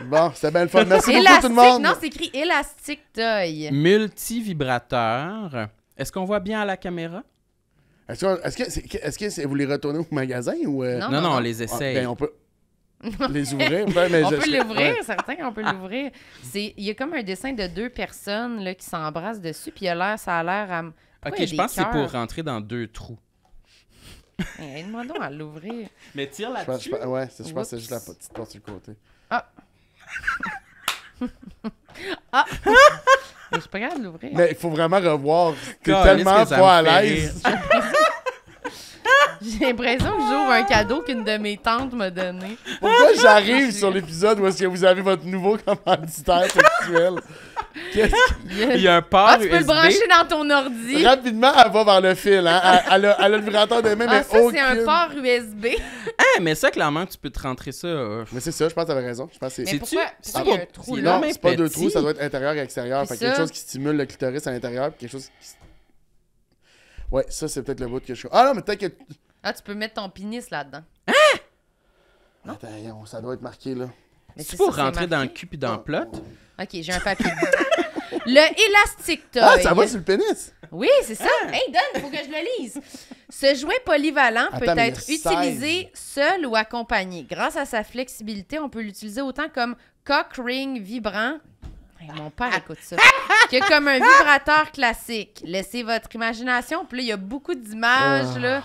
Bon, c'était bien le fun. Merci beaucoup Élastique, tout le monde. non, c'est écrit élastique toy. Multivibrateur. Est-ce qu'on voit bien à la caméra? Est-ce que vous les retournez au magasin ou... Non. Non, on les Ah, essaye. ben, on peut les ouvrir. Ben, mais On je peut serais- l'ouvrir, ouais. certain qu'on peut l'ouvrir. Il y a comme un dessin de deux personnes là, qui s'embrassent dessus, puis ça a l'air à... Pourquoi il y a OK, je des pense que c'est pour cœurs? rentrer dans 2 trous. Hey, aide-moi donc à l'ouvrir. Mais tire Je pense- je pense- ouais, je pense que c'est juste la Oups. petite porte sur le côté. Mais je suis pas capable de l'ouvrir. Mais il faut vraiment revoir. T'es Caliste tellement que ça pas à me fait l'aise. J'ai l'impression que j'ouvre un cadeau qu'une de mes tantes m'a donné. Pourquoi j'arrive sur l'épisode où est-ce que vous avez votre nouveau commanditaire sexuel? Qu'est-ce que- Il y a un port Tu peux le USB. brancher dans ton ordi. Rapidement, elle va vers le fil. Hein? Elle a le vibrateur des mains, mais Ça, c'est un aucune- port USB. Ah, mais ça, clairement, tu peux te rentrer ça. Mais c'est ça, je pense que t'avais raison. Je pense que c'est... Mais C'est-tu- pourquoi c'est il y a pas- un trou c'est là? non, Non, mais c'est pas deux petit. trous, ça doit être intérieur et extérieur. C'est Fait que quelque ça. chose qui stimule le clitoris à l'intérieur, puis quelque chose qui... Ouais, ça, c'est peut-être le bout que je... Ah non, mais peut-être que... Ah, tu peux mettre ton pénis là-dedans. Attends, ça doit être marqué, là. Mais C'est ça, pour c'est rentrer dans le marqué. cul puis dans le plot. OK, j'ai un papier. Le élastique toy. Ah, ça va sur le pénis! Oui, c'est ça. Hey, donne, faut que je le lise. Ce jouet polyvalent Attends, peut mais être il y a utilisé seul ou accompagné. Grâce à sa flexibilité, on peut l'utiliser autant comme cock ring vibrant. Hey, mon père écoute ça. Que comme un vibrateur classique. Laissez votre imagination. Puis là, il y a beaucoup d'images là,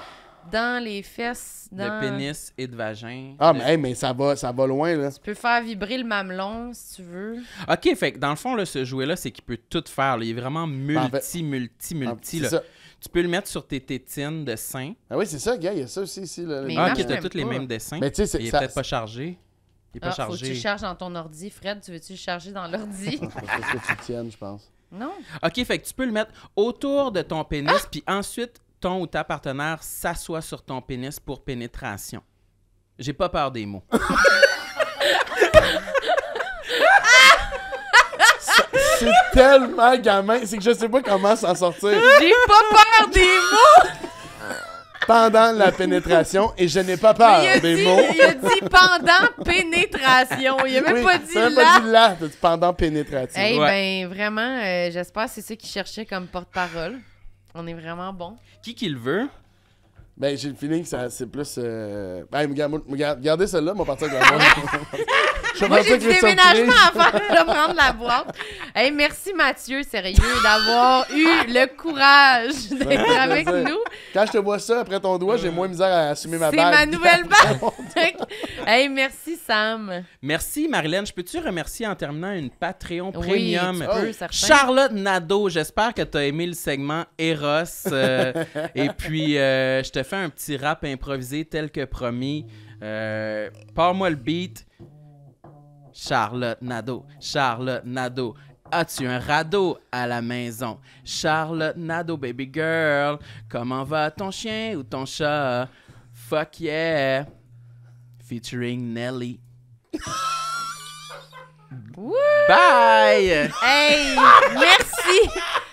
dans les fesses. De Dans... pénis et de vagin. Ah, mais, hey, mais ça va loin, là. Tu peux faire vibrer le mamelon si tu veux. OK, fait que dans le fond, là, ce jouet-là, c'est qu'il peut tout faire. là. Il est vraiment En fait- multi. C'est là. ça. Tu peux le mettre sur tes tétines de sein. Ah oui, c'est ça, gars, il y a ça aussi ici. Là. Mais il Ah, marche OK, t'as même tous les pas. mêmes dessins. Mais tu sais, c'est- Il est ça- peut-être pas chargé. Il est pas Ah, faut que tu le chargé. charges dans ton ordi. Fred, tu veux-tu le charger dans l'ordi? C'est parce que tu tiennes, je pense. Non. OK, fait que tu peux le mettre autour de ton pénis, puis ensuite, ton ou ta partenaire s'assoit sur ton pénis pour pénétration. J'ai pas peur des mots. C'est tellement gamin, c'est que je sais pas comment s'en sortir. J'ai pas peur des mots! pendant la pénétration et je n'ai pas peur des mots. Il a dit pendant pénétration. Il a même pas dit là. là. Pas dit là, t'as dit pendant pénétration. Eh Ouais. ben, vraiment, j'espère que c'est ça qu'il cherchait comme porte-parole. On est vraiment bon. Qui le veut? Ben, j'ai le feeling que c'est plus... Regardez celle-là, on va partir avec la boîte. Moi, j'ai du déménagement à faire. Je vais prendre la boîte. Hey, merci Mathieu, sérieux, d'avoir eu le courage d'être avec nous. Quand je te vois ça après ton doigt, j'ai moins misère à assumer ma C'est bague. ma nouvelle bague. Hey, merci Sam. Merci, Marilyn. Je peux-tu remercier en terminant une Patreon Oui, Premium? tu peux, certain. Charlotte Nadeau, j'espère que tu as aimé le segment Eros. Et puis, je te fais un petit rap improvisé tel que promis. Pars-moi le beat. Charlotte Nadeau, as-tu un radeau à la maison? Charlotte Nadeau, baby girl, comment va ton chien ou ton chat? Fuck yeah! Featuring Nelly. Bye! Hey, merci.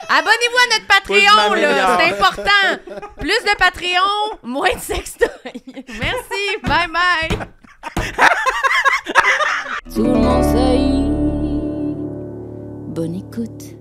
Abonnez-vous à notre Patreon, là, c'est important. Plus de Patreon, moins de sextoy. Merci, bye bye. Tout le monde sait. Bonne écoute.